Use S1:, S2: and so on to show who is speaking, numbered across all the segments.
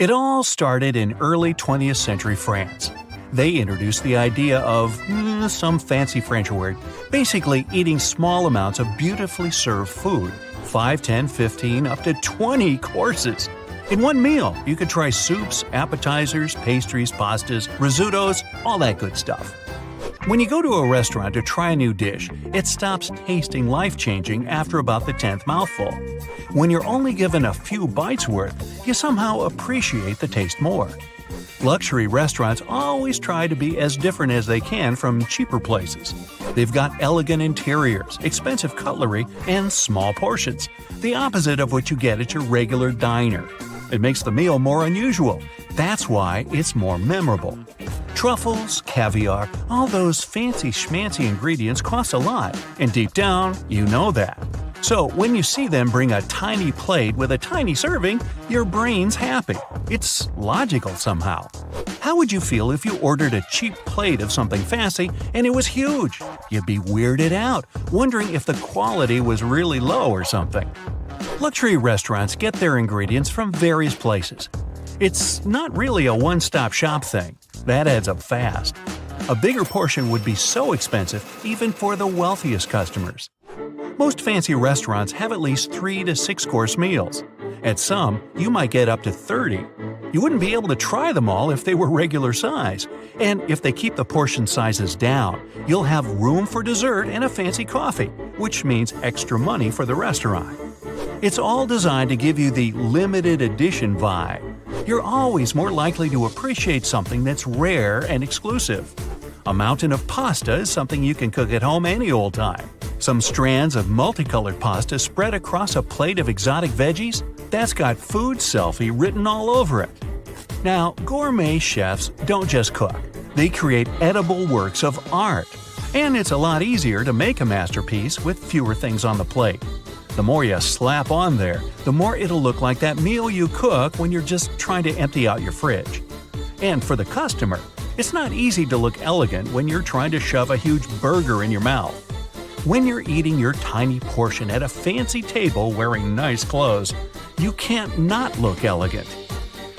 S1: It all started in early 20th century France. They introduced the idea of, some fancy French word, basically eating small amounts of beautifully served food, 5, 10, 15, up to 20 courses. In one meal, you could try soups, appetizers, pastries, pastas, risottos, all that good stuff. When you go to a restaurant to try a new dish, it stops tasting life-changing after about the 10th mouthful. When you're only given a few bites worth, you somehow appreciate the taste more. Luxury restaurants always try to be as different as they can from cheaper places. They've got elegant interiors, expensive cutlery, and small portions, the opposite of what you get at your regular diner. It makes the meal more unusual. That's why it's more memorable. Truffles, caviar, all those fancy schmancy ingredients cost a lot, and deep down, you know that. So when you see them bring a tiny plate with a tiny serving, your brain's happy. It's logical somehow. How would you feel if you ordered a cheap plate of something fancy and it was huge? You'd be weirded out, wondering if the quality was really low or something. Luxury restaurants get their ingredients from various places. It's not really a one-stop shop thing. That adds up fast. A bigger portion would be so expensive even for the wealthiest customers. Most fancy restaurants have at least 3 to 6 course meals. At some, you might get up to 30. You wouldn't be able to try them all if they were regular size. And if they keep the portion sizes down, you'll have room for dessert and a fancy coffee, which means extra money for the restaurant. It's all designed to give you the limited edition vibe. You're always more likely to appreciate something that's rare and exclusive. A mountain of pasta is something you can cook at home any old time. Some strands of multicolored pasta spread across a plate of exotic veggies? That's got food selfie written all over it. Now, gourmet chefs don't just cook. They create edible works of art. And it's a lot easier to make a masterpiece with fewer things on the plate. The more you slap on there, the more it'll look like that meal you cook when you're just trying to empty out your fridge. And for the customer, it's not easy to look elegant when you're trying to shove a huge burger in your mouth. When you're eating your tiny portion at a fancy table wearing nice clothes, you can't not look elegant.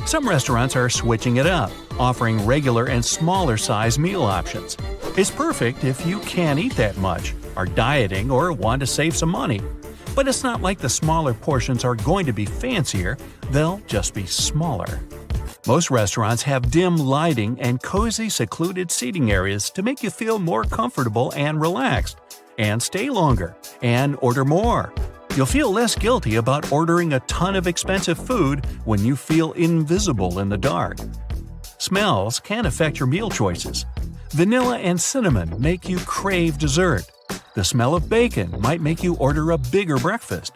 S1: Some restaurants are switching it up, offering regular and smaller size meal options. It's perfect if you can't eat that much, are dieting, or want to save some money. But it's not like the smaller portions are going to be fancier, they'll just be smaller. Most restaurants have dim lighting and cozy, secluded seating areas to make you feel more comfortable and relaxed, and stay longer, and order more. You'll feel less guilty about ordering a ton of expensive food when you feel invisible in the dark. Smells can affect your meal choices. Vanilla and cinnamon make you crave dessert. The smell of bacon might make you order a bigger breakfast.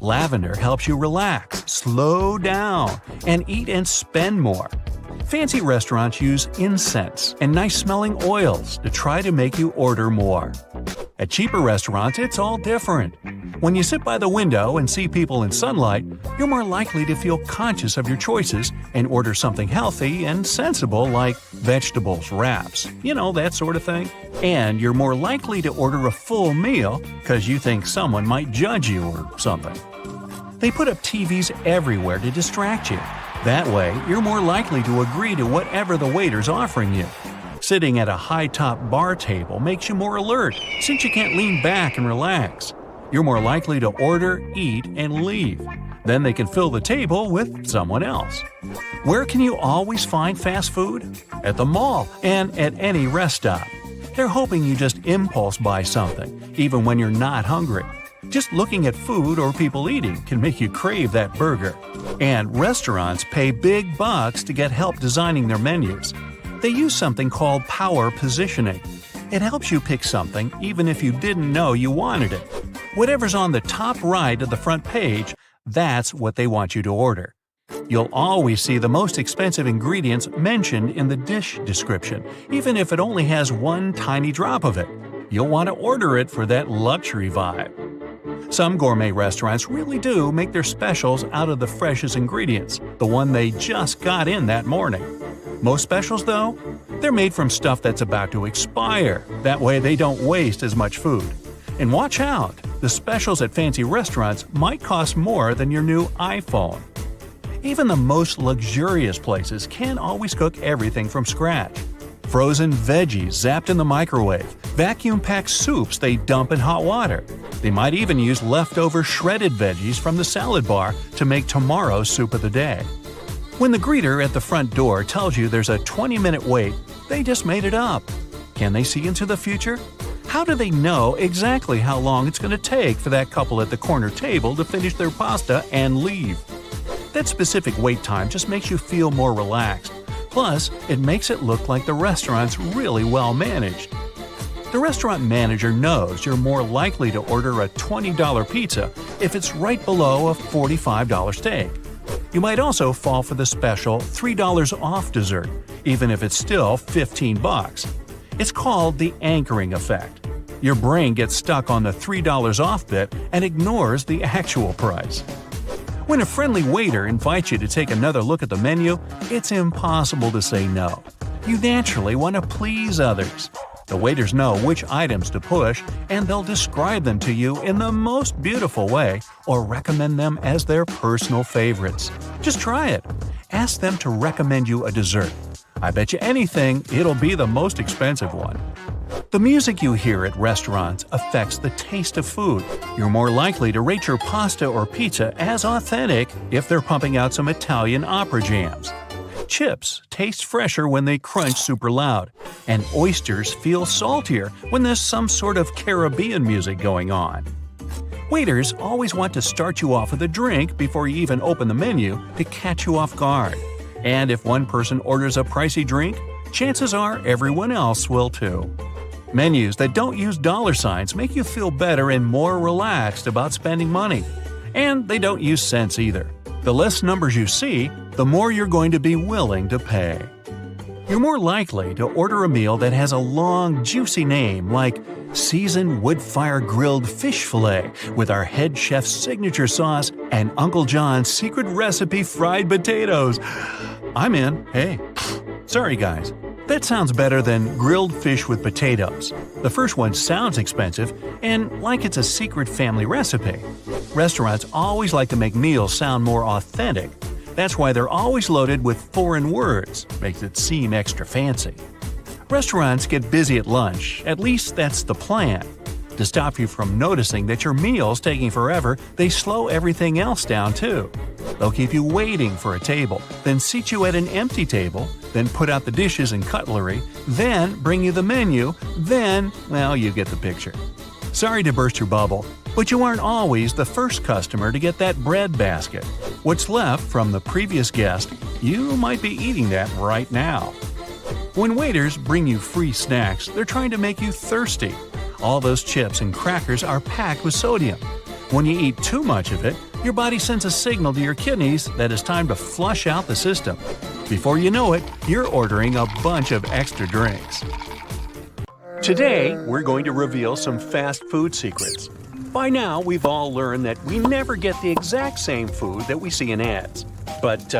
S1: Lavender helps you relax, slow down, and eat and spend more. Fancy restaurants use incense and nice-smelling oils to try to make you order more. At cheaper restaurants, it's all different. When you sit by the window and see people in sunlight, you're more likely to feel conscious of your choices and order something healthy and sensible like vegetables, wraps, that sort of thing. And you're more likely to order a full meal because you think someone might judge you or something. They put up TVs everywhere to distract you. That way, you're more likely to agree to whatever the waiter's offering you. Sitting at a high-top bar table makes you more alert since you can't lean back and relax. You're more likely to order, eat, and leave. Then they can fill the table with someone else. Where can you always find fast food? At the mall and at any rest stop. They're hoping you just impulse buy something, even when you're not hungry. Just looking at food or people eating can make you crave that burger. And restaurants pay big bucks to get help designing their menus. They use something called power positioning. It helps you pick something even if you didn't know you wanted it. Whatever's on the top right of the front page, that's what they want you to order. You'll always see the most expensive ingredients mentioned in the dish description, even if it only has one tiny drop of it. You'll want to order it for that luxury vibe. Some gourmet restaurants really do make their specials out of the freshest ingredients, the one they just got in that morning. Most specials, though, they're made from stuff that's about to expire. That way they don't waste as much food. And watch out, the specials at fancy restaurants might cost more than your new iPhone. Even the most luxurious places can't always cook everything from scratch. Frozen veggies zapped in the microwave, vacuum-packed soups they dump in hot water. They might even use leftover shredded veggies from the salad bar to make tomorrow's soup of the day. When the greeter at the front door tells you there's a 20-minute wait, they just made it up. Can they see into the future? How do they know exactly how long it's going to take for that couple at the corner table to finish their pasta and leave? That specific wait time just makes you feel more relaxed. Plus, it makes it look like the restaurant's really well managed. The restaurant manager knows you're more likely to order a $20 pizza if it's right below a $45 steak. You might also fall for the special $3 off dessert, even if it's still $15. It's called the anchoring effect. Your brain gets stuck on the $3 off bit and ignores the actual price. When a friendly waiter invites you to take another look at the menu, it's impossible to say no. You naturally want to please others. The waiters know which items to push, and they'll describe them to you in the most beautiful way or recommend them as their personal favorites. Just try it. Ask them to recommend you a dessert. I bet you anything it'll be the most expensive one. The music you hear at restaurants affects the taste of food. You're more likely to rate your pasta or pizza as authentic if they're pumping out some Italian opera jams. Chips taste fresher when they crunch super loud, and oysters feel saltier when there's some sort of Caribbean music going on. Waiters always want to start you off with a drink before you even open the menu to catch you off guard. And if one person orders a pricey drink, chances are everyone else will too. Menus that don't use dollar signs make you feel better and more relaxed about spending money. And they don't use cents either. The less numbers you see, the more you're going to be willing to pay. You're more likely to order a meal that has a long, juicy name like Seasoned Wood-Fire Grilled Fish Fillet with our head chef's signature sauce and Uncle John's secret recipe fried potatoes. I'm in. Hey. Sorry, guys. That sounds better than grilled fish with potatoes. The first one sounds expensive and like it's a secret family recipe. Restaurants always like to make meals sound more authentic. That's why they're always loaded with foreign words, makes it seem extra fancy. Restaurants get busy at lunch, at least that's the plan. To stop you from noticing that your meal's taking forever, they slow everything else down too. They'll keep you waiting for a table, then seat you at an empty table, then put out the dishes and cutlery, then bring you the menu, then, well, you get the picture. Sorry to burst your bubble, but you aren't always the first customer to get that bread basket. What's left from the previous guest, you might be eating that right now. When waiters bring you free snacks, they're trying to make you thirsty. All those chips and crackers are packed with sodium. When you eat too much of it, your body sends a signal to your kidneys that it's time to flush out the system. Before you know it, you're ordering a bunch of extra drinks. Today, we're going to reveal some fast food secrets. By now, we've all learned that we never get the exact same food that we see in ads. But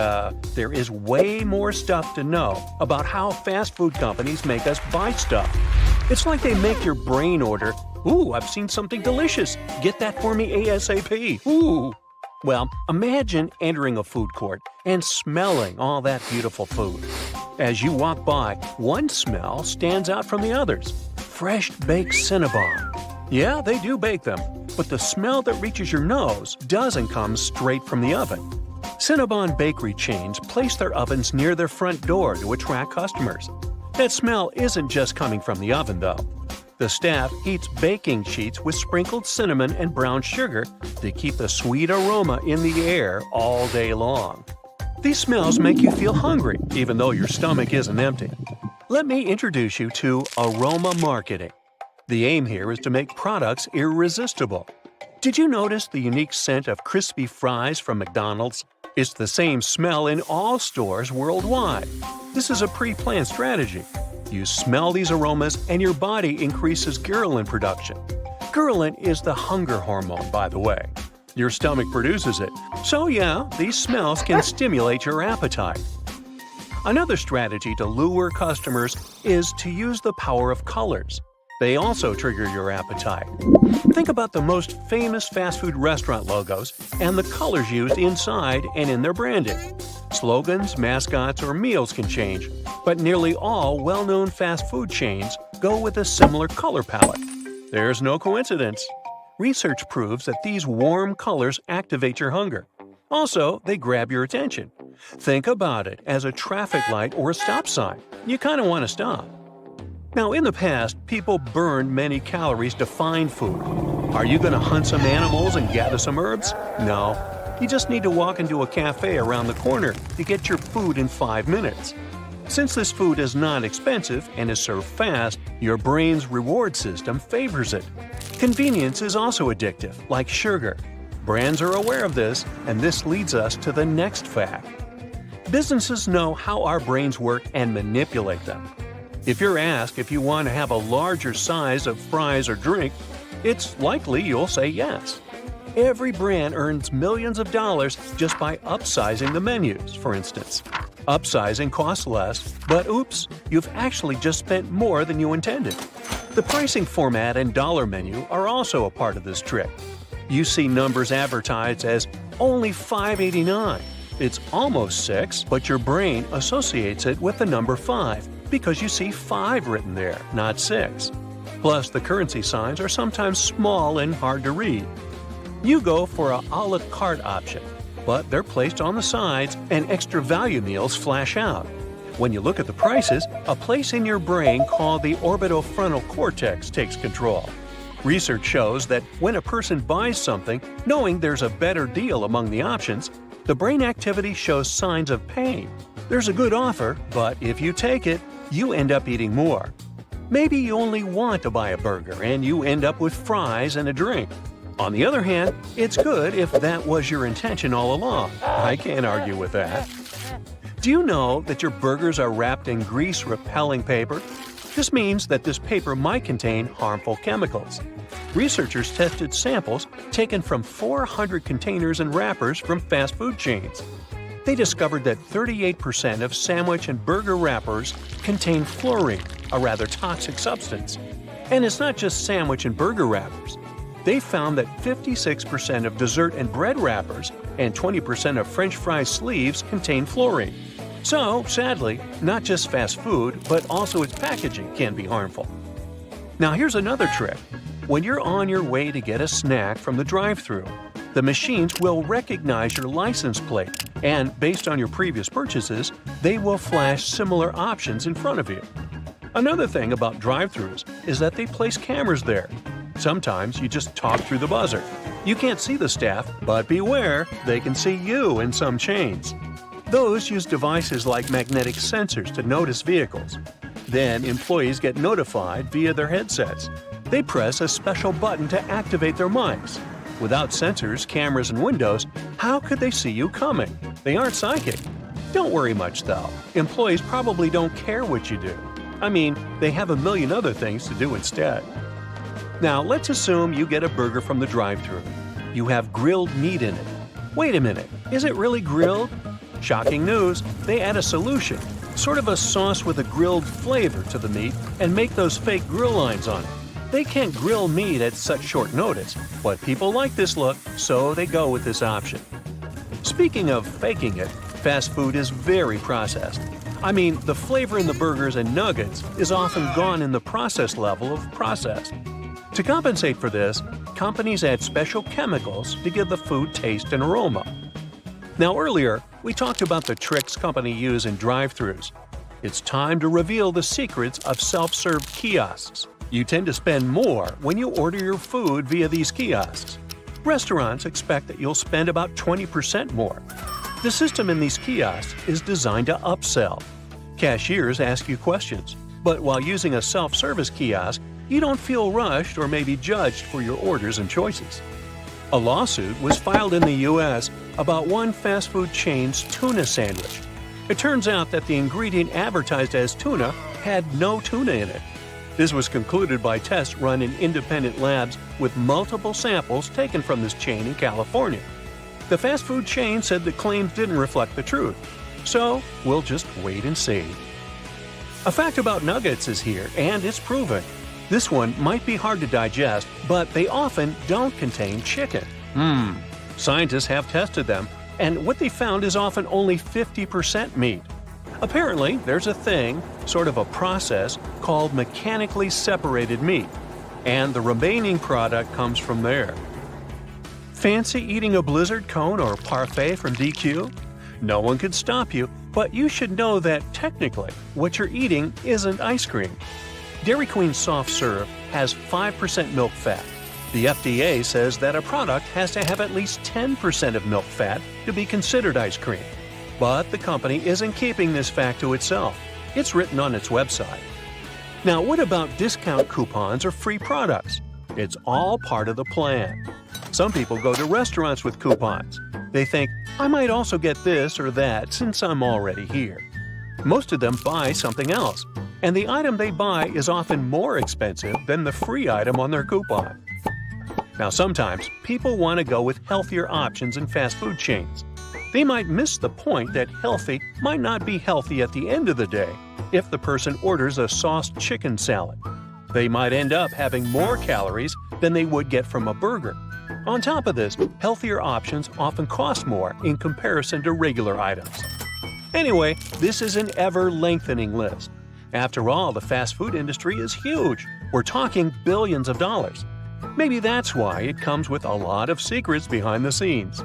S1: there is way more stuff to know about how fast food companies make us buy stuff. It's like they make your brain order, "Ooh, I've seen something delicious. Get that for me ASAP. Ooh." Well, imagine entering a food court and smelling all that beautiful food. As you walk by, one smell stands out from the others. Fresh baked Cinnabon. Yeah, they do bake them, but the smell that reaches your nose doesn't come straight from the oven. Cinnabon bakery chains place their ovens near their front door to attract customers. That smell isn't just coming from the oven, though. The staff heats baking sheets with sprinkled cinnamon and brown sugar to keep the sweet aroma in the air all day long. These smells make you feel hungry, even though your stomach isn't empty. Let me introduce you to aroma marketing. The aim here is to make products irresistible. Did you notice the unique scent of crispy fries from McDonald's? It's the same smell in all stores worldwide. This is a pre-planned strategy. You smell these aromas and your body increases ghrelin production. Ghrelin is the hunger hormone, by the way. Your stomach produces it, so yeah, these smells can stimulate your appetite. Another strategy to lure customers is to use the power of colors. They also trigger your appetite. Think about the most famous fast food restaurant logos and the colors used inside and in their branding. Slogans, mascots, or meals can change, but nearly all well-known fast food chains go with a similar color palette. There's no coincidence. Research proves that these warm colors activate your hunger. Also, they grab your attention. Think about it as a traffic light or a stop sign. You kind of want to stop. Now, in the past, people burned many calories to find food. Are you going to hunt some animals and gather some herbs? No. You just need to walk into a cafe around the corner to get your food in 5 minutes. Since this food is not expensive and is served fast, your brain's reward system favors it. Convenience is also addictive, like sugar. Brands are aware of this, and this leads us to the next fact. Businesses know how our brains work and manipulate them. If you're asked if you want to have a larger size of fries or drink, it's likely you'll say yes. Every brand earns millions of dollars just by upsizing the menus, for instance. Upsizing costs less, but oops, you've actually just spent more than you intended. The pricing format and dollar menu are also a part of this trick. You see numbers advertised as only $5.89. It's almost $6, but your brain associates it with the number 5 because you see 5 written there, not 6. Plus, the currency signs are sometimes small and hard to read. You go for a la carte option, but they're placed on the sides and extra value meals flash out. When you look at the prices, a place in your brain called the orbitofrontal cortex takes control. Research shows that when a person buys something, knowing there's a better deal among the options, the brain activity shows signs of pain. There's a good offer, but if you take it, you end up eating more. Maybe you only want to buy a burger and you end up with fries and a drink. On the other hand, it's good if that was your intention all along. I can't argue with that. Do you know that your burgers are wrapped in grease-repelling paper? This means that this paper might contain harmful chemicals. Researchers tested samples taken from 400 containers and wrappers from fast food chains. They discovered that 38% of sandwich and burger wrappers contain fluorine, a rather toxic substance. And it's not just sandwich and burger wrappers. They found that 56% of dessert and bread wrappers and 20% of French fry sleeves contain fluorine. So, sadly, not just fast food, but also its packaging can be harmful. Now here's another trick. When you're on your way to get a snack from the drive-thru, the machines will recognize your license plate, and based on your previous purchases, they will flash similar options in front of you. Another thing about drive-thrus is that they place cameras there. Sometimes you just talk through the buzzer. You can't see the staff, but beware, they can see you in some chains. Those use devices like magnetic sensors to notice vehicles. Then employees get notified via their headsets. They press a special button to activate their mics. Without sensors, cameras, and windows, how could they see you coming? They aren't psychic. Don't worry much though. Employees probably don't care what you do. I mean, they have a million other things to do instead. Now, let's assume you get a burger from the drive-thru. You have grilled meat in it. Wait a minute, is it really grilled? Shocking news, they add a solution, sort of a sauce with a grilled flavor to the meat, and make those fake grill lines on it. They can't grill meat at such short notice, but people like this look, so they go with this option. Speaking of faking it, fast food is very processed. I mean, the flavor in the burgers and nuggets is often gone in the process level of processed. To compensate for this, companies add special chemicals to give the food taste and aroma. Now earlier, we talked about the tricks companies use in drive-thrus. It's time to reveal the secrets of self-serve kiosks. You tend to spend more when you order your food via these kiosks. Restaurants expect that you'll spend about 20% more. The system in these kiosks is designed to upsell. Cashiers ask you questions, but while using a self-service kiosk, you don't feel rushed or maybe judged for your orders and choices. A lawsuit was filed in the U.S. about one fast food chain's tuna sandwich. It turns out that the ingredient advertised as tuna had no tuna in it. This was concluded by tests run in independent labs with multiple samples taken from this chain in California. The fast food chain said the claims didn't reflect the truth. So, we'll just wait and see. A fact about nuggets is here, and it's proven. This one might be hard to digest, but they often don't contain chicken. Scientists have tested them, and what they found is often only 50% meat. Apparently, there's a thing, sort of a process, called mechanically separated meat, and the remaining product comes from there. Fancy eating a Blizzard cone or parfait from DQ? No one could stop you, but you should know that technically, what you're eating isn't ice cream. Dairy Queen Soft Serve has 5% milk fat. The FDA says that a product has to have at least 10% of milk fat to be considered ice cream. But the company isn't keeping this fact to itself. It's written on its website. Now, what about discount coupons or free products? It's all part of the plan. Some people go to restaurants with coupons. They think, I might also get this or that since I'm already here. Most of them buy something else, and the item they buy is often more expensive than the free item on their coupon. Now, sometimes people want to go with healthier options in fast food chains. They might miss the point that healthy might not be healthy at the end of the day if the person orders a sauced chicken salad. They might end up having more calories than they would get from a burger. On top of this, healthier options often cost more in comparison to regular items. Anyway, this is an ever-lengthening list. After all, the fast food industry is huge. We're talking billions of dollars. Maybe that's why it comes with a lot of secrets behind the scenes.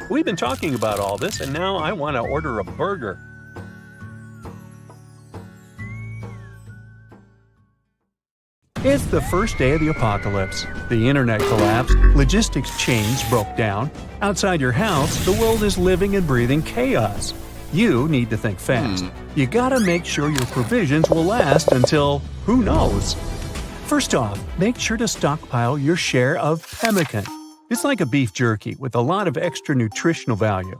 S1: We've been talking about all this, and now I want to order a burger. It's the first day of the apocalypse. The internet collapsed, logistics chains broke down. Outside your house, the world is living and breathing chaos. You need to think fast. You gotta make sure your provisions will last until who knows. First off, make sure to stockpile your share of pemmican. It's like a beef jerky with a lot of extra nutritional value.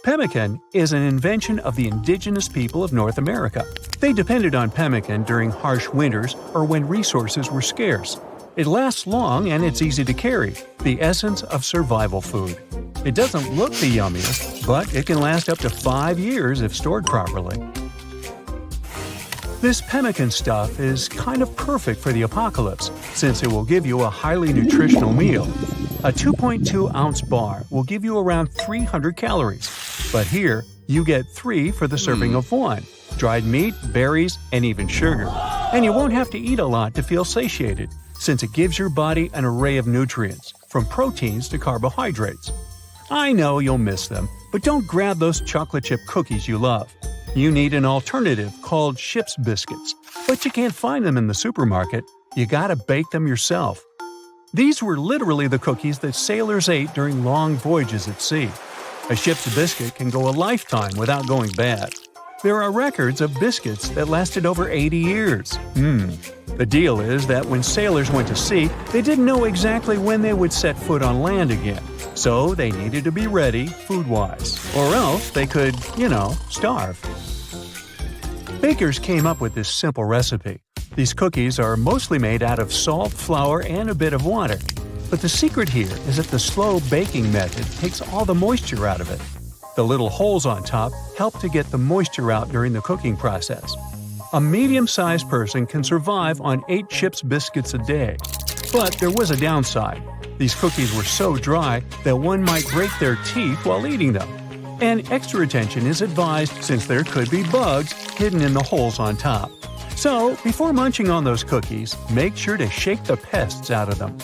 S1: Pemmican is an invention of the indigenous people of North America. They depended on pemmican during harsh winters or when resources were scarce. It lasts long and it's easy to carry, the essence of survival food. It doesn't look the yummiest, but it can last up to 5 years if stored properly. This pemmican stuff is kind of perfect for the apocalypse, since it will give you a highly nutritional meal. A 2.2-ounce bar will give you around 300 calories, but here you get 3 for the serving of 1, dried meat, berries, and even sugar. And you won't have to eat a lot to feel satiated, since it gives your body an array of nutrients, from proteins to carbohydrates. I know you'll miss them, but don't grab those chocolate chip cookies you love. You need an alternative called ship's biscuits, but you can't find them in the supermarket. You gotta bake them yourself. These were literally the cookies that sailors ate during long voyages at sea. A ship's biscuit can go a lifetime without going bad. There are records of biscuits that lasted over 80 years. The deal is that when sailors went to sea, they didn't know exactly when they would set foot on land again. So they needed to be ready, food-wise, or else they could, starve. Bakers came up with this simple recipe. These cookies are mostly made out of salt, flour, and a bit of water. But the secret here is that the slow baking method takes all the moisture out of it. The little holes on top help to get the moisture out during the cooking process. A medium-sized person can survive on 8 ship's biscuits a day. But there was a downside. These cookies were so dry that one might break their teeth while eating them. And extra attention is advised since there could be bugs hidden in the holes on top. So, before munching on those cookies, make sure to shake the pests out of them.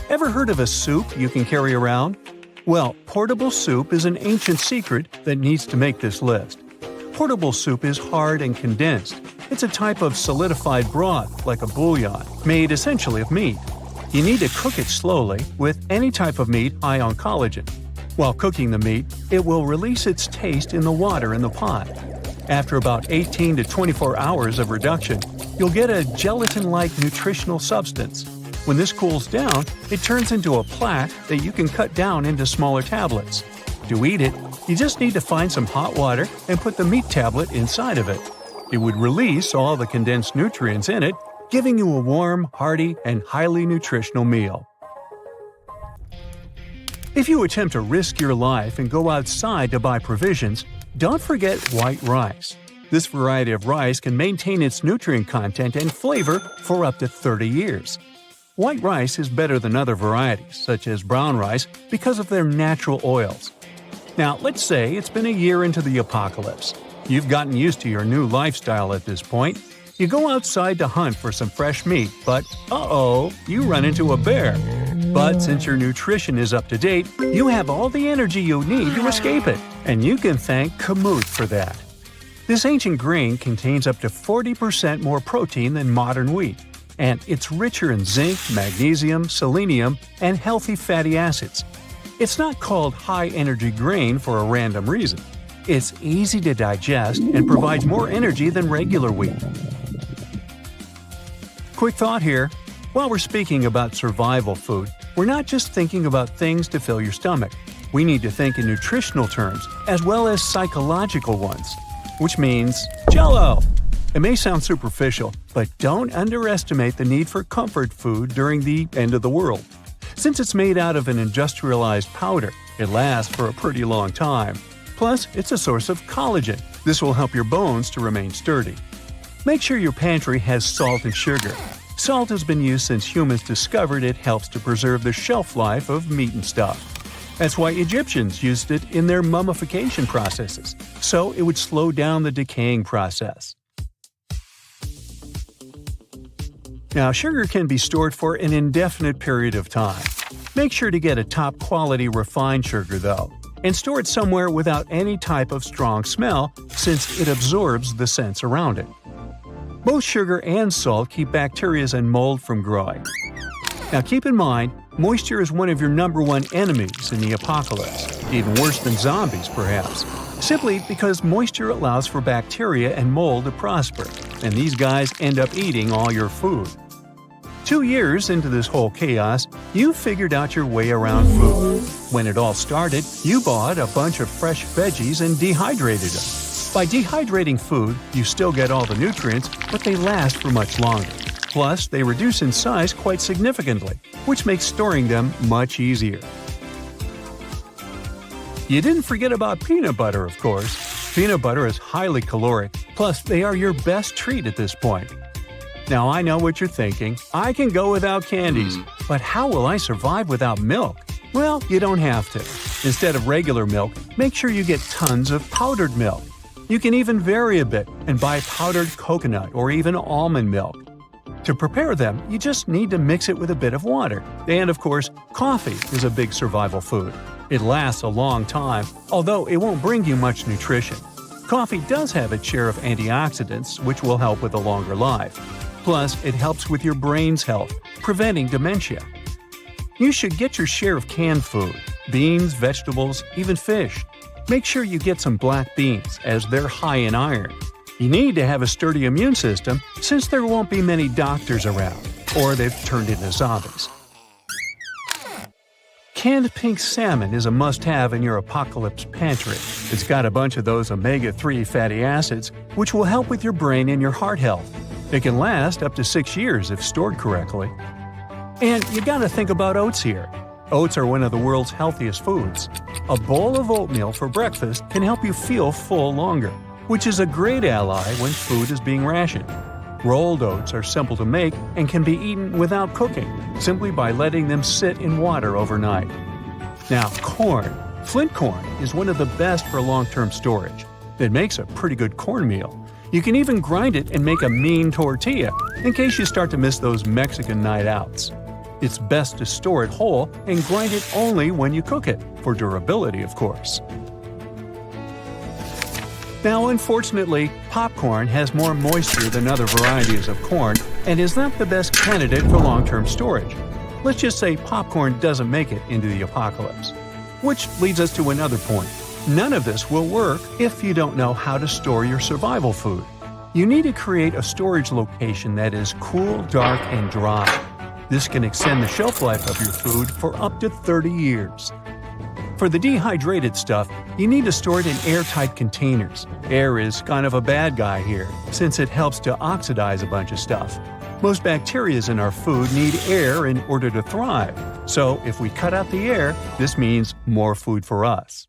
S1: Ever heard of a soup you can carry around? Well, portable soup is an ancient secret that needs to make this list. Portable soup is hard and condensed. It's a type of solidified broth, like a bouillon, made essentially of meat. You need to cook it slowly, with any type of meat high on collagen. While cooking the meat, it will release its taste in the water in the pot. After about 18 to 24 hours of reduction, you'll get a gelatin-like nutritional substance. When this cools down, it turns into a plaque that you can cut down into smaller tablets. To eat it, you just need to find some hot water and put the meat tablet inside of it. It would release all the condensed nutrients in it, giving you a warm, hearty, and highly nutritional meal. If you attempt to risk your life and go outside to buy provisions, don't forget white rice. This variety of rice can maintain its nutrient content and flavor for up to 30 years. White rice is better than other varieties, such as brown rice, because of their natural oils. Now, let's say it's been a year into the apocalypse. You've gotten used to your new lifestyle at this point. You go outside to hunt for some fresh meat, but you run into a bear. But since your nutrition is up to date, you have all the energy you need to escape it, and you can thank kamut for that. This ancient grain contains up to 40% more protein than modern wheat, and it's richer in zinc, magnesium, selenium, and healthy fatty acids. It's not called high-energy grain for a random reason. It's easy to digest and provides more energy than regular wheat. Quick thought here. While we're speaking about survival food, we're not just thinking about things to fill your stomach. We need to think in nutritional terms as well as psychological ones, which means Jell-O! It may sound superficial, but don't underestimate the need for comfort food during the end of the world. Since it's made out of an industrialized powder, it lasts for a pretty long time. Plus, it's a source of collagen. This will help your bones to remain sturdy. Make sure your pantry has salt and sugar. Salt has been used since humans discovered it helps to preserve the shelf life of meat and stuff. That's why Egyptians used it in their mummification processes, so it would slow down the decaying process. Now, sugar can be stored for an indefinite period of time. Make sure to get a top-quality refined sugar, though, and store it somewhere without any type of strong smell, since it absorbs the scents around it. Both sugar and salt keep bacteria and mold from growing. Now keep in mind, moisture is one of your number one enemies in the apocalypse, even worse than zombies perhaps, simply because moisture allows for bacteria and mold to prosper, and these guys end up eating all your food. 2 years into this whole chaos, you figured out your way around food. When it all started, you bought a bunch of fresh veggies and dehydrated them. By dehydrating food, you still get all the nutrients, but they last for much longer. Plus, they reduce in size quite significantly, which makes storing them much easier. You didn't forget about peanut butter, of course. Peanut butter is highly caloric, plus they are your best treat at this point. Now I know what you're thinking, I can go without candies, but how will I survive without milk? Well, you don't have to. Instead of regular milk, make sure you get tons of powdered milk. You can even vary a bit and buy powdered coconut or even almond milk. To prepare them, you just need to mix it with a bit of water. And of course, coffee is a big survival food. It lasts a long time, although it won't bring you much nutrition. Coffee does have its share of antioxidants, which will help with a longer life. Plus, it helps with your brain's health, preventing dementia. You should get your share of canned food – beans, vegetables, even fish. Make sure you get some black beans, as they're high in iron. You need to have a sturdy immune system, since there won't be many doctors around, or they've turned into zombies. Canned pink salmon is a must-have in your apocalypse pantry. It's got a bunch of those omega-3 fatty acids, which will help with your brain and your heart health. It can last up to 6 years if stored correctly. And you gotta think about oats here. Oats are one of the world's healthiest foods. A bowl of oatmeal for breakfast can help you feel full longer, which is a great ally when food is being rationed. Rolled oats are simple to make and can be eaten without cooking, simply by letting them sit in water overnight. Now, corn. Flint corn is one of the best for long-term storage. It makes a pretty good cornmeal. You can even grind it and make a mean tortilla, in case you start to miss those Mexican night outs. It's best to store it whole and grind it only when you cook it, for durability, of course. Now, unfortunately, popcorn has more moisture than other varieties of corn and is not the best candidate for long-term storage. Let's just say popcorn doesn't make it into the apocalypse. Which leads us to another point. None of this will work if you don't know how to store your survival food. You need to create a storage location that is cool, dark, and dry. This can extend the shelf life of your food for up to 30 years. For the dehydrated stuff, you need to store it in airtight containers. Air is kind of a bad guy here, since it helps to oxidize a bunch of stuff. Most bacteria in our food need air in order to thrive, so if we cut out the air, this means more food for us.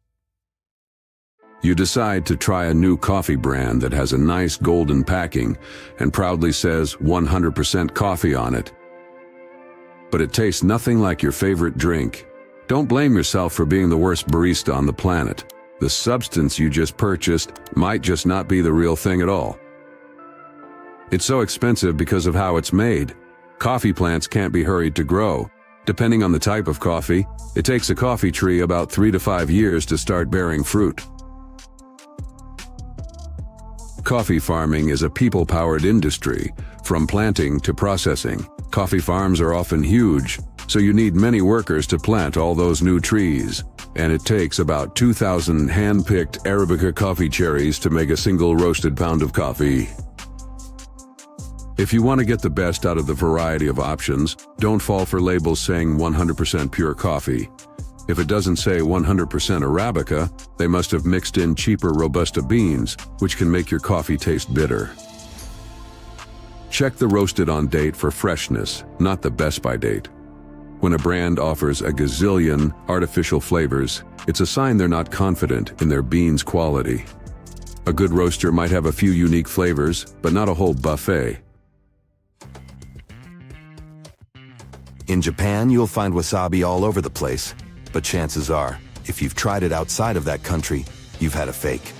S2: You decide to try a new coffee brand that has a nice golden packing and proudly says 100% coffee on it. But it tastes nothing like your favorite drink. Don't blame yourself for being the worst barista on the planet. The substance you just purchased might just not be the real thing at all. It's so expensive because of how it's made. Coffee plants can't be hurried to grow. Depending on the type of coffee, it takes a coffee tree about 3 to 5 years to start bearing fruit. Coffee farming is a people-powered industry, from planting to processing. Coffee farms are often huge, so you need many workers to plant all those new trees. And it takes about 2,000 hand-picked Arabica coffee cherries to make a single roasted pound of coffee. If you want to get the best out of the variety of options, don't fall for labels saying 100% pure coffee. If it doesn't say 100% Arabica, they must have mixed in cheaper Robusta beans, which can make your coffee taste bitter. Check the roasted on date for freshness, not the best by date. When a brand offers a gazillion artificial flavors, it's a sign they're not confident in their beans' quality. A good roaster might have a few unique flavors, but not a whole buffet.
S3: In Japan, you'll find wasabi all over the place, but chances are, if you've tried it outside of that country, you've had a fake.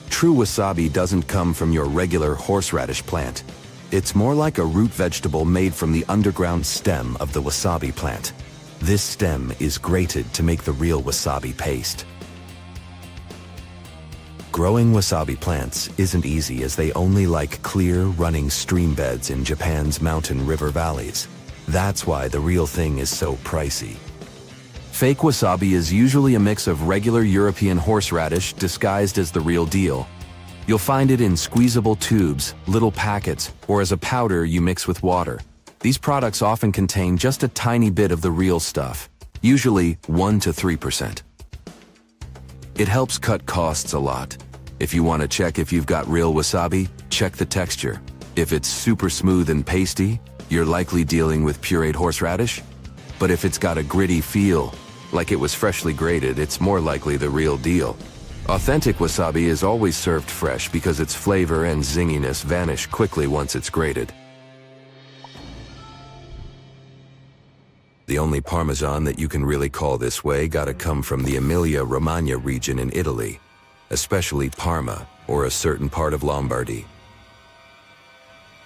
S3: True wasabi doesn't come from your regular horseradish plant. It's more like a root vegetable made from the underground stem of the wasabi plant. This stem is grated to make the real wasabi paste. Growing wasabi plants isn't easy, as they only like clear, running stream beds in Japan's mountain river valleys. That's why the real thing is so pricey. Fake wasabi is usually a mix of regular European horseradish disguised as the real deal. You'll find it in squeezable tubes, little packets, or as a powder you mix with water. These products often contain just a tiny bit of the real stuff, usually 1 to 3%. It helps cut costs a lot. If you want to check if you've got real wasabi, check the texture. If it's super smooth and pasty, you're likely dealing with pureed horseradish. But if it's got a gritty feel, like it was freshly grated, it's more likely the real deal. Authentic wasabi is always served fresh because its flavor and zinginess vanish quickly once it's grated. The only parmesan that you can really call this way gotta come from the Emilia-Romagna region in Italy, especially Parma, or a certain part of Lombardy.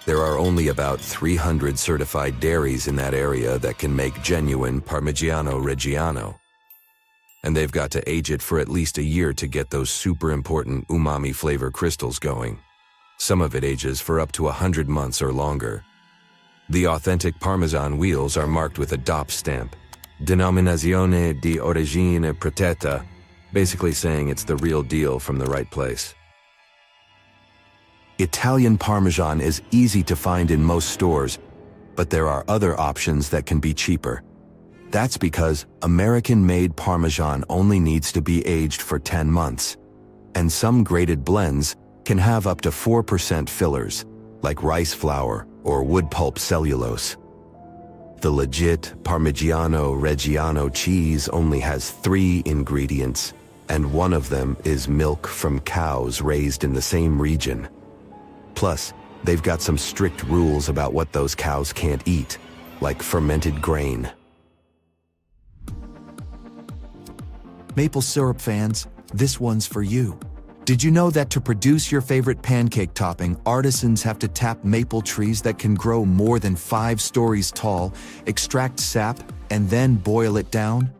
S3: There are only about 300 certified dairies in that area that can make genuine Parmigiano Reggiano. And they've got to age it for at least a year to get those super important umami flavor crystals going. Some of it ages for up to 100 months or longer. The authentic Parmesan wheels are marked with a DOP stamp, Denominazione di Origine Protetta, basically saying it's the real deal from the right place. Italian Parmesan is easy to find in most stores, but there are other options that can be cheaper. That's because American-made Parmesan only needs to be aged for 10 months, and some grated blends can have up to 4% fillers, like rice flour or wood pulp cellulose. The legit Parmigiano Reggiano cheese only has 3 ingredients, and one of them is milk from cows raised in the same region. Plus, they've got some strict rules about what those cows can't eat, like fermented grain. Maple syrup fans, this one's for you. Did you know that to produce your favorite pancake topping, artisans have to tap maple trees that can grow more than 5 stories tall, extract sap, and then boil it down?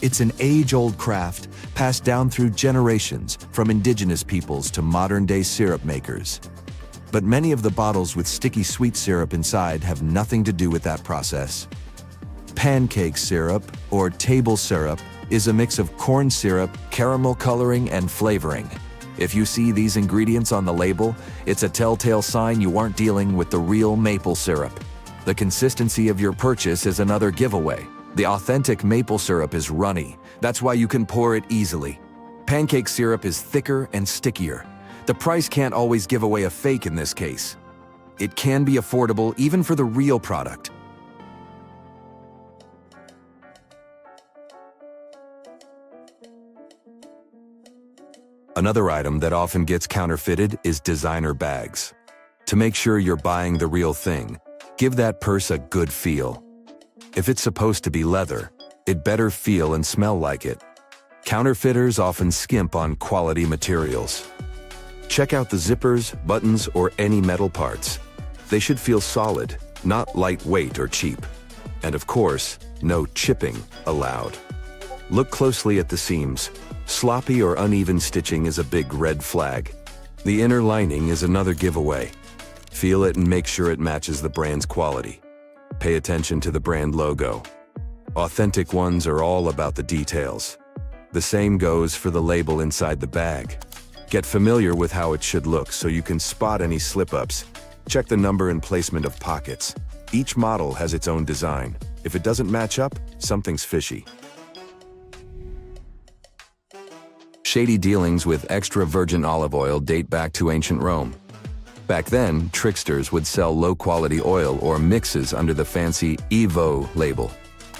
S3: It's an age-old craft, passed down through generations, from indigenous peoples to modern-day syrup makers. But many of the bottles with sticky sweet syrup inside have nothing to do with that process. Pancake syrup, or table syrup, is a mix of corn syrup, caramel coloring, and flavoring. If you see these ingredients on the label, it's a telltale sign you aren't dealing with the real maple syrup. The consistency of your purchase is another giveaway. The authentic maple syrup is runny. That's why you can pour it easily. Pancake syrup is thicker and stickier. The price can't always give away a fake in this case. It can be affordable even for the real product. Another item that often gets counterfeited is designer bags. To make sure you're buying the real thing, give that purse a good feel. If it's supposed to be leather, it better feel and smell like it. Counterfeiters often skimp on quality materials. Check out the zippers, buttons, or any metal parts. They should feel solid, not lightweight or cheap. And of course, no chipping allowed. Look closely at the seams. Sloppy or uneven stitching is a big red flag. The inner lining is another giveaway. Feel it and make sure it matches the brand's quality. Pay attention to the brand logo. Authentic ones are all about the details. The same goes for the label inside the bag. Get familiar with how it should look so you can spot any slip-ups. Check the number and placement of pockets. Each model has its own design. If it doesn't match up, something's fishy. Shady dealings with extra virgin olive oil date back to ancient Rome. Back then, tricksters would sell low-quality oil or mixes under the fancy Evo label.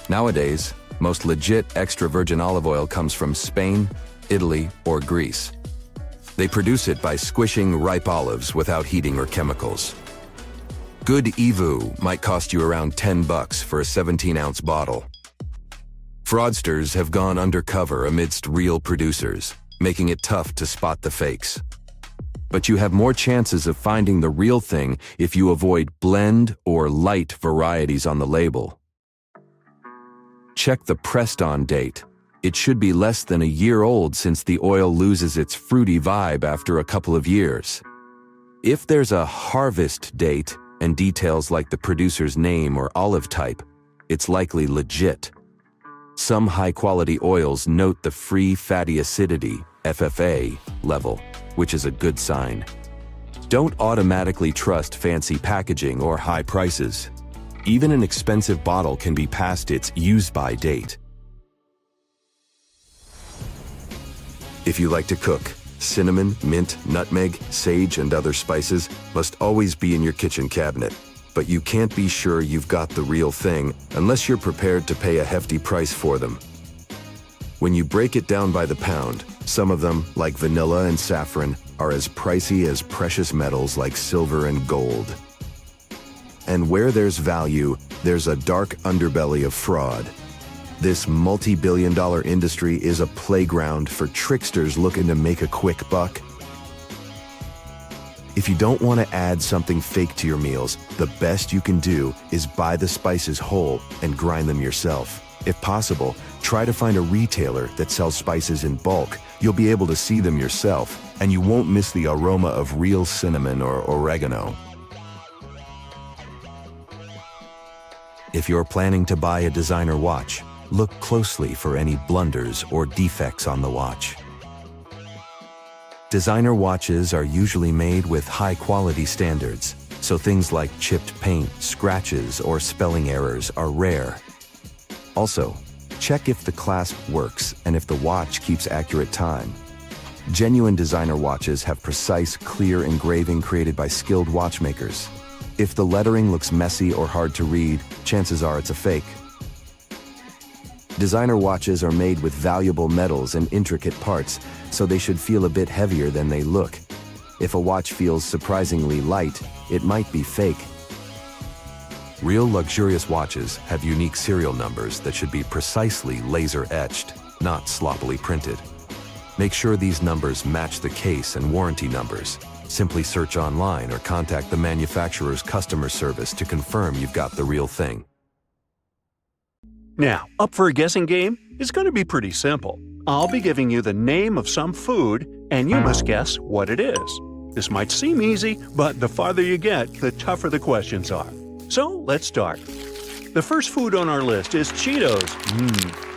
S3: Nowadays, most legit extra virgin olive oil comes from Spain, Italy, or Greece. They produce it by squishing ripe olives without heating or chemicals. Good Evo might cost you around $10 for a 17-ounce bottle. Fraudsters have gone undercover amidst real producers, making it tough to spot the fakes. But you have more chances of finding the real thing if you avoid blend or light varieties on the label. Check the pressed-on date. It should be less than a year old since the oil loses its fruity vibe after a couple of years. If there's a harvest date and details like the producer's name or olive type, it's likely legit. Some high-quality oils note the free fatty acidity, FFA, level, which is a good sign. Don't automatically trust fancy packaging or high prices. Even an expensive bottle can be past its use-by date. If you like to cook, cinnamon, mint, nutmeg, sage, and other spices must always be in your kitchen cabinet. But you can't be sure you've got the real thing unless you're prepared to pay a hefty price for them. When you break it down by the pound, some of them, like vanilla and saffron, are as pricey as precious metals like silver and gold. And where there's value, there's a dark underbelly of fraud. This multi-billion-dollar industry is a playground for tricksters looking to make a quick buck. If you don't want to add something fake to your meals, the best you can do is buy the spices whole and grind them yourself. If possible, try to find a retailer that sells spices in bulk. You'll be able to see them yourself, and you won't miss the aroma of real cinnamon or oregano. If you're planning to buy a designer watch, look closely for any blunders or defects on the watch. Designer watches are usually made with high-quality standards, so things like chipped paint, scratches, or spelling errors are rare. Also, check if the clasp works and if the watch keeps accurate time. Genuine designer watches have precise, clear engraving created by skilled watchmakers. If the lettering looks messy or hard to read, chances are it's a fake. Designer watches are made with valuable metals and intricate parts, so they should feel a bit heavier than they look. If a watch feels surprisingly light, it might be fake. Real luxurious watches have unique serial numbers that should be precisely laser-etched, not sloppily printed. Make sure these numbers match the case and warranty numbers. Simply search online or contact the manufacturer's customer service to confirm you've got the real thing.
S1: Now, up for a guessing game? It's going to be pretty simple. I'll be giving you the name of some food, and you must guess what it is. This might seem easy, but the farther you get, the tougher the questions are. So, let's start. The first food on our list is Cheetos.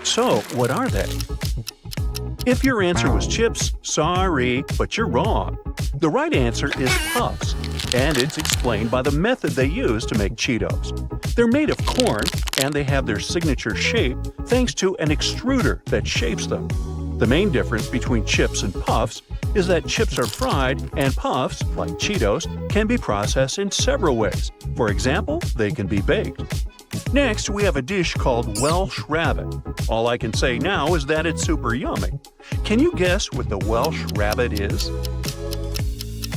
S1: So, what are they? If your answer was chips, sorry, but you're wrong. The right answer is puffs, and it's explained by the method they use to make Cheetos. They're made of corn, and they have their signature shape thanks to an extruder that shapes them. The main difference between chips and puffs is that chips are fried, and puffs, like Cheetos, can be processed in several ways. For example, they can be baked. Next, we have a dish called Welsh Rabbit. All I can say now is that it's super yummy. Can you guess what the Welsh Rabbit is?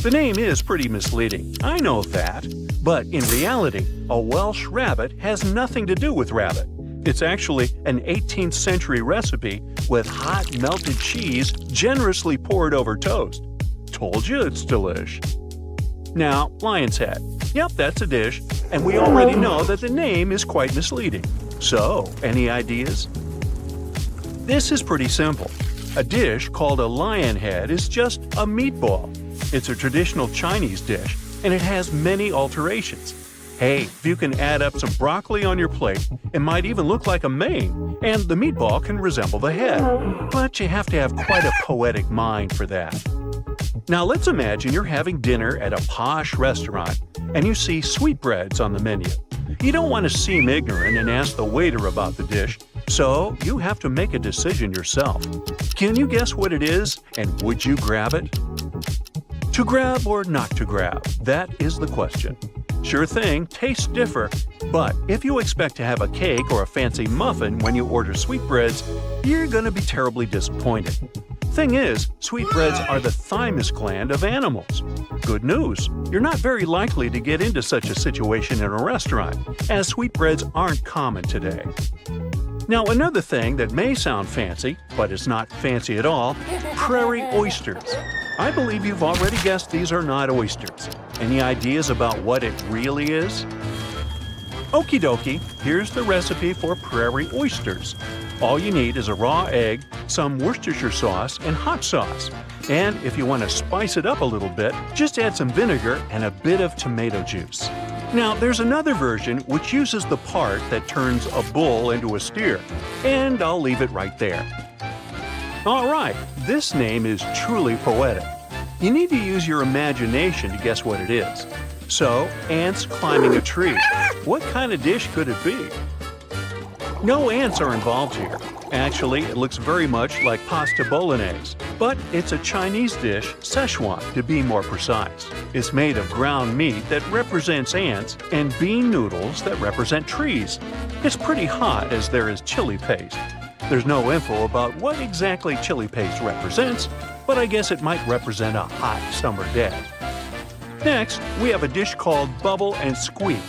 S1: The name is pretty misleading, I know that. But in reality, a Welsh Rabbit has nothing to do with rabbit. It's actually an 18th century recipe with hot melted cheese generously poured over toast. Told you it's delish. Now, lion's head. Yep, that's a dish, and we already know that the name is quite misleading. So, any ideas? This is pretty simple. A dish called a lion head is just a meatball. It's a traditional Chinese dish, and it has many alterations. Hey, if you can add up some broccoli on your plate, it might even look like a mane, and the meatball can resemble the head. But you have to have quite a poetic mind for that. Now let's imagine you're having dinner at a posh restaurant, and you see sweetbreads on the menu. You don't want to seem ignorant and ask the waiter about the dish, so you have to make a decision yourself. Can you guess what it is, and would you grab it? To grab or not to grab? That is the question. Sure thing, tastes differ, but if you expect to have a cake or a fancy muffin when you order sweetbreads, you're gonna be terribly disappointed. Thing is, sweetbreads are the thymus gland of animals. Good news, you're not very likely to get into such a situation in a restaurant, as sweetbreads aren't common today. Now another thing that may sound fancy, but is not fancy at all, prairie oysters. I believe you've already guessed these are not oysters. Any ideas about what it really is? Okie dokie, here's the recipe for prairie oysters. All you need is a raw egg, some Worcestershire sauce, and hot sauce. And if you want to spice it up a little bit, just add some vinegar and a bit of tomato juice. Now, there's another version which uses the part that turns a bull into a steer, and I'll leave it right there. Alright, this name is truly poetic. You need to use your imagination to guess what it is. So, ants climbing a tree. What kind of dish could it be? No ants are involved here. Actually, it looks very much like pasta bolognese, but it's a Chinese dish, Szechuan to be more precise. It's made of ground meat that represents ants and bean noodles that represent trees. It's pretty hot as there is chili paste. There's no info about what exactly chili paste represents, but I guess it might represent a hot summer day. Next, we have a dish called Bubble and Squeak.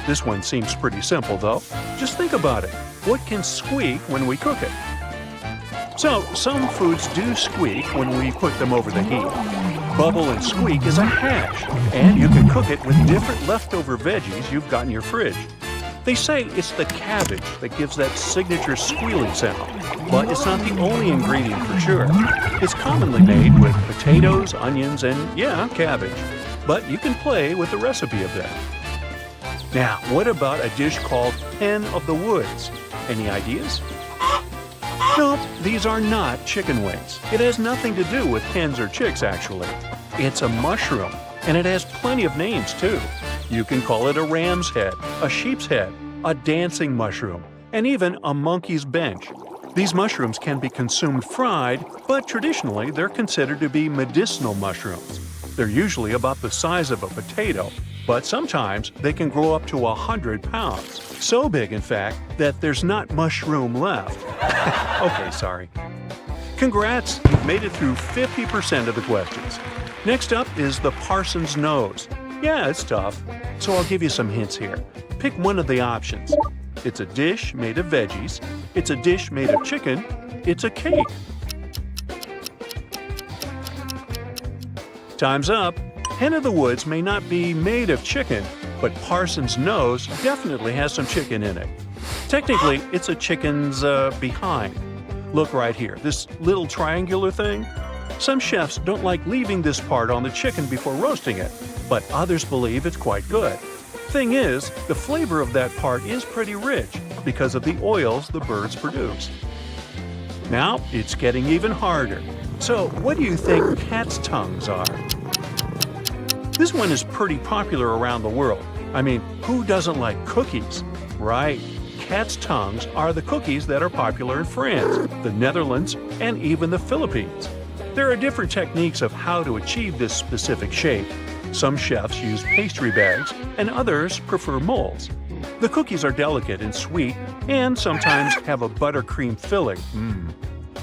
S1: This one seems pretty simple though. Just think about it. What can squeak when we cook it? So, some foods do squeak when we put them over the heat. Bubble and Squeak is a hash, and you can cook it with different leftover veggies you've got in your fridge. They say it's the cabbage that gives that signature squealing sound, but it's not the only ingredient for sure. It's commonly made with potatoes, onions, and yeah, cabbage. But you can play with the recipe of that. Now, what about a dish called Hen of the Woods? Any ideas? Nope, these are not chicken wings. It has nothing to do with hens or chicks, actually. It's a mushroom, and it has plenty of names, too. You can call it a ram's head, a sheep's head, a dancing mushroom, and even a monkey's bench. These mushrooms can be consumed fried, but traditionally they're considered to be medicinal mushrooms. They're usually about the size of a potato, but sometimes they can grow up to 100 pounds. So big, in fact, that there's not much room left. Okay, sorry. Congrats, you've made it through 50% of the questions. Next up is the parson's nose. Yeah, it's tough, so I'll give you some hints here. Pick one of the options. It's a dish made of veggies, it's a dish made of chicken, it's a cake. Time's up. Hen of the Woods may not be made of chicken, but parson's nose definitely has some chicken in it. Technically, it's a chicken's behind. Look right here, this little triangular thing. Some chefs don't like leaving this part on the chicken before roasting it, but others believe it's quite good. Thing is, the flavor of that part is pretty rich because of the oils the birds produce. Now, it's getting even harder. So, what do you think cat's tongues are? This one is pretty popular around the world. I mean, who doesn't like cookies? Right. Cat's tongues are the cookies that are popular in France, the Netherlands, and even the Philippines. There are different techniques of how to achieve this specific shape. Some chefs use pastry bags, and others prefer molds. The cookies are delicate and sweet and sometimes have a buttercream filling.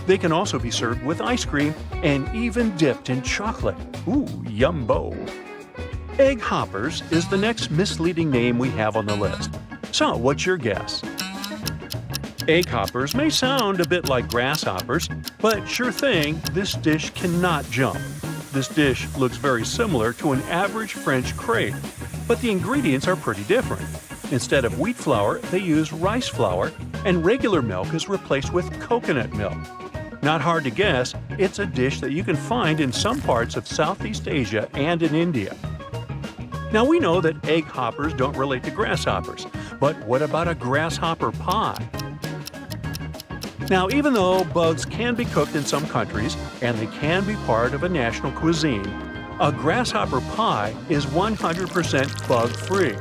S1: They can also be served with ice cream and even dipped in chocolate. Ooh, yumbo! Egg hoppers is the next misleading name we have on the list. So, what's your guess? Egg hoppers may sound a bit like grasshoppers, but sure thing, this dish cannot jump. This dish looks very similar to an average French crepe, but the ingredients are pretty different. Instead of wheat flour, they use rice flour, and regular milk is replaced with coconut milk. Not hard to guess, it's a dish that you can find in some parts of Southeast Asia and in India. Now we know that egg hoppers don't relate to grasshoppers, but what about a grasshopper pie? Now, even though bugs can be cooked in some countries and they can be part of a national cuisine, a grasshopper pie is 100% bug-free.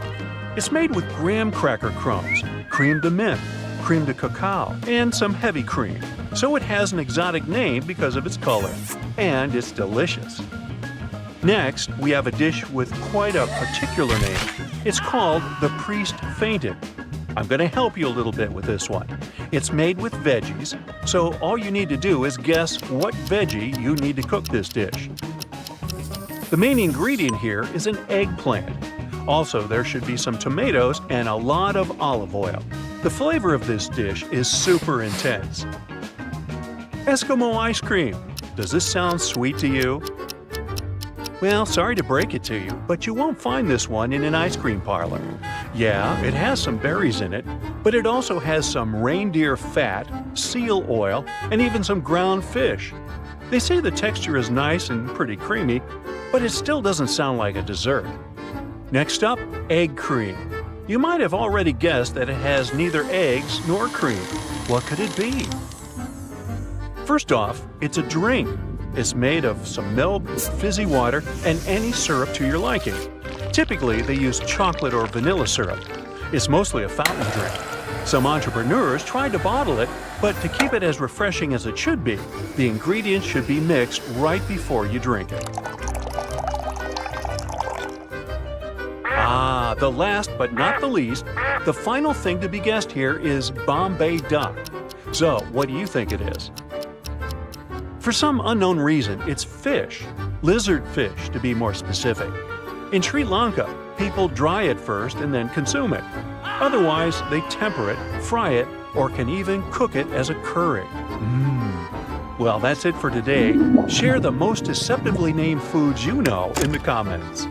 S1: It's made with graham cracker crumbs, creme de menthe, creme de cacao, and some heavy cream. So it has an exotic name because of its color, and it's delicious. Next, we have a dish with quite a particular name. It's called the Priest Fainted. I'm going to help you a little bit with this one. It's made with veggies, so all you need to do is guess what veggie you need to cook this dish. The main ingredient here is an eggplant. Also, there should be some tomatoes and a lot of olive oil. The flavor of this dish is super intense. Eskimo ice cream. Does this sound sweet to you? Well, sorry to break it to you, but you won't find this one in an ice cream parlor. Yeah, it has some berries in it, but it also has some reindeer fat, seal oil, and even some ground fish. They say the texture is nice and pretty creamy, but it still doesn't sound like a dessert. Next up, egg cream. You might have already guessed that it has neither eggs nor cream. What could it be? First off, it's a drink. It's made of some milk, fizzy water, and any syrup to your liking. Typically, they use chocolate or vanilla syrup. It's mostly a fountain drink. Some entrepreneurs tried to bottle it, but to keep it as refreshing as it should be, the ingredients should be mixed right before you drink it. The last but not the least, the final thing to be guessed here is Bombay duck. So, what do you think it is? For some unknown reason, it's fish. Lizard fish, to be more specific. In Sri Lanka, people dry it first and then consume it. Otherwise, they temper it, fry it, or can even cook it as a curry. Well, that's it for today. Share the most deceptively named foods you know in the comments.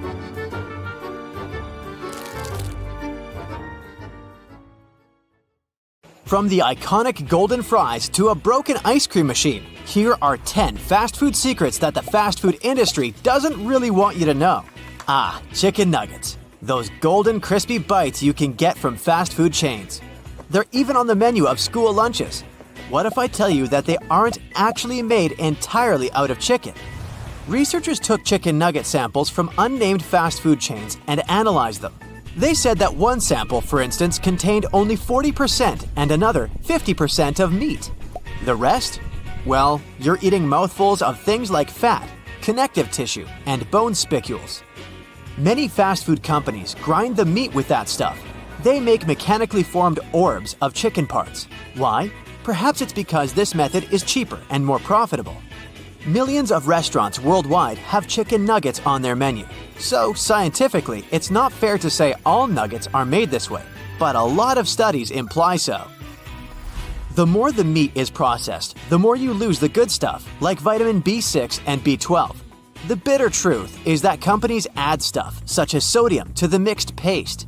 S4: From the iconic golden fries to a broken ice cream machine, here are 10 fast food secrets that the fast food industry doesn't really want you to know. Chicken nuggets. Those golden crispy bites you can get from fast food chains. They're even on the menu of school lunches. What if I tell you that they aren't actually made entirely out of chicken? Researchers took chicken nugget samples from unnamed fast food chains and analyzed them. They said that one sample, for instance, contained only 40% and another 50% of meat. The rest? Well, you're eating mouthfuls of things like fat, connective tissue, and bone spicules. Many fast food companies grind the meat with that stuff. They make mechanically formed orbs of chicken parts. Why? Perhaps it's because this method is cheaper and more profitable. Millions of restaurants worldwide have chicken nuggets on their menu. So, scientifically, it's not fair to say all nuggets are made this way, but a lot of studies imply so. The more the meat is processed, the more you lose the good stuff, like vitamin B6 and B12. The bitter truth is that companies add stuff, such as sodium, to the mixed paste.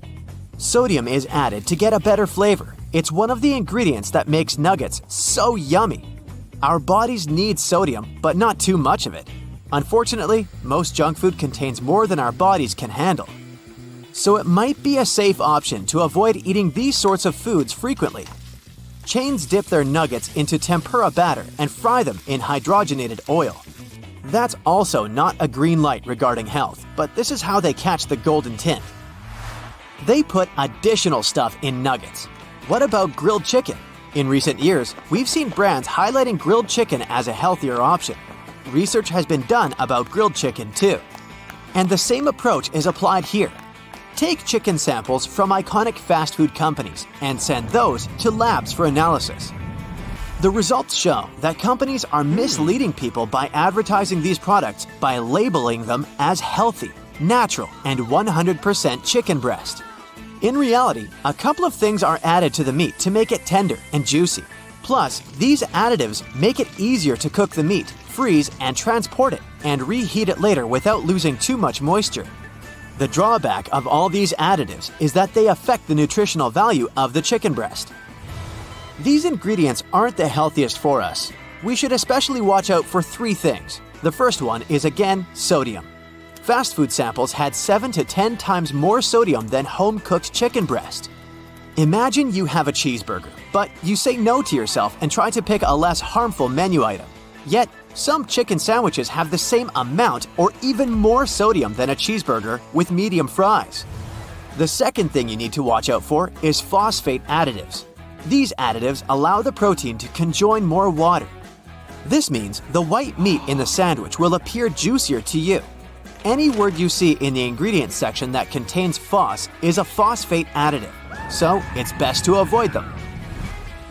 S4: Sodium is added to get a better flavor. It's one of the ingredients that makes nuggets so yummy. Our bodies need sodium, but not too much of it. Unfortunately, most junk food contains more than our bodies can handle. So it might be a safe option to avoid eating these sorts of foods frequently. Chains dip their nuggets into tempura batter and fry them in hydrogenated oil. That's also not a green light regarding health, but this is how they catch the golden tint. They put additional stuff in nuggets. What about grilled chicken? In recent years, we've seen brands highlighting grilled chicken as a healthier option. Research has been done about grilled chicken too. And the same approach is applied here. Take chicken samples from iconic fast food companies and send those to labs for analysis. The results show that companies are misleading people by advertising these products by labeling them as healthy, natural, and 100% chicken breast. In reality, a couple of things are added to the meat to make it tender and juicy. Plus, these additives make it easier to cook the meat, freeze and transport it, and reheat it later without losing too much moisture. The drawback of all these additives is that they affect the nutritional value of the chicken breast. These ingredients aren't the healthiest for us. We should especially watch out for 3 things. The first one is again sodium. Fast food samples had 7 to 10 times more sodium than home-cooked chicken breast. Imagine you have a cheeseburger, but you say no to yourself and try to pick a less harmful menu item. Yet, some chicken sandwiches have the same amount or even more sodium than a cheeseburger with medium fries. The second thing you need to watch out for is phosphate additives. These additives allow the protein to conjoin more water. This means the white meat in the sandwich will appear juicier to you. Any word you see in the ingredients section that contains phos is a phosphate additive, so it's best to avoid them.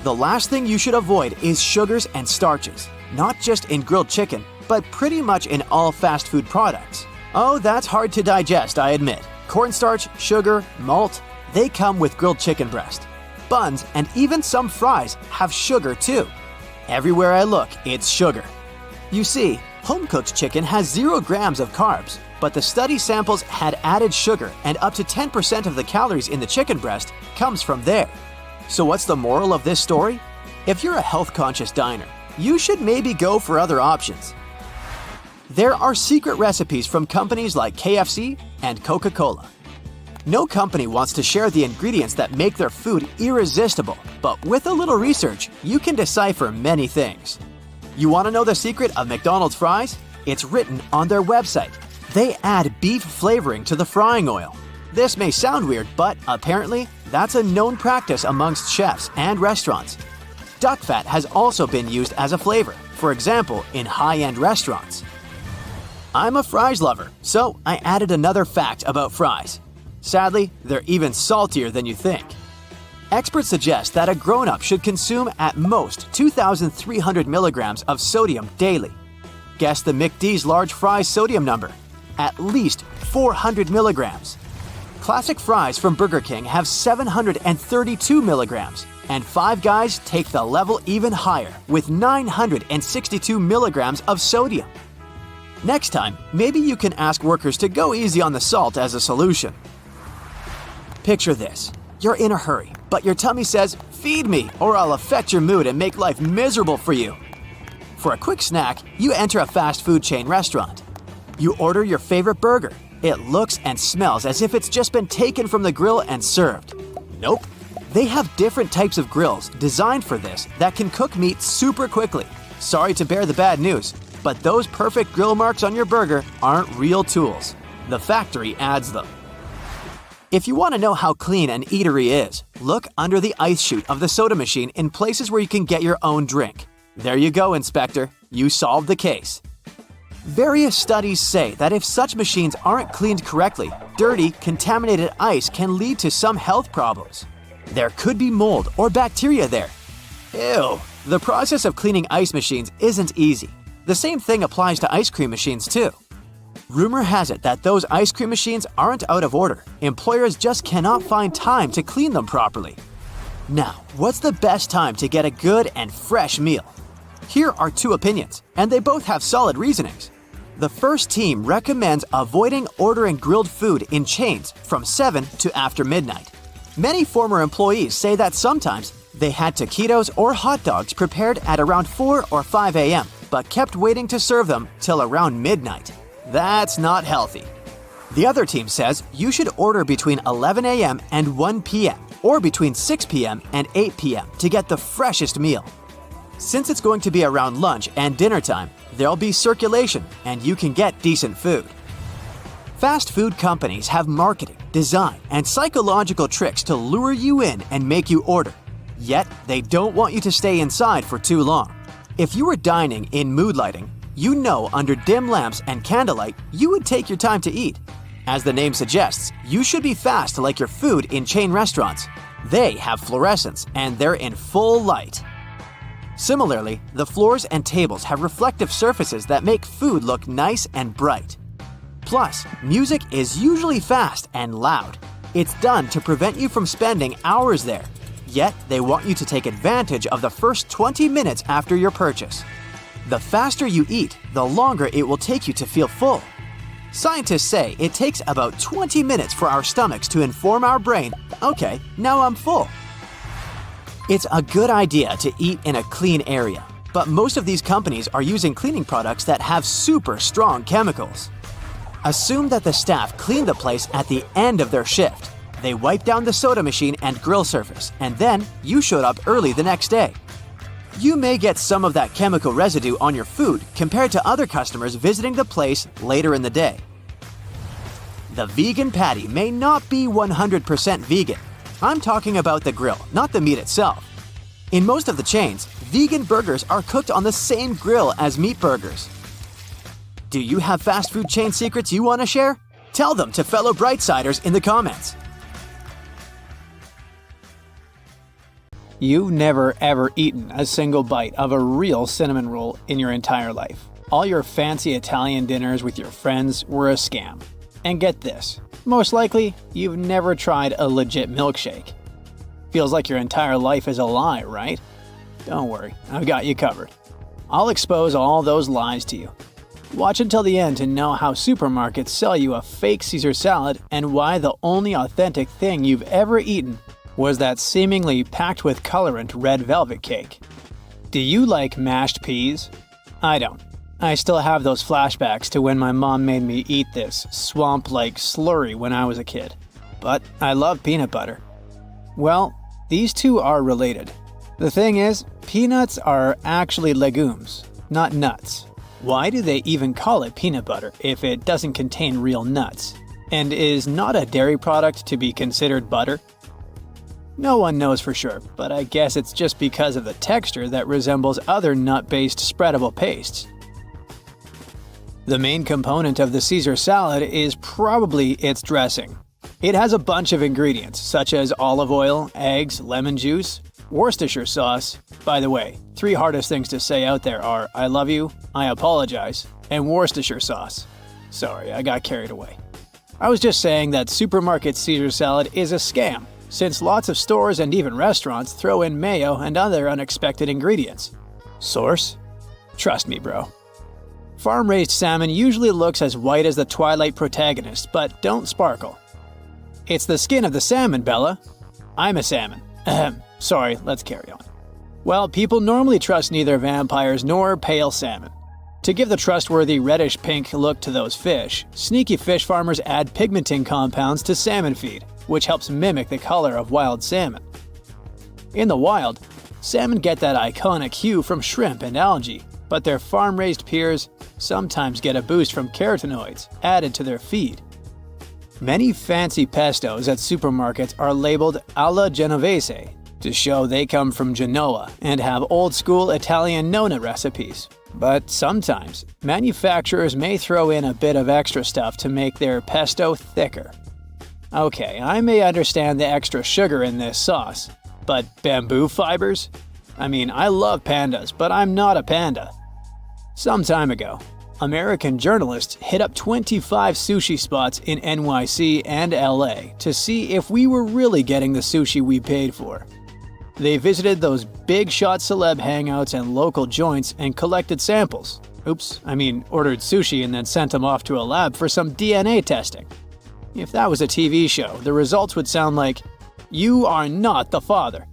S4: The last thing you should avoid is sugars and starches, not just in grilled chicken, but pretty much in all fast food products. Oh, that's hard to digest, I admit. Cornstarch, sugar, malt, they come with grilled chicken breast. Buns and even some fries have sugar too. Everywhere I look, it's sugar. You see, home-cooked chicken has 0 grams of carbs, but the study samples had added sugar and up to 10% of the calories in the chicken breast comes from there. So what's the moral of this story? If you're a health-conscious diner, you should maybe go for other options. There are secret recipes from companies like KFC and Coca-Cola. No company wants to share the ingredients that make their food irresistible, but with a little research, you can decipher many things. You want to know the secret of McDonald's fries? It's written on their website. They add beef flavoring to the frying oil. This may sound weird, but apparently, that's a known practice amongst chefs and restaurants. Duck fat has also been used as a flavor, for example, in high-end restaurants. I'm a fries lover, so I added another fact about fries. Sadly, they're even saltier than you think. Experts suggest that a grown-up should consume at most 2,300 milligrams of sodium daily. Guess the McD's large fries sodium number. At least 400 milligrams. Classic fries from Burger King have 732 milligrams, and Five Guys take the level even higher with 962 milligrams of sodium. Next time, maybe you can ask workers to go easy on the salt as a solution. Picture this. You're in a hurry, but your tummy says, "Feed me, or I'll affect your mood and make life miserable for you." For a quick snack, you enter a fast food chain restaurant. You order your favorite burger. It looks and smells as if it's just been taken from the grill and served. Nope. They have different types of grills designed for this that can cook meat super quickly. Sorry to bear the bad news, but those perfect grill marks on your burger aren't real tools. The factory adds them. If you want to know how clean an eatery is, look under the ice chute of the soda machine in places where you can get your own drink. There you go, Inspector. You solved the case. Various studies say that if such machines aren't cleaned correctly, dirty, contaminated ice can lead to some health problems. There could be mold or bacteria there. Ew. The process of cleaning ice machines isn't easy. The same thing applies to ice cream machines too. Rumor has it that those ice cream machines aren't out of order. Employers just cannot find time to clean them properly. Now, what's the best time to get a good and fresh meal? Here are 2 opinions, and they both have solid reasonings. The first team recommends avoiding ordering grilled food in chains from 7 to after midnight. Many former employees say that sometimes they had taquitos or hot dogs prepared at around 4 or 5 a.m., but kept waiting to serve them till around midnight. That's not healthy. The other team says you should order between 11 a.m. and 1 p.m. or between 6 p.m. and 8 p.m. to get the freshest meal. Since it's going to be around lunch and dinner time, there'll be circulation and you can get decent food. Fast food companies have marketing, design, and psychological tricks to lure you in and make you order. Yet, they don't want you to stay inside for too long. If you were dining in mood lighting, you know under dim lamps and candlelight, you would take your time to eat. As the name suggests, you should be fast like your food in chain restaurants. They have fluorescence and they're in full light. Similarly, the floors and tables have reflective surfaces that make food look nice and bright. Plus, music is usually fast and loud. It's done to prevent you from spending hours there. Yet, they want you to take advantage of the first 20 minutes after your purchase. The faster you eat, the longer it will take you to feel full. Scientists say it takes about 20 minutes for our stomachs to inform our brain, okay, now I'm full. It's a good idea to eat in a clean area, but most of these companies are using cleaning products that have super strong chemicals. Assume that the staff cleaned the place at the end of their shift. They wiped down the soda machine and grill surface, and then you showed up early the next day. You may get some of that chemical residue on your food compared to other customers visiting the place later in the day. The vegan patty may not be 100% vegan. I'm talking about the grill, not the meat itself. In most of the chains, vegan burgers are cooked on the same grill as meat burgers. Do you have fast food chain secrets you want to share? Tell them to fellow Brightsiders in the comments.
S5: You've never ever eaten a single bite of a real cinnamon roll in your entire life. All your fancy Italian dinners with your friends were a scam. And get this, most likely, you've never tried a legit milkshake. Feels like your entire life is a lie, right? Don't worry, I've got you covered. I'll expose all those lies to you. Watch until the end to know how supermarkets sell you a fake Caesar salad and why the only authentic thing you've ever eaten was that seemingly packed with colorant red velvet cake. Do you like mashed peas? I don't. I still have those flashbacks to when my mom made me eat this swamp-like slurry when I was a kid. But I love peanut butter. Well, these two are related. The thing is, peanuts are actually legumes, not nuts. Why do they even call it peanut butter if it doesn't contain real nuts? And is not a dairy product to be considered butter? No one knows for sure, but I guess it's just because of the texture that resembles other nut-based spreadable pastes. The main component of the Caesar salad is probably its dressing. It has a bunch of ingredients, such as olive oil, eggs, lemon juice, Worcestershire sauce. By the way, 3 hardest things to say out there are I love you, I apologize, and Worcestershire sauce. Sorry, I got carried away. I was just saying that supermarket Caesar salad is a scam, since lots of stores and even restaurants throw in mayo and other unexpected ingredients. Source? Trust me, bro. Farm-raised salmon usually looks as white as the Twilight protagonist, but don't sparkle. It's the skin of the salmon, Bella. I'm a salmon. Ahem. Sorry, let's carry on. Well, people normally trust neither vampires nor pale salmon. To give the trustworthy reddish-pink look to those fish, sneaky fish farmers add pigmenting compounds to salmon feed, which helps mimic the color of wild salmon. In the wild, salmon get that iconic hue from shrimp and algae, but their farm-raised peers sometimes get a boost from carotenoids added to their feed. Many fancy pestos at supermarkets are labeled alla Genovese to show they come from Genoa and have old-school Italian nonna recipes. But sometimes, manufacturers may throw in a bit of extra stuff to make their pesto thicker. Okay, I may understand the extra sugar in this sauce, but bamboo fibers? I mean, I love pandas, but I'm not a panda. Some time ago, American journalists hit up 25 sushi spots in NYC and LA to see if we were really getting the sushi we paid for. They visited those big shot celeb hangouts and local joints and collected samples. Ordered sushi and then sent them off to a lab for some DNA testing. If that was a TV show, the results would sound like, "You are not the father."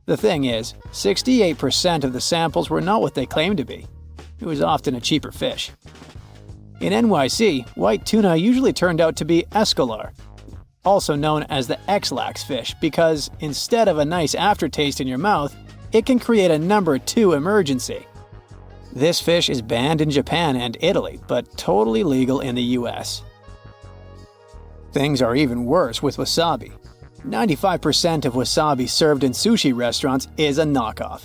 S5: The thing is, 68% of the samples were not what they claimed to be. It was often a cheaper fish. In NYC, white tuna usually turned out to be escolar, also known as the X-lax fish because instead of a nice aftertaste in your mouth, it can create a number 2 emergency. This fish is banned in Japan and Italy, but totally legal in the US. Things are even worse with wasabi. 95% of wasabi served in sushi restaurants is a knockoff.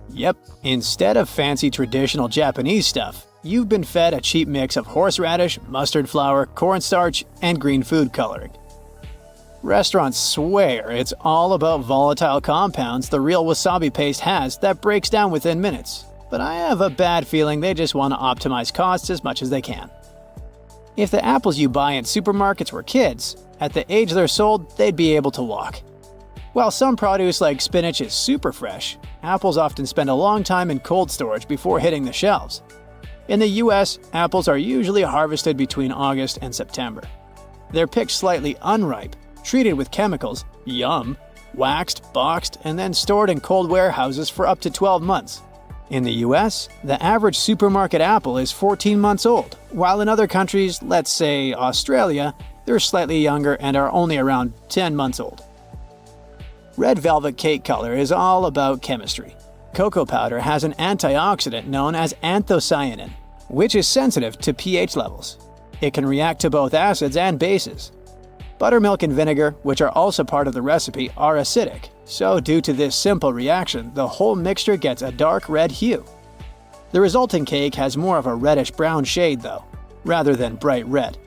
S5: Yep, instead of fancy traditional Japanese stuff, you've been fed a cheap mix of horseradish, mustard flour, cornstarch, and green food coloring. Restaurants swear it's all about volatile compounds the real wasabi paste has that breaks down within minutes, but I have a bad feeling they just want to optimize costs as much as they can. If the apples you buy in supermarkets were kids, at the age they're sold, they'd be able to walk. While some produce like spinach is super fresh, apples often spend a long time in cold storage before hitting the shelves. In the US, apples are usually harvested between August and September. They're picked slightly unripe, treated with chemicals, yum, waxed, boxed, and then stored in cold warehouses for up to 12 months. In the US, the average supermarket apple is 14 months old, while in other countries, let's say Australia, they're slightly younger and are only around 10 months old. Red velvet cake color is all about chemistry. Cocoa powder has an antioxidant known as anthocyanin, which is sensitive to pH levels. It can react to both acids and bases. Buttermilk and vinegar, which are also part of the recipe, are acidic, so due to this simple reaction, the whole mixture gets a dark red hue. The resulting cake has more of a reddish-brown shade though, rather than bright red.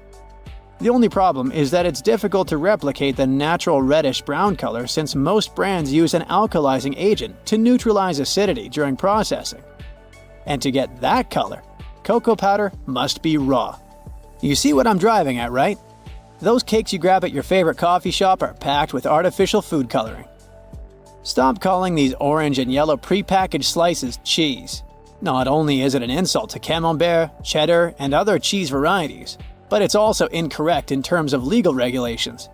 S5: The only problem is that it's difficult to replicate the natural reddish-brown color since most brands use an alkalizing agent to neutralize acidity during processing. And to get that color, cocoa powder must be raw. You see what I'm driving at, right? Those cakes you grab at your favorite coffee shop are packed with artificial food coloring. Stop calling these orange and yellow prepackaged slices cheese. Not only is it an insult to camembert, cheddar, and other cheese varieties, but it's also incorrect in terms of legal regulations.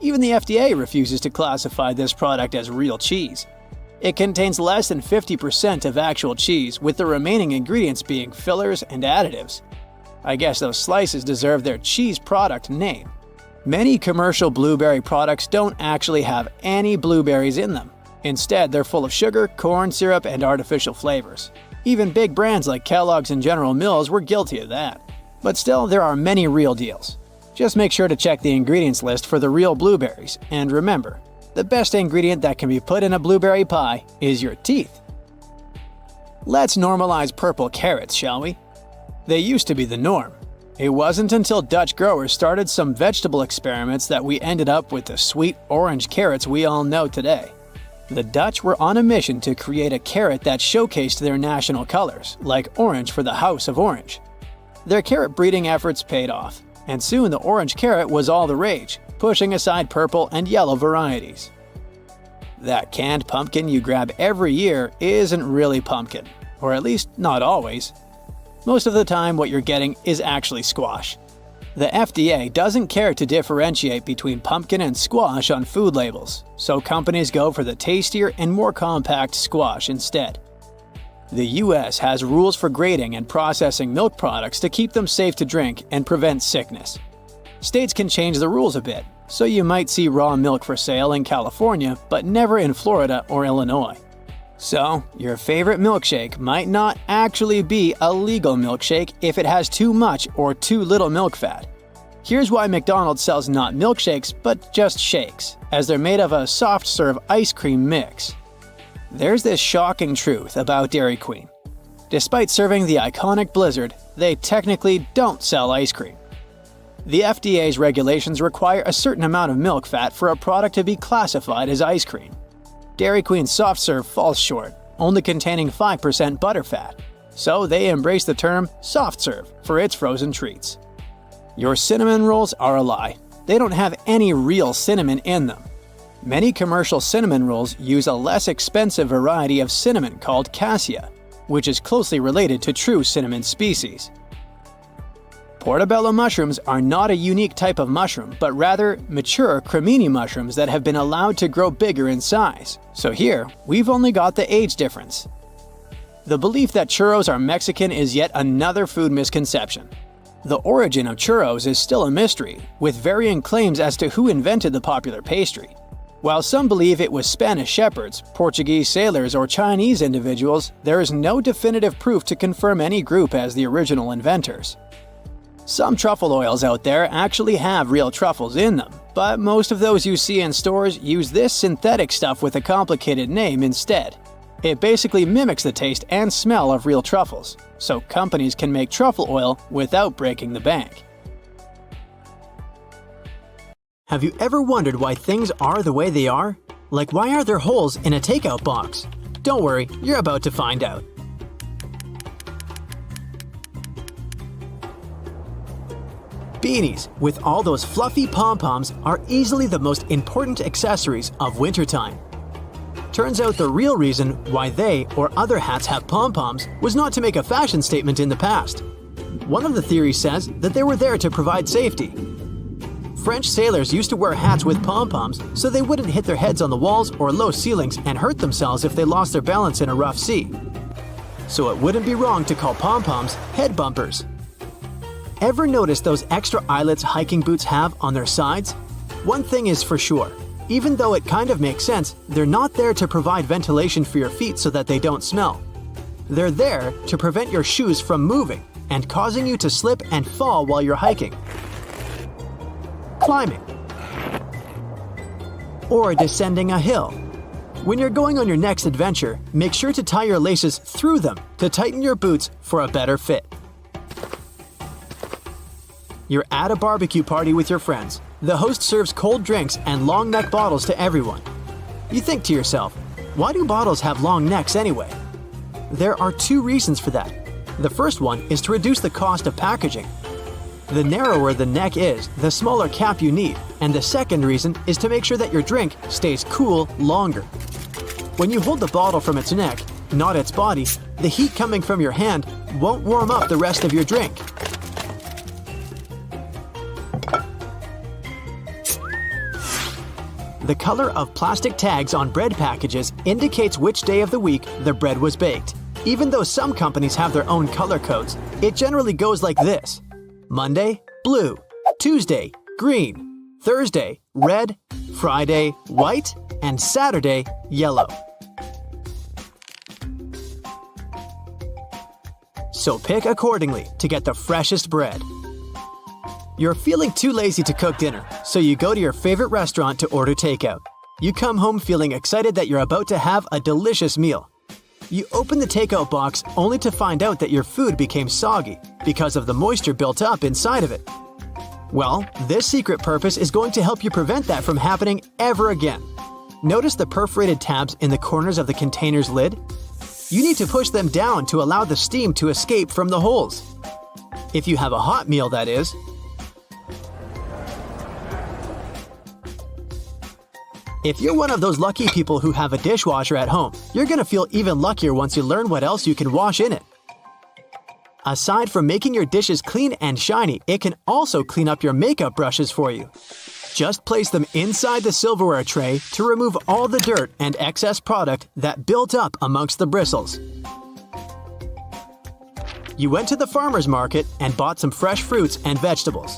S5: Even the FDA refuses to classify this product as real cheese. It contains less than 50% of actual cheese, with the remaining ingredients being fillers and additives. I guess those slices deserve their cheese product name. Many commercial blueberry products don't actually have any blueberries in them. Instead, they're full of sugar, corn syrup, and artificial flavors. Even big brands like Kellogg's and General Mills were guilty of that. But still, there are many real deals. Just make sure to check the ingredients list for the real blueberries, and remember, the best ingredient that can be put in a blueberry pie is your teeth. Let's normalize purple carrots, shall we? They used to be the norm. It wasn't until Dutch growers started some vegetable experiments that we ended up with the sweet orange carrots we all know today. The Dutch were on a mission to create a carrot that showcased their national colors, like orange for the House of Orange. Their carrot breeding efforts paid off, and soon the orange carrot was all the rage, pushing aside purple and yellow varieties. That canned pumpkin you grab every year isn't really pumpkin, or at least not always. Most of the time what you're getting is actually squash. The FDA doesn't care to differentiate between pumpkin and squash on food labels, so companies go for the tastier and more compact squash instead. The US has rules for grading and processing milk products to keep them safe to drink and prevent sickness. States can change the rules a bit, so you might see raw milk for sale in California, but never in Florida or Illinois. So, your favorite milkshake might not actually be a legal milkshake if it has too much or too little milk fat. Here's why McDonald's sells not milkshakes, but just shakes, as they're made of a soft-serve ice cream mix. There's this shocking truth about Dairy Queen. Despite serving the iconic Blizzard, they technically don't sell ice cream. The FDA's regulations require a certain amount of milk fat for a product to be classified as ice cream. Dairy Queen's soft serve falls short, only containing 5% butterfat, so they embrace the term soft serve for its frozen treats. Your cinnamon rolls are a lie. They don't have any real cinnamon in them. Many commercial cinnamon rolls use a less expensive variety of cinnamon called cassia, which is closely related to true cinnamon species. Portobello mushrooms are not a unique type of mushroom, but rather mature cremini mushrooms that have been allowed to grow bigger in size. So here, we've only got the age difference. The belief that churros are Mexican is yet another food misconception. The origin of churros is still a mystery, with varying claims as to who invented the popular pastry. While some believe it was Spanish shepherds, Portuguese sailors, or Chinese individuals, there is no definitive proof to confirm any group as the original inventors. Some truffle oils out there actually have real truffles in them, but most of those you see in stores use this synthetic stuff with a complicated name instead. It basically mimics the taste and smell of real truffles, so companies can make truffle oil without breaking the bank.
S4: Have you ever wondered why things are the way they are? Like, why are there holes in a takeout box? Don't worry, you're about to find out. Beanies with all those fluffy pom-poms are easily the most important accessories of wintertime. Turns out the real reason why they or other hats have pom-poms was not to make a fashion statement in the past. One of the theories says that they were there to provide safety. French sailors used to wear hats with pom-poms so they wouldn't hit their heads on the walls or low ceilings and hurt themselves if they lost their balance in a rough sea. So it wouldn't be wrong to call pom-poms head bumpers. Ever notice those extra eyelets hiking boots have on their sides? One thing is for sure, even though it kind of makes sense, they're not there to provide ventilation for your feet so that they don't smell. They're there to prevent your shoes from moving and causing you to slip and fall while you're hiking, climbing, or descending a hill. When you're going on your next adventure, make sure to tie your laces through them to tighten your boots for a better fit. You're at a barbecue party with your friends. The host serves cold drinks and long neck bottles to everyone. You think to yourself, why do bottles have long necks anyway? There are two reasons for that. The first one is to reduce the cost of packaging. The narrower the neck is, the smaller cap you need, and the second reason is to make sure that your drink stays cool longer. When you hold the bottle from its neck, not its body, the heat coming from your hand won't warm up the rest of your drink. The color of plastic tags on bread packages indicates which day of the week the bread was baked. Even though some companies have their own color codes, it generally goes like this: Monday, blue; Tuesday, green; Thursday, red; Friday, white; and Saturday, yellow. So pick accordingly to get the freshest bread. You're feeling too lazy to cook dinner, so you go to your favorite restaurant to order takeout. You come home feeling excited that you're about to have a delicious meal. You open the takeout box only to find out that your food became soggy because of the moisture built up inside of it. Well, this secret purpose is going to help you prevent that from happening ever again. Notice the perforated tabs in the corners of the container's lid? You need to push them down to allow the steam to escape from the holes. If you have a hot meal, that is. If you're one of those lucky people who have a dishwasher at home, you're going to feel even luckier once you learn what else you can wash in it. Aside from making your dishes clean and shiny, it can also clean up your makeup brushes for you. Just place them inside the silverware tray to remove all the dirt and excess product that built up amongst the bristles. You went to the farmer's market and bought some fresh fruits and vegetables.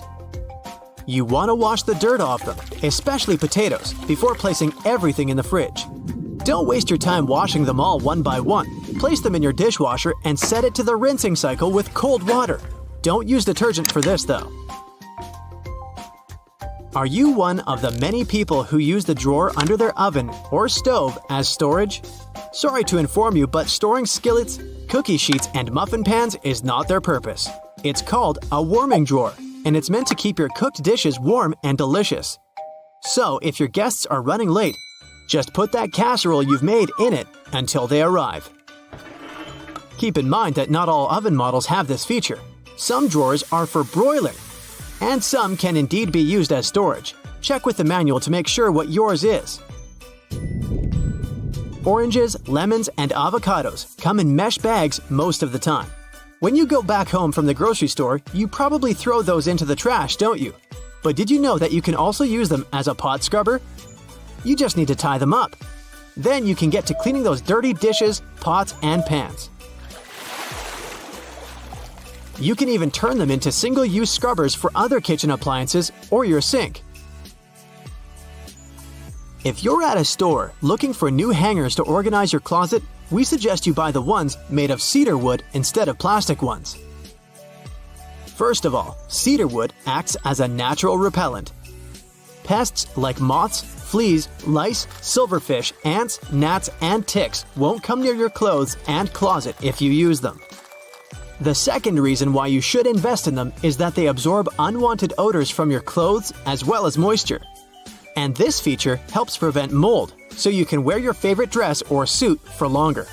S4: You want to wash the dirt off them, especially potatoes, before placing everything in the fridge. Don't waste your time washing them all one by one. Place them in your dishwasher and set it to the rinsing cycle with cold water. Don't use detergent for this, though. Are you one of the many people who use the drawer under their oven or stove as storage? Sorry to inform you, but storing skillets, cookie sheets, and muffin pans is not their purpose. It's called a warming drawer, and it's meant to keep your cooked dishes warm and delicious. So, if your guests are running late, just put that casserole you've made in it until they arrive. Keep in mind that not all oven models have this feature. Some drawers are for broiling, and some can indeed be used as storage. Check with the manual to make sure what yours is. Oranges, lemons, and avocados come in mesh bags most of the time. When you go back home from the grocery store, you probably throw those into the trash, don't you? But did you know that you can also use them as a pot scrubber? You just need to tie them up. Then you can get to cleaning those dirty dishes, pots, and pans. You can even turn them into single-use scrubbers for other kitchen appliances or your sink. If you're at a store looking for new hangers to organize your closet, we suggest you buy the ones made of cedar wood instead of plastic ones. First of all, cedar wood acts as a natural repellent. Pests like moths, Fleas, lice, silverfish, ants, gnats, and ticks won't come near your clothes and closet if you use them. The second reason why you should invest in them is that they absorb unwanted odors from your clothes as well as moisture. And this feature helps prevent mold, so you can wear your favorite dress or suit for longer.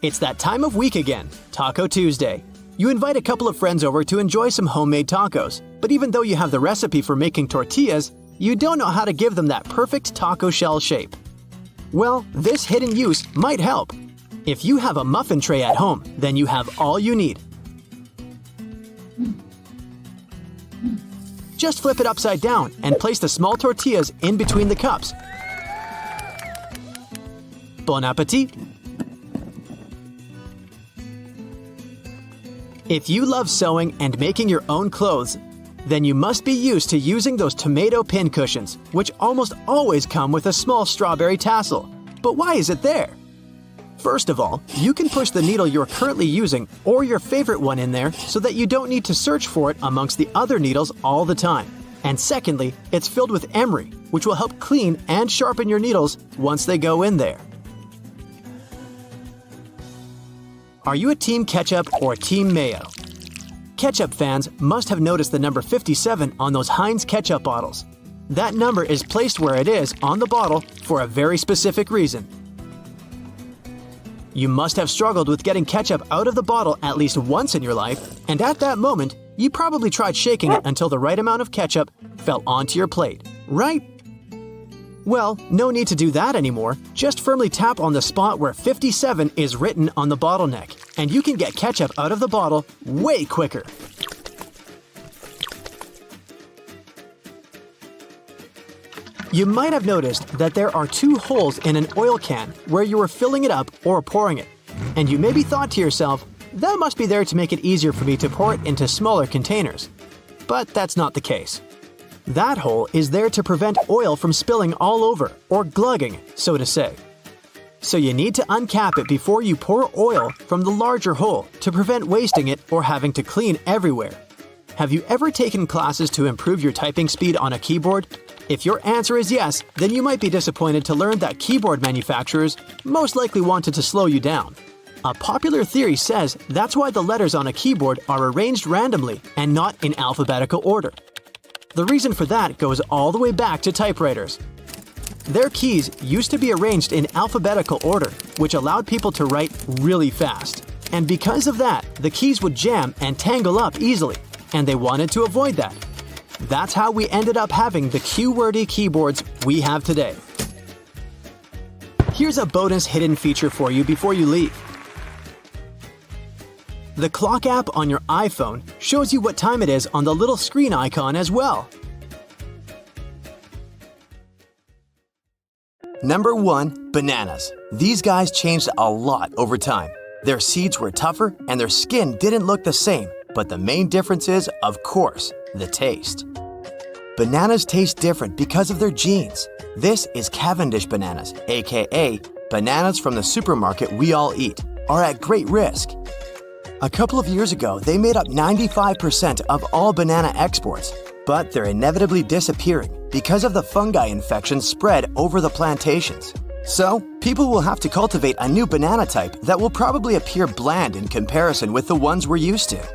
S4: It's that time of week again, Taco Tuesday. You invite a couple of friends over to enjoy some homemade tacos, but even though you have the recipe for making tortillas, you don't know how to give them that perfect taco shell shape. Well, this hidden use might help. If you have a muffin tray at home, then you have all you need. Just flip it upside down and place the small tortillas in between the cups. Bon appetit! If you love sewing and making your own clothes, then you must be used to using those tomato pin cushions, which almost always come with a small strawberry tassel. But why is it there? First of all, you can push the needle you're currently using or your favorite one in there so that you don't need to search for it amongst the other needles all the time. And secondly, it's filled with emery, which will help clean and sharpen your needles once they go in there. Are you a Team Ketchup or Team Mayo? Ketchup fans must have noticed the number 57 on those Heinz ketchup bottles. That number is placed where it is on the bottle for a very specific reason. You must have struggled with getting ketchup out of the bottle at least once in your life, and at that moment, you probably tried shaking it until the right amount of ketchup fell onto your plate, right? Well, no need to do that anymore. Just firmly tap on the spot where 57 is written on the bottleneck, and you can get ketchup out of the bottle way quicker. You might have noticed that there are two holes in an oil can where you are filling it up or pouring it, and you maybe thought to yourself, that must be there to make it easier for me to pour it into smaller containers. But that's not the case. That hole is there to prevent oil from spilling all over, or glugging, so to say. So you need to uncap it before you pour oil from the larger hole to prevent wasting it or having to clean everywhere. Have you ever taken classes to improve your typing speed on a keyboard? If your answer is yes, then you might be disappointed to learn that keyboard manufacturers most likely wanted to slow you down. A popular theory says that's why the letters on a keyboard are arranged randomly and not in alphabetical order. The reason for that goes all the way back to typewriters. Their keys used to be arranged in alphabetical order, which allowed people to write really fast. And because of that, the keys would jam and tangle up easily, and they wanted to avoid that. That's how we ended up having the Q-wordy keyboards we have today. Here's a bonus hidden feature for you before you leave. The clock app on your iPhone shows you what time it is on the little screen icon as well. Number 1. Bananas. These guys changed a lot over time. Their seeds were tougher and their skin didn't look the same, but the main difference is, of course, the taste. Bananas taste different because of their genes. This is Cavendish bananas, aka bananas from the supermarket we all eat, are at great risk. A couple of years ago, they made up 95% of all banana exports, but they're inevitably disappearing because of the fungi infections spread over the plantations. So, people will have to cultivate a new banana type that will probably appear bland in comparison with the ones we're used to.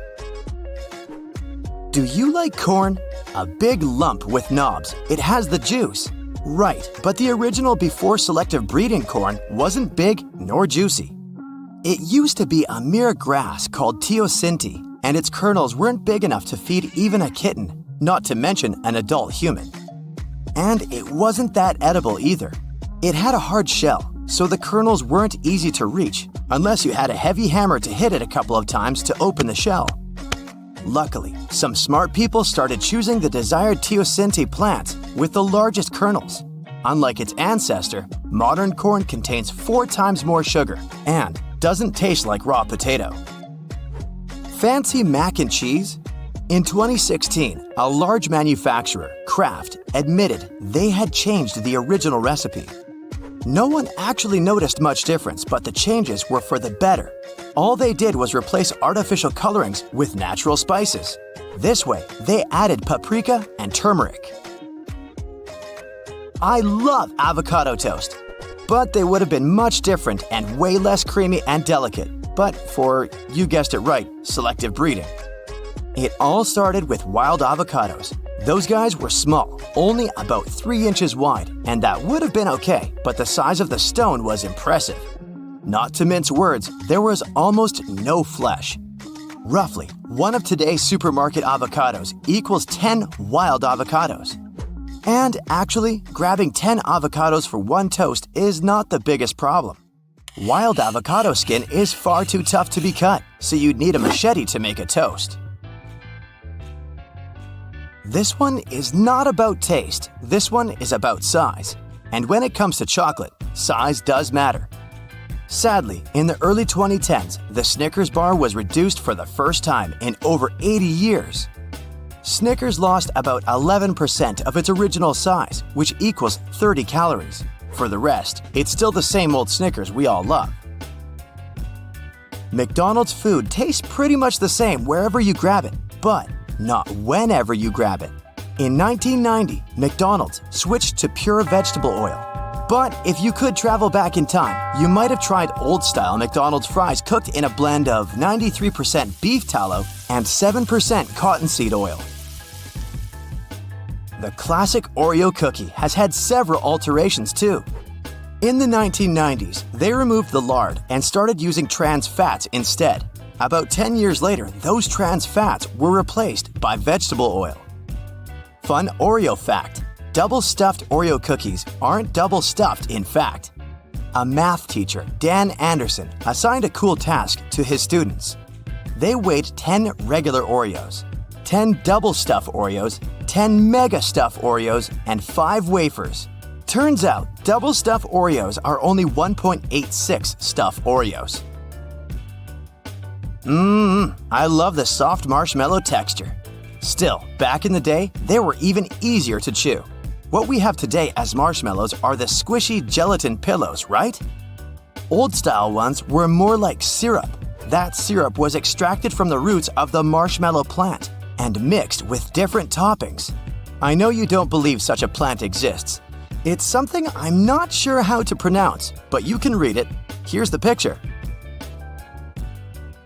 S4: Do you like corn? A big lump with knobs. It has the juice. Right, but the original before selective breeding corn wasn't big nor juicy. It used to be a mere grass called teosinte, and its kernels weren't big enough to feed even a kitten, not to mention an adult human. And it wasn't that edible either. It had a hard shell, so the kernels weren't easy to reach, unless you had a heavy hammer to hit it a couple of times to open the shell. Luckily, some smart people started choosing the desired teosinte plant with the largest kernels. Unlike its ancestor, modern corn contains 4 times more sugar and doesn't taste like raw potato. Fancy mac and cheese? In 2016, a large manufacturer, Kraft, admitted they had changed the original recipe. No one actually noticed much difference, but the changes were for the better. All they did was replace artificial colorings with natural spices. This way, they added paprika and turmeric. I love avocado toast. But they would have been much different and way less creamy and delicate, but for, you guessed it right, selective breeding. It all started with wild avocados. Those guys were small, only about 3 inches wide, and that would have been okay, but the size of the stone was impressive. Not to mince words, there was almost no flesh. Roughly, one of today's supermarket avocados equals 10 wild avocados. And actually, grabbing 10 avocados for one toast is not the biggest problem. Wild avocado skin is far too tough to be cut, so you'd need a machete to make a toast. This one is not about taste, this one is about size. And when it comes to chocolate, size does matter. Sadly, in the early 2010s, the Snickers bar was reduced for the first time in over 80 years. Snickers lost about 11% of its original size, which equals 30 calories. For the rest, it's still the same old Snickers we all love. McDonald's food tastes pretty much the same wherever you grab it, but not whenever you grab it. In 1990, McDonald's switched to pure vegetable oil. But if you could travel back in time, you might have tried old-style McDonald's fries cooked in a blend of 93% beef tallow and 7% cottonseed oil. The classic Oreo cookie has had several alterations too. In the 1990s, they removed the lard and started using trans fats instead. About 10 years later, those trans fats were replaced by vegetable oil. Fun Oreo fact: double-stuffed Oreo cookies aren't double-stuffed in fact. A math teacher, Dan Anderson, assigned a cool task to his students. They weighed 10 regular Oreos, 10 double-stuffed Oreos, 10 mega-stuffed Oreos, and 5 wafers. Turns out, double-stuffed Oreos are only 1.86 stuffed Oreos. I love the soft marshmallow texture. Still, back in the day, they were even easier to chew. What we have today as marshmallows are the squishy gelatin pillows, right? Old-style ones were more like syrup. That syrup was extracted from the roots of the marshmallow plant and mixed with different toppings. I know you don't believe such a plant exists. It's something I'm not sure how to pronounce, but you can read it. Here's the picture.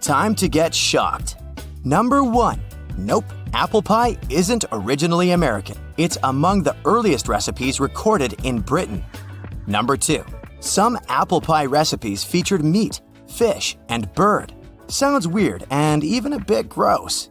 S4: Time to get shocked. Number 1. Nope, apple pie isn't originally American. It's among the earliest recipes recorded in Britain. Number 2. Some apple pie recipes featured meat, fish, and bird. Sounds weird and even a bit gross.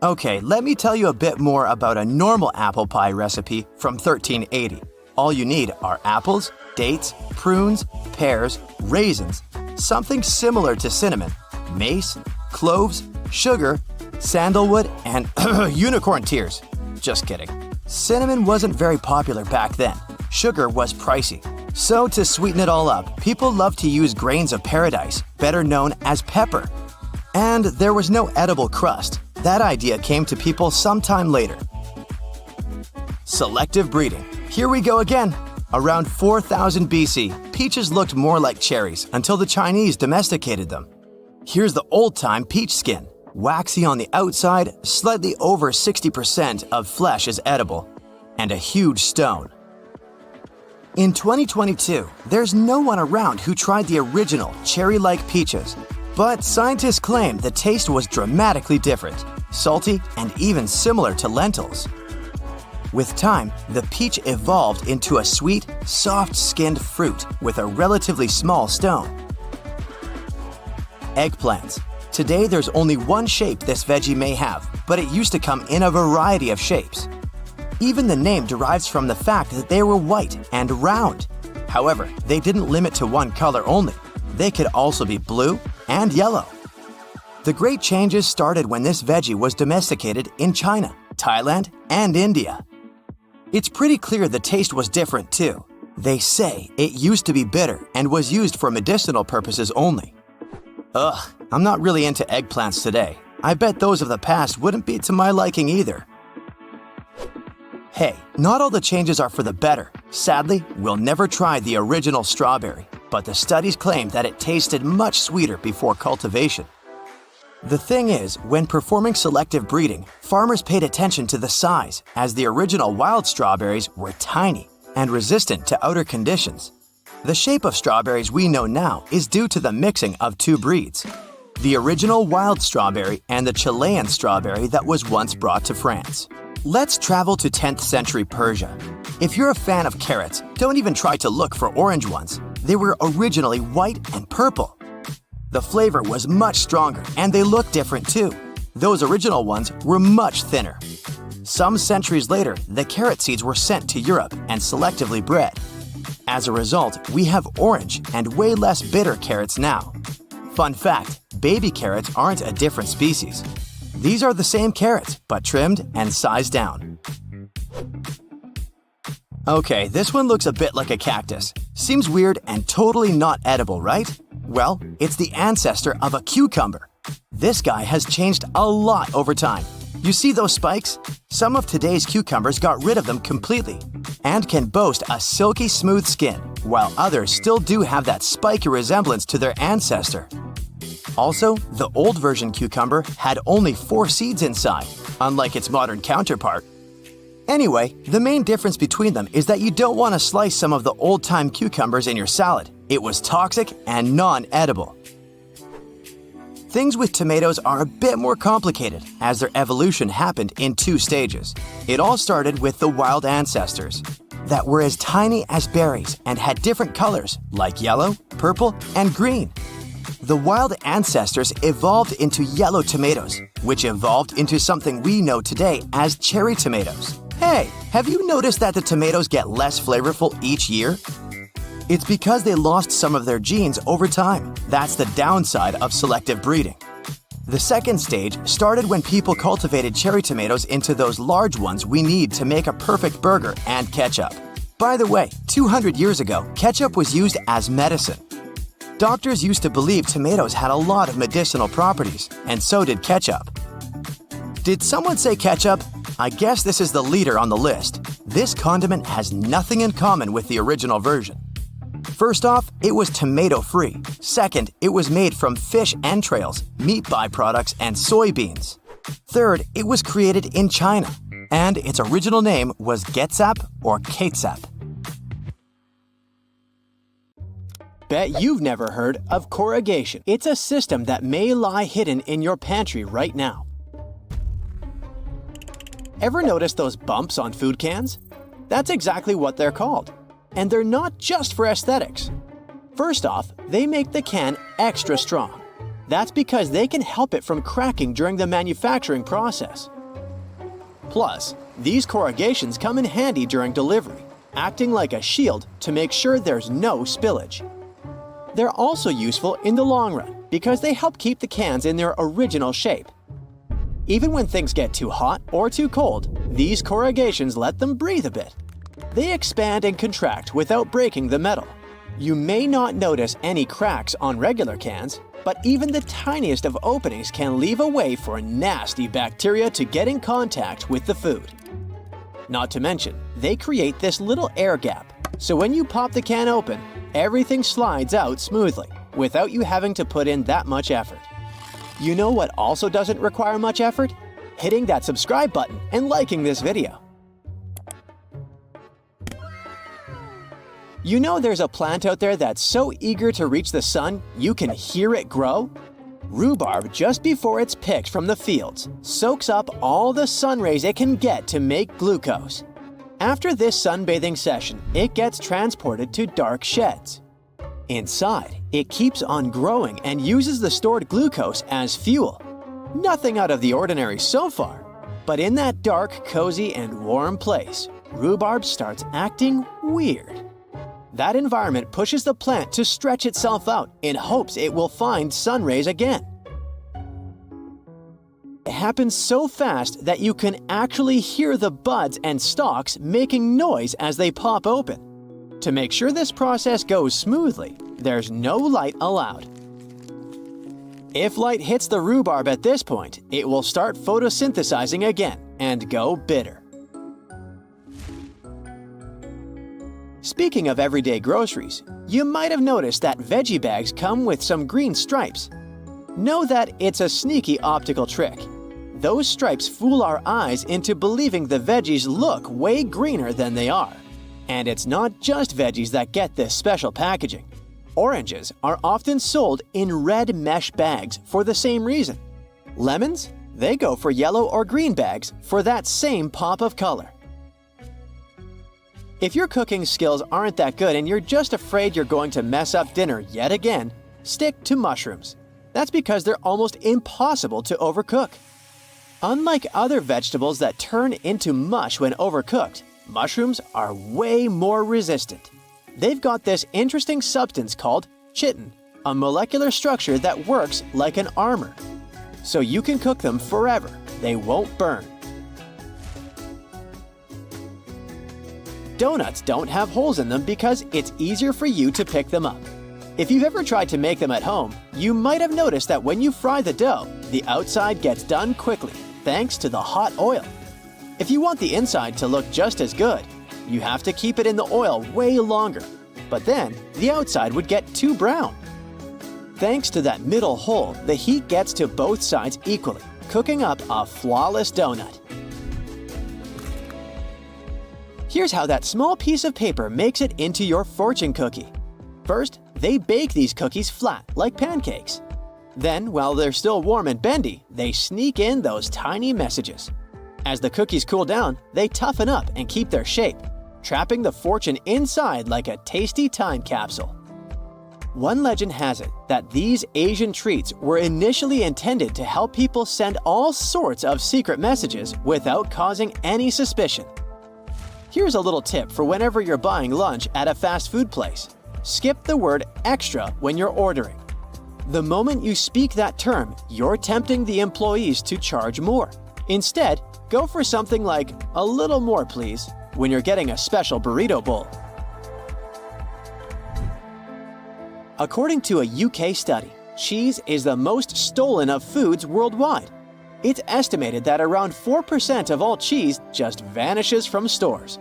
S4: Okay, let me tell you a bit more about a normal apple pie recipe from 1380. All you need are apples, dates, prunes, pears, raisins, something similar to cinnamon, mace, cloves, sugar, sandalwood, and unicorn tears. Just kidding. Cinnamon wasn't very popular back then. Sugar was pricey. So to sweeten it all up, people loved to use grains of paradise, better known as pepper. And there was no edible crust. That idea came to people sometime later. Selective breeding. Here we go again. Around 4000 BC, peaches looked more like cherries until the Chinese domesticated them. Here's the old-time peach skin. Waxy on the outside, slightly over 60% of flesh is edible, and a huge stone. In 2022, there's no one around who tried the original cherry-like peaches, but scientists claim the taste was dramatically different, salty, and even similar to lentils. With time, the peach evolved into a sweet, soft-skinned fruit with a relatively small stone. Eggplants. Today there's only one shape this veggie may have, but it used to come in a variety of shapes. Even the name derives from the fact that they were white and round. However, they didn't limit to one color only. They could also be blue and yellow. The great changes started when this veggie was domesticated in China, Thailand, and India. It's pretty clear the taste was different too. They say it used to be bitter and was used for medicinal purposes only. Ugh, I'm not really into eggplants today. I bet those of the past wouldn't be to my liking either. Hey, not all the changes are for the better. Sadly, we'll never try the original strawberry, but the studies claim that it tasted much sweeter before cultivation. The thing is, when performing selective breeding, farmers paid attention to the size, as the original wild strawberries were tiny, and resistant to outer conditions. The shape of strawberries we know now is due to the mixing of two breeds, the original wild strawberry and the Chilean strawberry that was once brought to France. Let's travel to 10th century Persia. If you're a fan of carrots, don't even try to look for orange ones. They were originally white and purple. The flavor was much stronger and they looked different too. Those original ones were much thinner. Some centuries later, the carrot seeds were sent to Europe and selectively bred. As a result, we have orange and way less bitter carrots now. Fun fact, baby carrots aren't a different species. These are the same carrots, but trimmed and sized down. Okay, this one looks a bit like a cactus. Seems weird and totally not edible, right? Well, it's the ancestor of a cucumber. This guy has changed a lot over time. You see those spikes? Some of today's cucumbers got rid of them completely and can boast a silky smooth skin, while others still do have that spiky resemblance to their ancestor. Also, the old version cucumber had only 4 seeds inside, unlike its modern counterpart. Anyway, the main difference between them is that you don't want to slice some of the old-time cucumbers in your salad. It was toxic and non-edible. Things with tomatoes are a bit more complicated, as their evolution happened in 2 stages. It all started with the wild ancestors that were as tiny as berries and had different colors like yellow, purple, and green. The wild ancestors evolved into yellow tomatoes, which evolved into something we know today as cherry tomatoes. Hey, have you noticed that the tomatoes get less flavorful each year? It's because they lost some of their genes over time. That's the downside of selective breeding. The second stage started when people cultivated cherry tomatoes into those large ones we need to make a perfect burger and ketchup. By the way, 200 years ago, ketchup was used as medicine. Doctors used to believe tomatoes had a lot of medicinal properties, and so did ketchup. Did someone say ketchup? I guess this is the leader on the list. This condiment has nothing in common with the original version. First off, it was tomato-free. Second, it was made from fish entrails, meat byproducts, and soybeans. Third, it was created in China, and its original name was Ketchup or Ketchup.
S5: Bet you've never heard of corrugation. It's a system that may lie hidden in your pantry right now. Ever notice those bumps on food cans? That's exactly what they're called. And they're not just for aesthetics. First off, they make the can extra strong. That's because they can help it from cracking during the manufacturing process. Plus, these corrugations come in handy during delivery, acting like a shield to make sure there's no spillage. They're also useful in the long run because they help keep the cans in their original shape. Even when things get too hot or too cold, these corrugations let them breathe a bit. They expand and contract without breaking the metal. You may not notice any cracks on regular cans, but even the tiniest of openings can leave a way for nasty bacteria to get in contact with the food. Not to mention, they create this little air gap, so when you pop the can open, everything slides out smoothly, without you having to put in that much effort. You know what also doesn't require much effort? Hitting that subscribe button and liking this video. You know there's a plant out there that's so eager to reach the sun, you can hear it grow? Rhubarb, just before it's picked from the fields, soaks up all the sun rays it can get to make glucose. After this sunbathing session, it gets transported to dark sheds. Inside, it keeps on growing and uses the stored glucose as fuel. Nothing out of the ordinary so far, but in that dark, cozy, and warm place, rhubarb starts acting weird. That environment pushes the plant to stretch itself out in hopes it will find sun rays again. It happens so fast that you can actually hear the buds and stalks making noise as they pop open. To make sure this process goes smoothly, there's no light allowed. If light hits the rhubarb at this point, it will start photosynthesizing again and go bitter. Speaking of everyday groceries, you might have noticed that veggie bags come with some green stripes. Know that it's a sneaky optical trick. Those stripes fool our eyes into believing the veggies look way greener than they are.
S4: And it's not just veggies that get this special packaging. Oranges are often sold in red mesh bags for the same reason. Lemons? They go for yellow or green bags for that same pop of color. If your cooking skills aren't that good and you're just afraid you're going to mess up dinner yet again, stick to mushrooms. That's because they're almost impossible to overcook. Unlike other vegetables that turn into mush when overcooked, mushrooms are way more resistant. They've got this interesting substance called chitin, a molecular structure that works like an armor. So you can cook them forever. They won't burn. Donuts don't have holes in them because it's easier for you to pick them up. If you've ever tried to make them at home, you might have noticed that when you fry the dough, the outside gets done quickly thanks to the hot oil. If you want the inside to look just as good, you have to keep it in the oil way longer, but then the outside would get too brown. Thanks to that middle hole, the heat gets to both sides equally, cooking up a flawless donut. Here's how that small piece of paper makes it into your fortune cookie. First, they bake these cookies flat, like pancakes. Then, while they're still warm and bendy, they sneak in those tiny messages. As the cookies cool down, they toughen up and keep their shape, trapping the fortune inside like a tasty time capsule. One legend has it that these Asian treats were initially intended to help people send all sorts of secret messages without causing any suspicion. Here's a little tip for whenever you're buying lunch at a fast food place. Skip the word extra when you're ordering. The moment you speak that term, you're tempting the employees to charge more. Instead, go for something like, "A little more, please," when you're getting a special burrito bowl. According to a UK study, cheese is the most stolen of foods worldwide. It's estimated that around 4% of all cheese just vanishes from stores.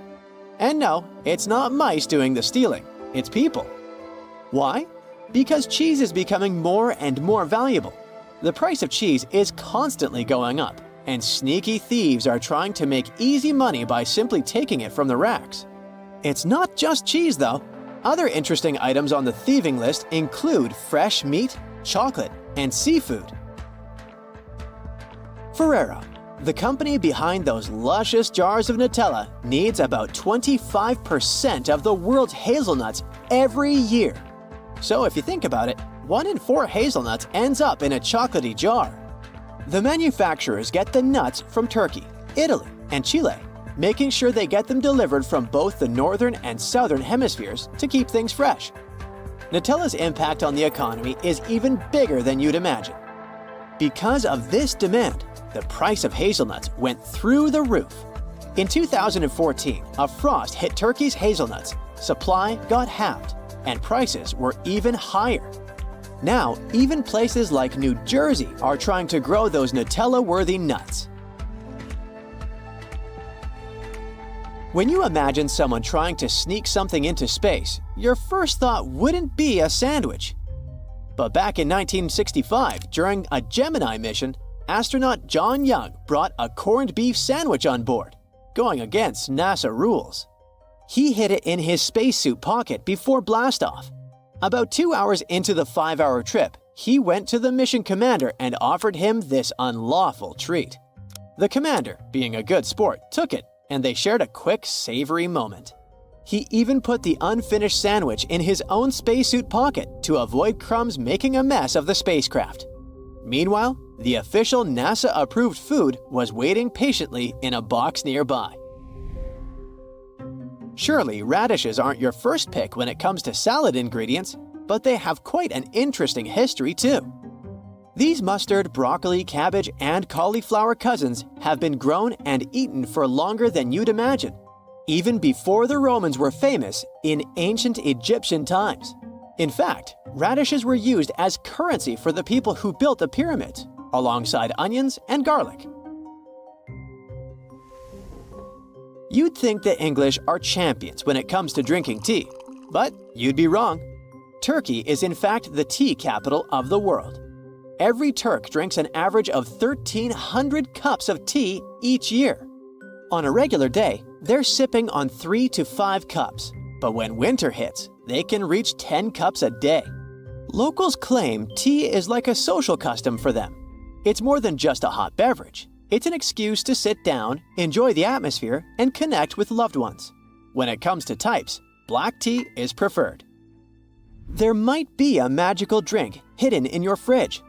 S4: And no, it's not mice doing the stealing, it's people. Why? Because cheese is becoming more and more valuable. The price of cheese is constantly going up, and sneaky thieves are trying to make easy money by simply taking it from the racks. It's not just cheese, though. Other interesting items on the thieving list include fresh meat, chocolate, and seafood. Ferrero, the company behind those luscious jars of Nutella, needs about 25% of the world's hazelnuts every year. So if you think about it, 1 in 4 hazelnuts ends up in a chocolatey jar. The manufacturers get the nuts from Turkey, Italy, and Chile, making sure they get them delivered from both the northern and southern hemispheres to keep things fresh. Nutella's impact on the economy is even bigger than you'd imagine. Because of this demand, the price of hazelnuts went through the roof. In 2014, a frost hit Turkey's hazelnuts, supply got halved, and prices were even higher. Now, even places like New Jersey are trying to grow those Nutella-worthy nuts. When you imagine someone trying to sneak something into space, your first thought wouldn't be a sandwich. But back in 1965, during a Gemini mission, astronaut John Young brought a corned beef sandwich on board, going against NASA rules. He hid it in his spacesuit pocket before blastoff. About 2 hours into the 5-hour trip, he went to the mission commander and offered him this unlawful treat. The commander, being a good sport, took it, and they shared a quick, savory moment. He even put the unfinished sandwich in his own spacesuit pocket to avoid crumbs making a mess of the spacecraft. Meanwhile, the official NASA-approved food was waiting patiently in a box nearby. Surely, radishes aren't your first pick when it comes to salad ingredients, but they have quite an interesting history too. These mustard, broccoli, cabbage, and cauliflower cousins have been grown and eaten for longer than you'd imagine, even before the Romans were famous in ancient Egyptian times. In fact, radishes were used as currency for the people who built the pyramids, alongside onions and garlic. You'd think the English are champions when it comes to drinking tea, but you'd be wrong. Turkey is in fact the tea capital of the world. Every Turk drinks an average of 1,300 cups of tea each year. On a regular day, they're sipping on 3 to 5 cups, but when winter hits, they can reach 10 cups a day. Locals claim tea is like a social custom for them. It's more than just a hot beverage. It's an excuse to sit down, enjoy the atmosphere, and connect with loved ones. When it comes to types, black tea is preferred. There might be a magical drink hidden in your fridge.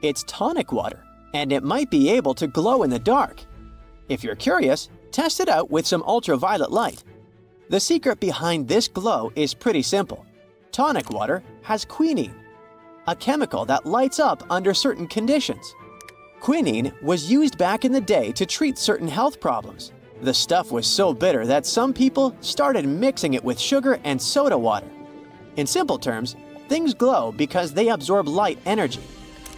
S4: It's tonic water, and it might be able to glow in the dark. If you're curious, test it out with some ultraviolet light. The secret behind this glow is pretty simple. Tonic water has quinine, a chemical that lights up under certain conditions. Quinine was used back in the day to treat certain health problems. The stuff was so bitter that some people started mixing it with sugar and soda water. In simple terms, things glow because they absorb light energy,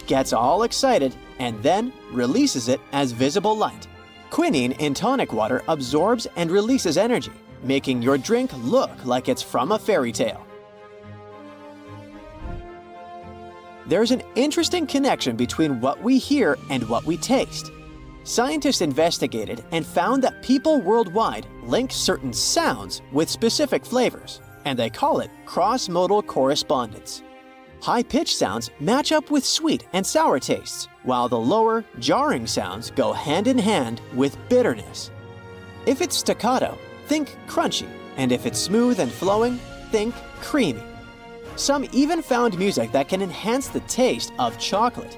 S4: gets all excited, and then releases it as visible light. Quinine in tonic water absorbs and releases energy, making your drink look like it's from a fairy tale. There's an interesting connection between what we hear and what we taste. Scientists investigated and found that people worldwide link certain sounds with specific flavors, and they call it cross-modal correspondence. High-pitched sounds match up with sweet and sour tastes, while the lower, jarring sounds go hand in hand with bitterness. If it's staccato, think crunchy, and if it's smooth and flowing, think creamy. Some even found music that can enhance the taste of chocolate.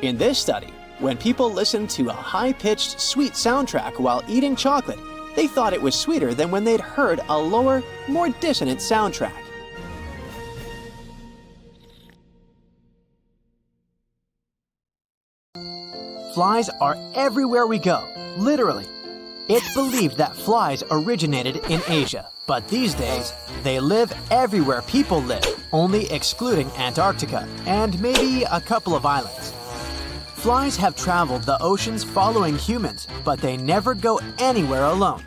S4: In this study, when people listened to a high-pitched, sweet soundtrack while eating chocolate, they thought it was sweeter than when they'd heard a lower, more dissonant soundtrack. Flies are everywhere we go, literally. It's believed that flies originated in Asia, but these days, they live everywhere people live, only excluding Antarctica and maybe a couple of islands. Flies have traveled the oceans following humans, but they never go anywhere alone.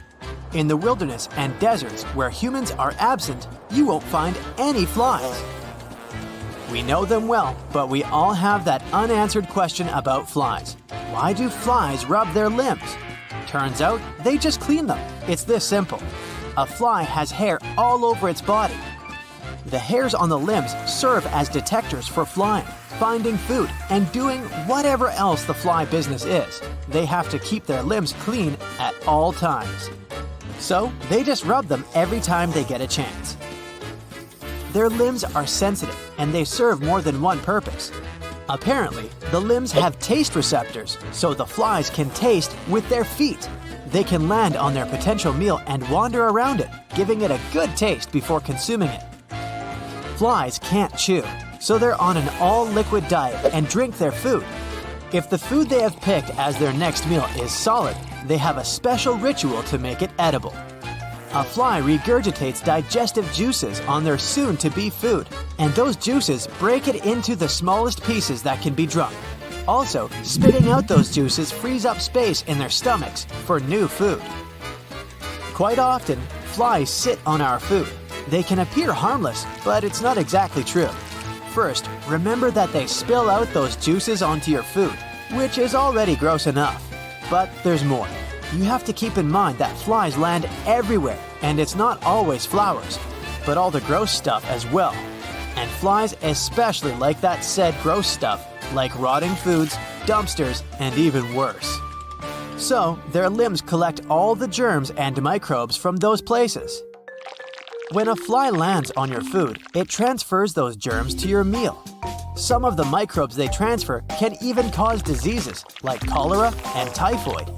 S4: In the wilderness and deserts where humans are absent, you won't find any flies. We know them well, but we all have that unanswered question about flies. Why do flies rub their limbs? Turns out, they just clean them. It's this simple. A fly has hair all over its body. The hairs on the limbs serve as detectors for flying, finding food, and doing whatever else the fly business is. They have to keep their limbs clean at all times. So, they just rub them every time they get a chance. Their limbs are sensitive, and they serve more than one purpose. Apparently, the limbs have taste receptors, so the flies can taste with their feet. They can land on their potential meal and wander around it, giving it a good taste before consuming it. Flies can't chew, so they're on an all-liquid diet and drink their food. If the food they have picked as their next meal is solid, they have a special ritual to make it edible. A fly regurgitates digestive juices on their soon-to-be food, and those juices break it into the smallest pieces that can be drunk. Also, spitting out those juices frees up space in their stomachs for new food. Quite often, flies sit on our food. They can appear harmless, but it's not exactly true. First, remember that they spill out those juices onto your food, which is already gross enough. But there's more. You have to keep in mind that flies land everywhere, and it's not always flowers, but all the gross stuff as well. And flies especially like that said gross stuff, like rotting foods, dumpsters, and even worse. So, their limbs collect all the germs and microbes from those places. When a fly lands on your food, it transfers those germs to your meal. Some of the microbes they transfer can even cause diseases like cholera and typhoid.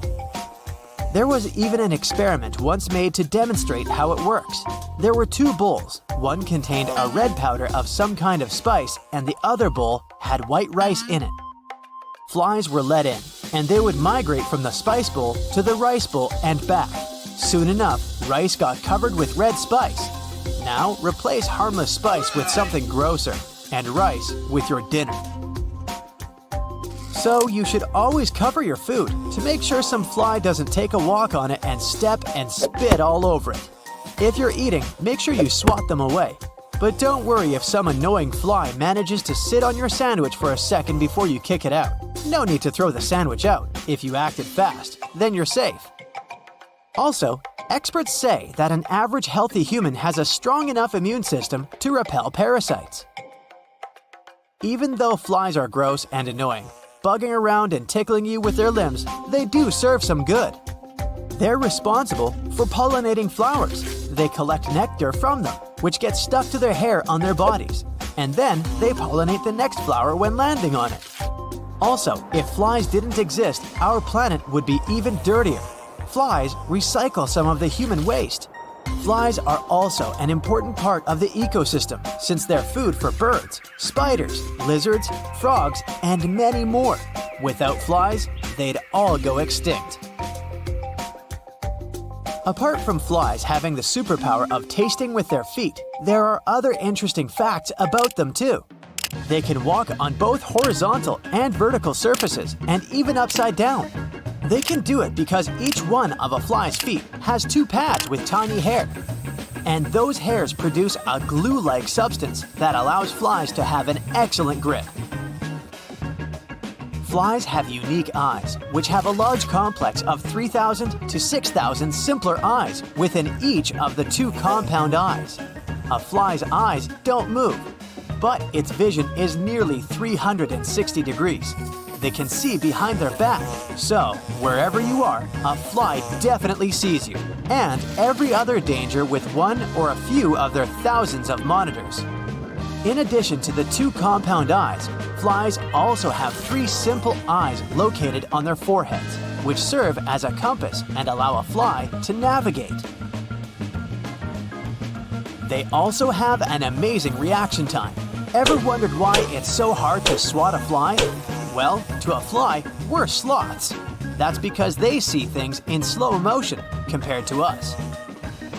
S4: There was even an experiment once made to demonstrate how it works. There were two bowls. One contained a red powder of some kind of spice, and the other bowl had white rice in it. Flies were let in, and they would migrate from the spice bowl to the rice bowl and back. Soon enough, rice got covered with red spice. Now, replace harmless spice with something grosser, and rice with your dinner. So you should always cover your food to make sure some fly doesn't take a walk on it and step and spit all over it. If you're eating, make sure you swat them away. But don't worry if some annoying fly manages to sit on your sandwich for a second before you kick it out. No need to throw the sandwich out. If you acted fast, then you're safe. Also, experts say that an average healthy human has a strong enough immune system to repel parasites. Even though flies are gross and annoying, bugging around and tickling you with their limbs, they do serve some good. They're responsible for pollinating flowers. They collect nectar from them, which gets stuck to their hair on their bodies, and then they pollinate the next flower when landing on it. Also, if flies didn't exist, our planet would be even dirtier. Flies recycle some of the human waste. Flies are also an important part of the ecosystem since they're food for birds, spiders, lizards, frogs, and many more. Without flies, they'd all go extinct. Apart from flies having the superpower of tasting with their feet, there are other interesting facts about them too. They can walk on both horizontal and vertical surfaces, and even upside down. They can do it because each one of a fly's feet has 2 pads with tiny hair. And those hairs produce a glue-like substance that allows flies to have an excellent grip. Flies have unique eyes, which have a large complex of 3,000 to 6,000 simpler eyes within each of the 2 compound eyes. A fly's eyes don't move, but its vision is nearly 360 degrees. They can see behind their back, so wherever you are, a fly definitely sees you, and every other danger with one or a few of their thousands of monitors. In addition to the 2 compound eyes, flies also have 3 simple eyes located on their foreheads, which serve as a compass and allow a fly to navigate. They also have an amazing reaction time. Ever wondered why it's so hard to swat a fly? Well, to a fly, we're sloths. That's because they see things in slow motion compared to us.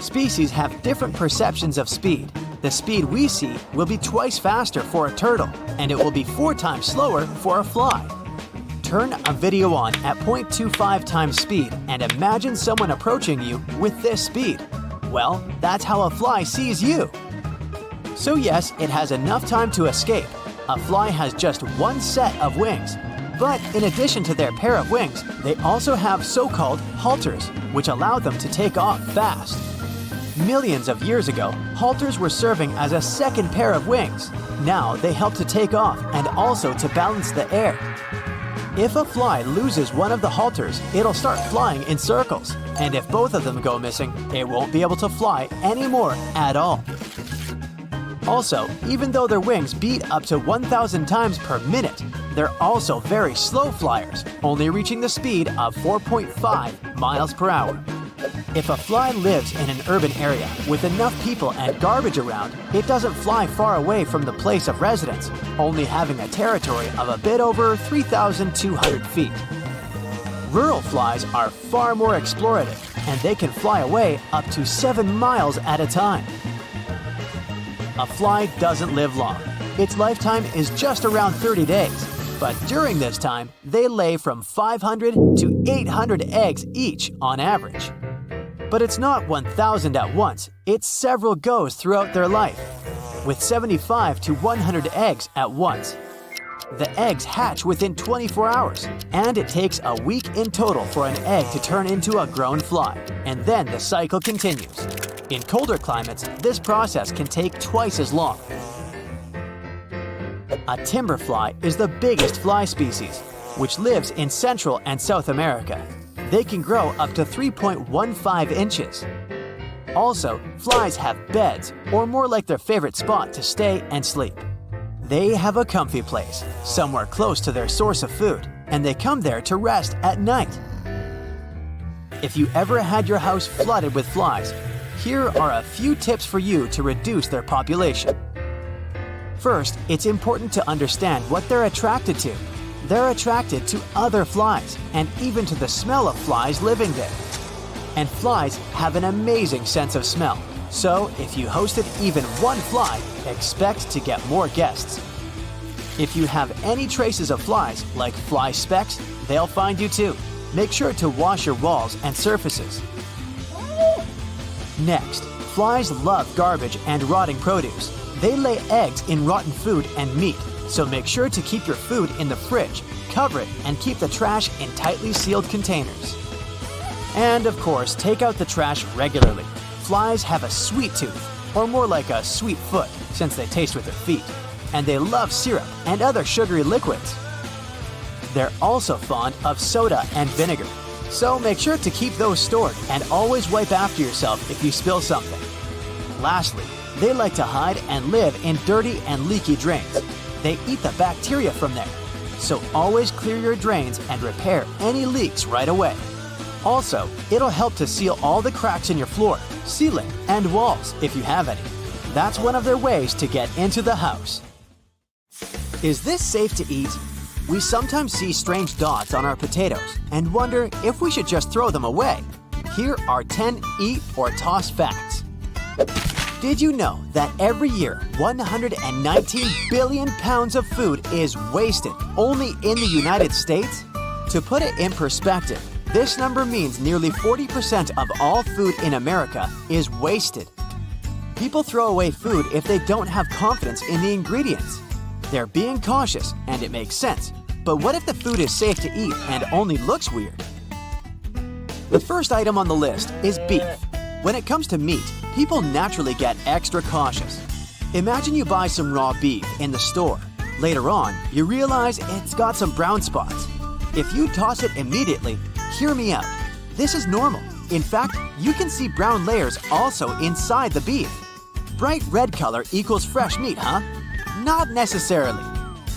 S4: Species have different perceptions of speed. The speed we see will be twice faster for a turtle, and it will be 4 times slower for a fly. Turn a video on at 0.25 times speed and imagine someone approaching you with this speed. Well, that's how a fly sees you. So yes, it has enough time to escape. A fly has just 1 set of wings. But in addition to their pair of wings, they also have so-called halters, which allow them to take off fast. Millions of years ago, halters were serving as a second pair of wings. Now they help to take off and also to balance the air. If a fly loses one of the halters, it'll start flying in circles. And if both of them go missing, it won't be able to fly anymore at all. Also, even though their wings beat up to 1,000 times per minute, they're also very slow flyers, only reaching the speed of 4.5 miles per hour. If a fly lives in an urban area with enough people and garbage around, it doesn't fly far away from the place of residence, only having a territory of a bit over 3,200 feet. Rural flies are far more explorative, and they can fly away up to 7 miles at a time. A fly doesn't live long. Its lifetime is just around 30 days, but during this time, they lay from 500 to 800 eggs each on average. But it's not 1,000 at once, it's several goes throughout their life, with 75 to 100 eggs at once. The eggs hatch within 24 hours, and it takes a week in total for an egg to turn into a grown fly, and then the cycle continues. In colder climates, this process can take twice as long. A timberfly is the biggest fly species, which lives in Central and South America. They can grow up to 3.15 inches. Also, flies have beds, or more like their favorite spot to stay and sleep. They have a comfy place, somewhere close to their source of food, and they come there to rest at night. If you ever had your house flooded with flies, here are a few tips for you to reduce their population. First, it's important to understand what they're attracted to. They're attracted to other flies, and even to the smell of flies living there. And flies have an amazing sense of smell, so if you hosted even one fly, expect to get more guests. If you have any traces of flies, like fly specks, they'll find you too. Make sure to wash your walls and surfaces. Next, flies love garbage and rotting produce. They lay eggs in rotten food and meat, so make sure to keep your food in the fridge, cover it, and keep the trash in tightly sealed containers. And of course, take out the trash regularly. Flies have a sweet tooth, or more like a sweet foot, since they taste with their feet. And they love syrup and other sugary liquids. They're also fond of soda and vinegar, so make sure to keep those stored and always wipe after yourself if you spill something. Lastly, they like to hide and live in dirty and leaky drains. They eat the bacteria from there, so always clear your drains and repair any leaks right away. Also, it'll help to seal all the cracks in your floor, ceiling, and walls if you have any. That's one of their ways to get into the house. Is this safe to eat? We sometimes see strange dots on our potatoes and wonder if we should just throw them away. Here are 10 eat or toss facts. Did you know that every year 119 billion pounds of food is wasted only in the United States? To put it in perspective, this number means nearly 40% of all food in America is wasted. People throw away food if they don't have confidence in the ingredients. They're being cautious, and it makes sense. But what if the food is safe to eat and only looks weird? The first item on the list is beef. When it comes to meat, people naturally get extra cautious. Imagine you buy some raw beef in the store. Later on, you realize it's got some brown spots. If you toss it immediately, hear me out. This is normal. In fact, you can see brown layers also inside the beef. Bright red color equals fresh meat, huh? Not necessarily.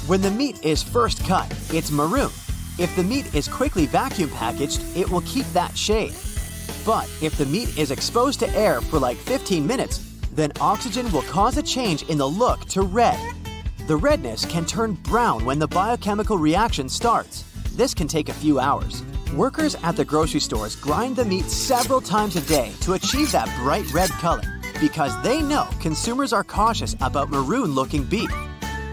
S4: When the meat is first cut, it's maroon. If the meat is quickly vacuum packaged, it will keep that shade. But if the meat is exposed to air for like 15 minutes, then oxygen will cause a change in the look to red. The redness can turn brown when the biochemical reaction starts. This can take a few hours. Workers at the grocery stores grind the meat several times a day to achieve that bright red color because they know consumers are cautious about maroon-looking beef.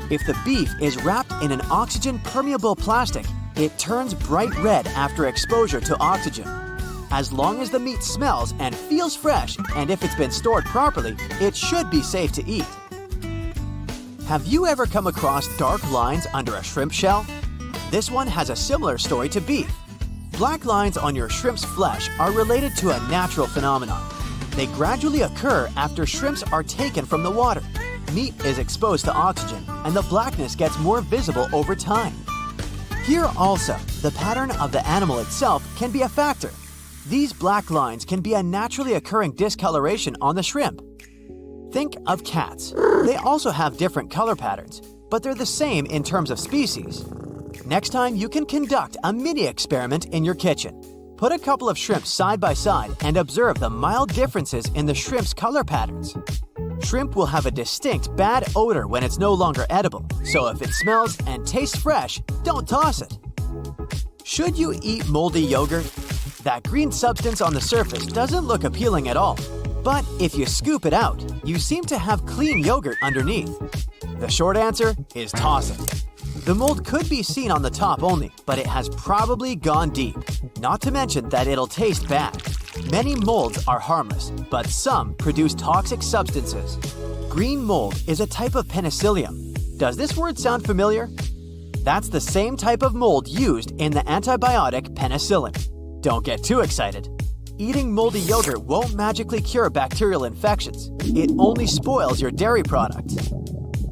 S4: If the beef is wrapped in an oxygen-permeable plastic, it turns bright red after exposure to oxygen. As long as the meat smells and feels fresh, and if it's been stored properly, it should be safe to eat. Have you ever come across dark lines under a shrimp shell? This one has a similar story to beef. Black lines on your shrimp's flesh are related to a natural phenomenon. They gradually occur after shrimps are taken from the water. Meat is exposed to oxygen, and the blackness gets more visible over time. Here also, the pattern of the animal itself can be a factor. These black lines can be a naturally occurring discoloration on the shrimp. Think of cats. They also have different color patterns, but they're the same in terms of species. Next time, you can conduct a mini experiment in your kitchen. Put a couple of shrimps side by side and observe the mild differences in the shrimp's color patterns. Shrimp will have a distinct bad odor when it's no longer edible, so if it smells and tastes fresh, don't toss it. Should you eat moldy yogurt? That green substance on the surface doesn't look appealing at all. But if you scoop it out, you seem to have clean yogurt underneath. The short answer is toss it. The mold could be seen on the top only, but it has probably gone deep. Not to mention that it'll taste bad. Many molds are harmless, but some produce toxic substances. Green mold is a type of penicillium. Does this word sound familiar? That's the same type of mold used in the antibiotic penicillin. Don't get too excited. Eating moldy yogurt won't magically cure bacterial infections. It only spoils your dairy product.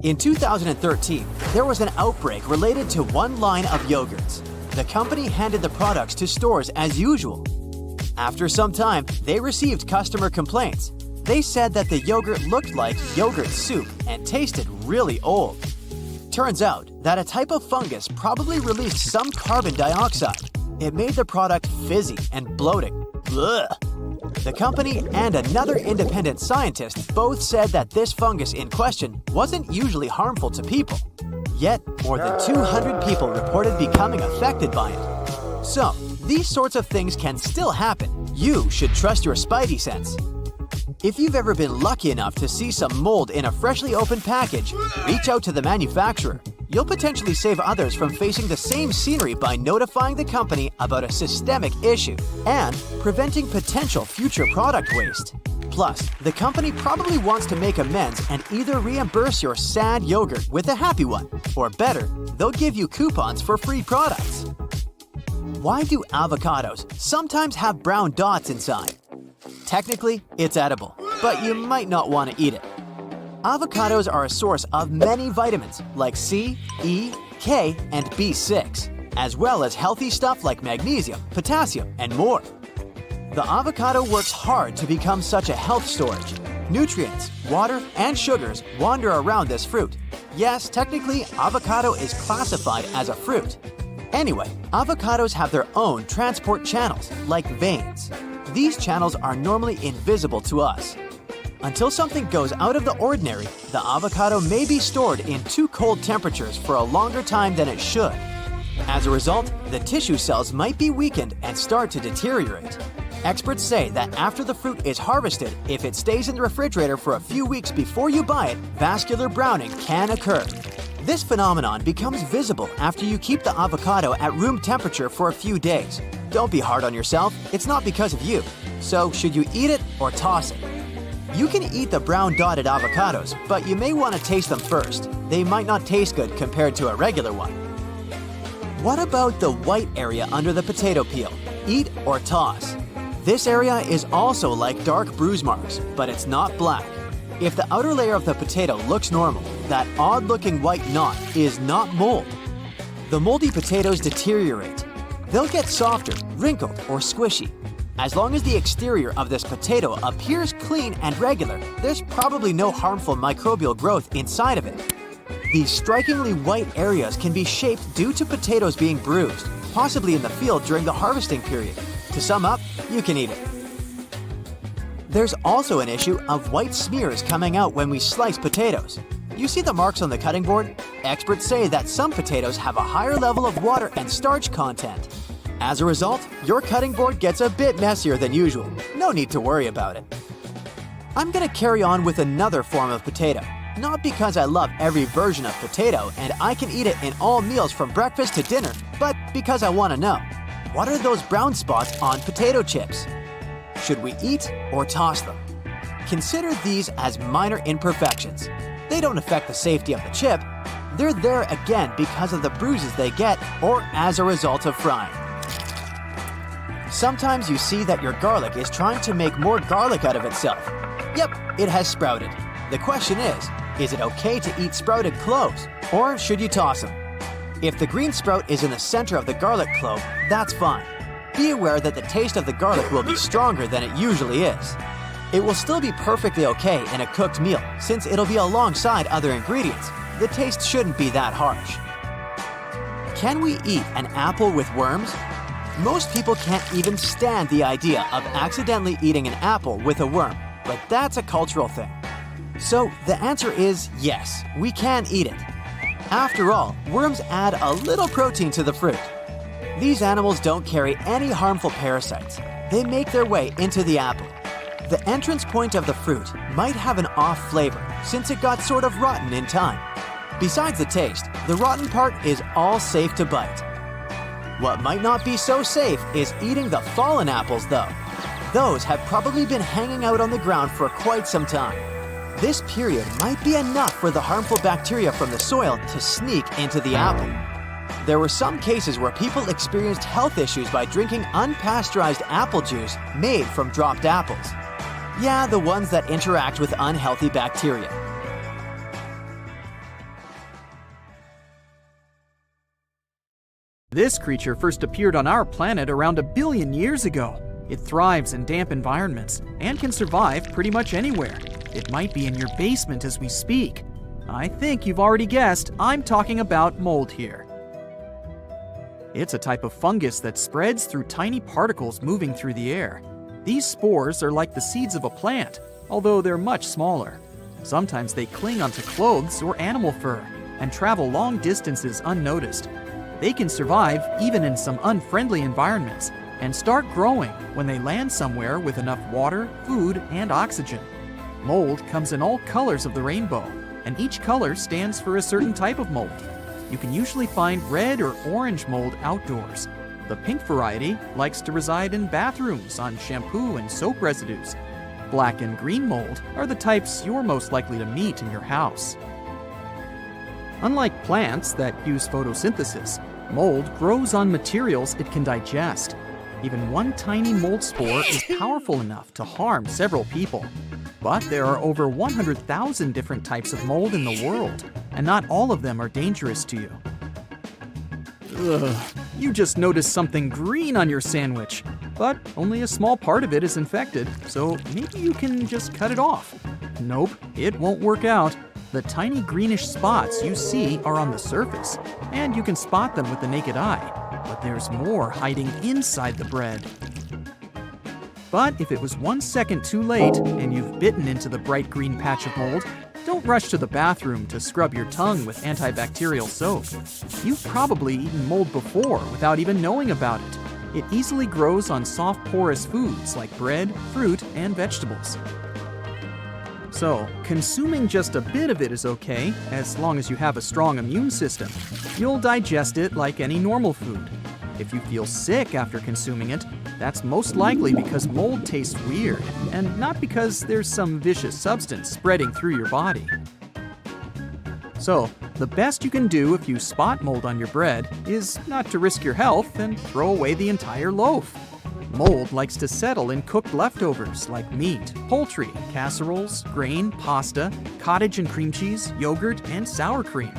S4: In 2013, there was an outbreak related to one line of yogurts. The company handed the products to stores as usual. After some time, they received customer complaints. They said that the yogurt looked like yogurt soup and tasted really old. Turns out that a type of fungus probably released some carbon dioxide. It made the product fizzy and bloating. Ugh. The company and another independent scientist both said that this fungus in question wasn't usually harmful to people. Yet, more than 200 people reported becoming affected by it. So, these sorts of things can still happen. You should trust your spidey sense. If you've ever been lucky enough to see some mold in a freshly opened package, reach out to the manufacturer. You'll potentially save others from facing the same scenery by notifying the company about a systemic issue and preventing potential future product waste. Plus, the company probably wants to make amends and either reimburse your sad yogurt with a happy one, or better, they'll give you coupons for free products. Why do avocados sometimes have brown dots inside? Technically, it's edible, but you might not want to eat it. Avocados are a source of many vitamins like C, E, K, and B6, as well as healthy stuff like magnesium, potassium, and more. The avocado works hard to become such a health storage. Nutrients, water, and sugars wander around this fruit. Yes, technically, avocado is classified as a fruit. Anyway, avocados have their own transport channels, like veins. These channels are normally invisible to us. Until something goes out of the ordinary, the avocado may be stored in too cold temperatures for a longer time than it should. As a result, the tissue cells might be weakened and start to deteriorate. Experts say that after the fruit is harvested, if it stays in the refrigerator for a few weeks before you buy it, vascular browning can occur. This phenomenon becomes visible after you keep the avocado at room temperature for a few days. Don't be hard on yourself, it's not because of you. So, should you eat it or toss it? You can eat the brown dotted avocados, but you may want to taste them first. They might not taste good compared to a regular one. What about the white area under the potato peel? Eat or toss? This area is also like dark bruise marks, but it's not black. If the outer layer of the potato looks normal, that odd-looking white knot is not mold. The moldy potatoes deteriorate. They'll get softer, wrinkled, or squishy. As long as the exterior of this potato appears clean and regular, there's probably no harmful microbial growth inside of it. These strikingly white areas can be shaped due to potatoes being bruised, possibly in the field during the harvesting period. To sum up, you can eat it. There's also an issue of white smears coming out when we slice potatoes. You see the marks on the cutting board? Experts say that some potatoes have a higher level of water and starch content. As a result, your cutting board gets a bit messier than usual. No need to worry about it. I'm gonna carry on with another form of potato. Not because I love every version of potato and I can eat it in all meals from breakfast to dinner, but because I want to know, what are those brown spots on potato chips? Should we eat or toss them? Consider these as minor imperfections. They don't affect the safety of the chip. They're there again because of the bruises they get or as a result of frying. Sometimes you see that your garlic is trying to make more garlic out of itself. Yep, it has sprouted. The question is it okay to eat sprouted cloves, or should you toss them? If the green sprout is in the center of the garlic clove, that's fine. Be aware that the taste of the garlic will be stronger than it usually is. It will still be perfectly okay in a cooked meal, since it'll be alongside other ingredients. The taste shouldn't be that harsh. Can we eat an apple with worms? Most people can't even stand the idea of accidentally eating an apple with a worm, but that's a cultural thing. So the answer is yes, we can eat it. After all, worms add a little protein to the fruit. These animals don't carry any harmful parasites. They make their way into the apple. The entrance point of the fruit might have an off flavor since it got sort of rotten in time. Besides the taste, the rotten part is all safe to bite. What might not be so safe is eating the fallen apples though. Those have probably been hanging out on the ground for quite some time. This period might be enough for the harmful bacteria from the soil to sneak into the apple. There were some cases where people experienced health issues by drinking unpasteurized apple juice made from dropped apples. Yeah, the ones that interact with unhealthy bacteria.
S6: This creature first appeared on our planet around 1 billion years ago. It thrives in damp environments and can survive pretty much anywhere. It might be in your basement as we speak. I think you've already guessed, I'm talking about mold here. It's a type of fungus that spreads through tiny particles moving through the air. These spores are like the seeds of a plant, although they're much smaller. Sometimes they cling onto clothes or animal fur and travel long distances unnoticed. They can survive even in some unfriendly environments and start growing when they land somewhere with enough water, food, and oxygen. Mold comes in all colors of the rainbow, and each color stands for a certain type of mold. You can usually find red or orange mold outdoors. The pink variety likes to reside in bathrooms on shampoo and soap residues. Black and green mold are the types you're most likely to meet in your house. Unlike plants that use photosynthesis, Mold grows on materials it can digest. Even one tiny mold spore is powerful enough to harm several people. But there are over 100,000 different types of mold in the world, and not all of them are dangerous to you. Ugh, you just noticed something green on your sandwich, but only a small part of it is infected, so maybe you can just cut it off. Nope, it won't work out. The tiny greenish spots you see are on the surface, and you can spot them with the naked eye, but there's more hiding inside the bread. But if it was 1 second too late and you've bitten into the bright green patch of mold, don't rush to the bathroom to scrub your tongue with antibacterial soap. You've probably eaten mold before without even knowing about it. It easily grows on soft porous foods like bread, fruit, and vegetables. So, consuming just a bit of it is okay, as long as you have a strong immune system. You'll digest it like any normal food. If you feel sick after consuming it, that's most likely because mold tastes weird, and not because there's some vicious substance spreading through your body. So, the best you can do if you spot mold on your bread is not to risk your health and throw away the entire loaf. Mold likes to settle in cooked leftovers like meat, poultry, casseroles, grain, pasta, cottage and cream cheese, yogurt, and sour cream.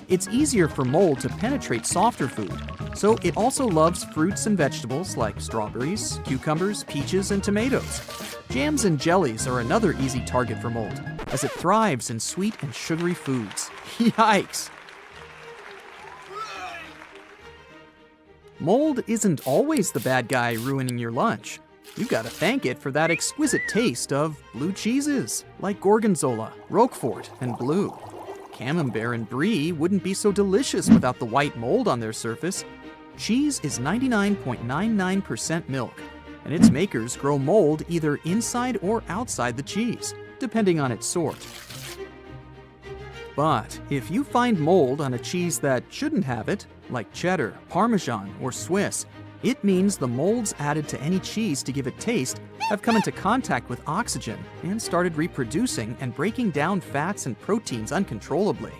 S6: It's easier for mold to penetrate softer food, so it also loves fruits and vegetables like strawberries, cucumbers, peaches, and tomatoes. Jams and jellies are another easy target for mold, as it thrives in sweet and sugary foods. Yikes! Mold isn't always the bad guy ruining your lunch. You gotta thank it for that exquisite taste of blue cheeses, like Gorgonzola, Roquefort, and Blue. Camembert and Brie wouldn't be so delicious without the white mold on their surface. Cheese is 99.99% milk, and its makers grow mold either inside or outside the cheese, depending on its sort. But if you find mold on a cheese that shouldn't have it, like cheddar, Parmesan, or Swiss, it means the molds added to any cheese to give it taste have come into contact with oxygen and started reproducing and breaking down fats and proteins uncontrollably.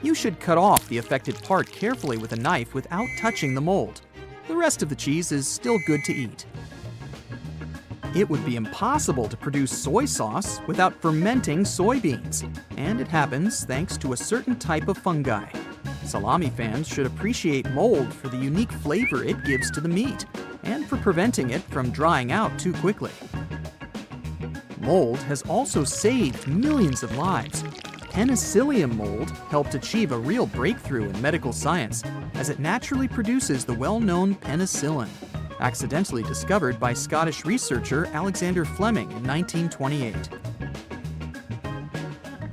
S6: You should cut off the affected part carefully with a knife without touching the mold. The rest of the cheese is still good to eat. It would be impossible to produce soy sauce without fermenting soybeans, and it happens thanks to a certain type of fungi. Salami fans should appreciate mold for the unique flavor it gives to the meat, and for preventing it from drying out too quickly. Mold has also saved millions of lives. Penicillium mold helped achieve a real breakthrough in medical science, as it naturally produces the well-known penicillin, accidentally discovered by Scottish researcher Alexander Fleming in 1928.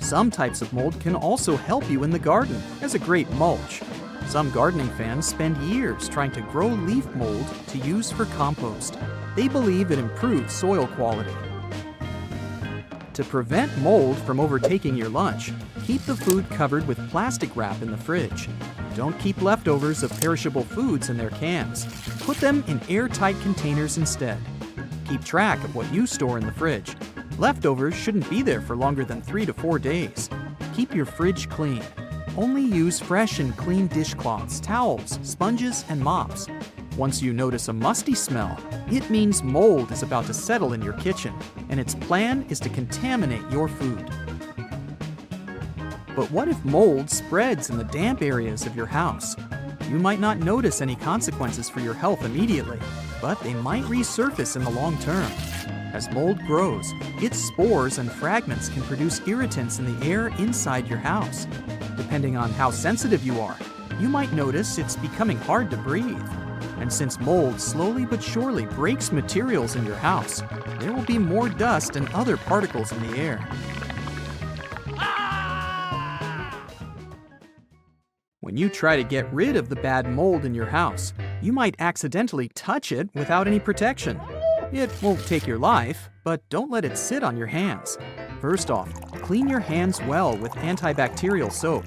S6: Some types of mold can also help you in the garden as a great mulch. Some gardening fans spend years trying to grow leaf mold to use for compost. They believe it improves soil quality. To prevent mold from overtaking your lunch, keep the food covered with plastic wrap in the fridge. Don't keep leftovers of perishable foods in their cans. Put them in airtight containers instead. Keep track of what you store in the fridge. Leftovers shouldn't be there for longer than 3 to 4 days. Keep your fridge clean. Only use fresh and clean dishcloths, towels, sponges, and mops. Once you notice a musty smell, it means mold is about to settle in your kitchen, and its plan is to contaminate your food. But what if mold spreads in the damp areas of your house? You might not notice any consequences for your health immediately, but they might resurface in the long term. As mold grows, its spores and fragments can produce irritants in the air inside your house. Depending on how sensitive you are, you might notice it's becoming hard to breathe. And since mold slowly but surely breaks materials in your house, there will be more dust and other particles in the air. When you try to get rid of the bad mold in your house, you might accidentally touch it without any protection. It won't take your life, but don't let it sit on your hands. First off, clean your hands well with antibacterial soap.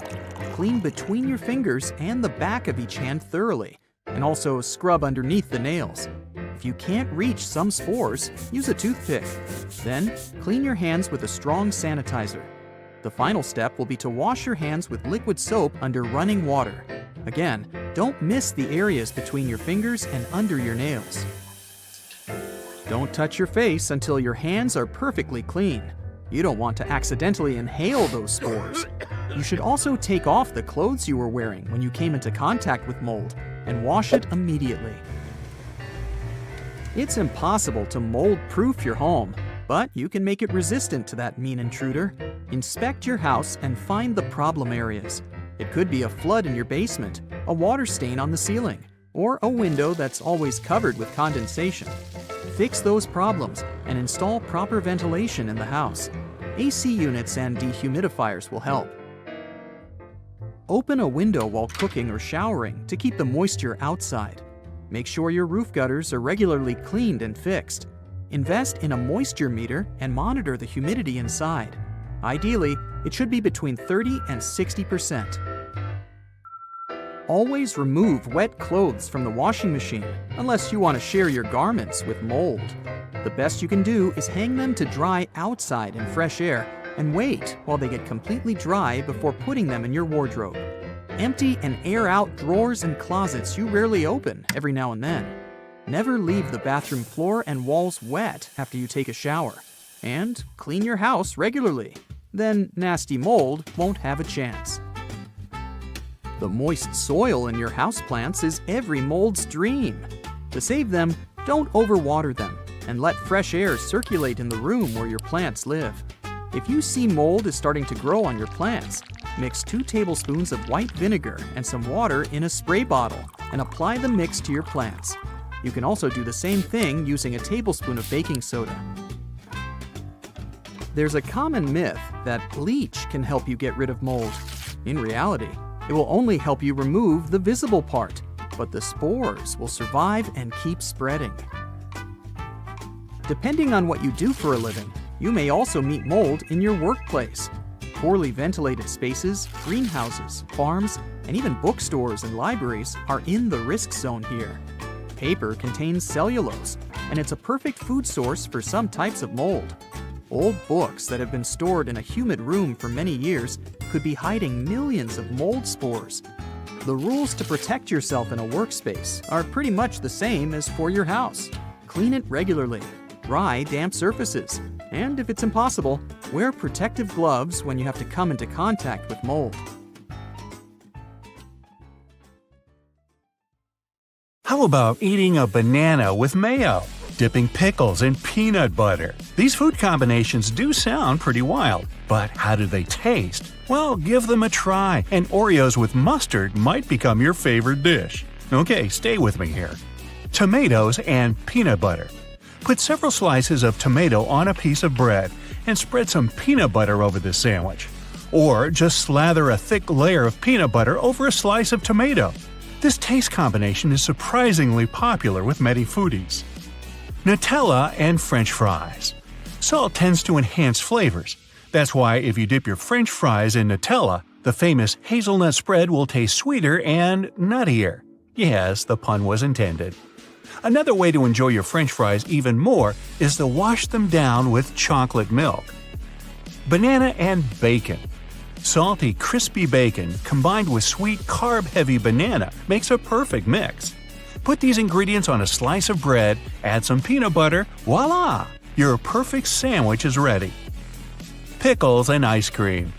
S6: Clean between your fingers and the back of each hand thoroughly, and also scrub underneath the nails. If you can't reach some spores, use a toothpick. Then, clean your hands with a strong sanitizer. The final step will be to wash your hands with liquid soap under running water. Again, don't miss the areas between your fingers and under your nails. Don't touch your face until your hands are perfectly clean. You don't want to accidentally inhale those spores. You should also take off the clothes you were wearing when you came into contact with mold and wash it immediately. It's impossible to mold-proof your home, but you can make it resistant to that mean intruder. Inspect your house and find the problem areas. It could be a flood in your basement, a water stain on the ceiling, or a window that's always covered with condensation. Fix those problems and install proper ventilation in the house. AC units and dehumidifiers will help. Open a window while cooking or showering to keep the moisture outside. Make sure your roof gutters are regularly cleaned and fixed. Invest in a moisture meter and monitor the humidity inside. Ideally, it should be between 30 and 60%. Always remove wet clothes from the washing machine unless you want to share your garments with mold. The best you can do is hang them to dry outside in fresh air and wait while they get completely dry before putting them in your wardrobe. Empty and air out drawers and closets you rarely open every now and then. Never leave the bathroom floor and walls wet after you take a shower. And clean your house regularly. Then nasty mold won't have a chance. The moist soil in your houseplants is every mold's dream. To save them, don't overwater them and let fresh air circulate in the room where your plants live. If you see mold is starting to grow on your plants, mix 2 tablespoons of white vinegar and some water in a spray bottle and apply the mix to your plants. You can also do the same thing using a tablespoon of baking soda. There's a common myth that bleach can help you get rid of mold. In reality, it will only help you remove the visible part, but the spores will survive and keep spreading. Depending on what you do for a living, you may also meet mold in your workplace. Poorly ventilated spaces, greenhouses, farms, and even bookstores and libraries are in the risk zone here. Paper contains cellulose, and it's a perfect food source for some types of mold. Old books that have been stored in a humid room for many years could be hiding millions of mold spores. The rules to protect yourself in a workspace are pretty much the same as for your house. Clean it regularly, dry damp surfaces, and if it's impossible, wear protective gloves when you have to come into contact with mold.
S1: How about eating a banana with mayo? Dipping pickles in peanut butter? These food combinations do sound pretty wild, but how do they taste? Well, give them a try, and Oreos with mustard might become your favorite dish. Okay, stay with me here. Tomatoes and peanut butter. Put several slices of tomato on a piece of bread and spread some peanut butter over the sandwich. Or just slather a thick layer of peanut butter over a slice of tomato. This taste combination is surprisingly popular with many foodies. Nutella and French fries. Salt tends to enhance flavors. That's why if you dip your French fries in Nutella, the famous hazelnut spread will taste sweeter and nuttier. Yes, the pun was intended. Another way to enjoy your French fries even more is to wash them down with chocolate milk. Banana and bacon. Salty, crispy bacon combined with sweet, carb-heavy banana makes a perfect mix. Put these ingredients on a slice of bread, add some peanut butter, voila! Your perfect sandwich is ready. Pickles and ice cream.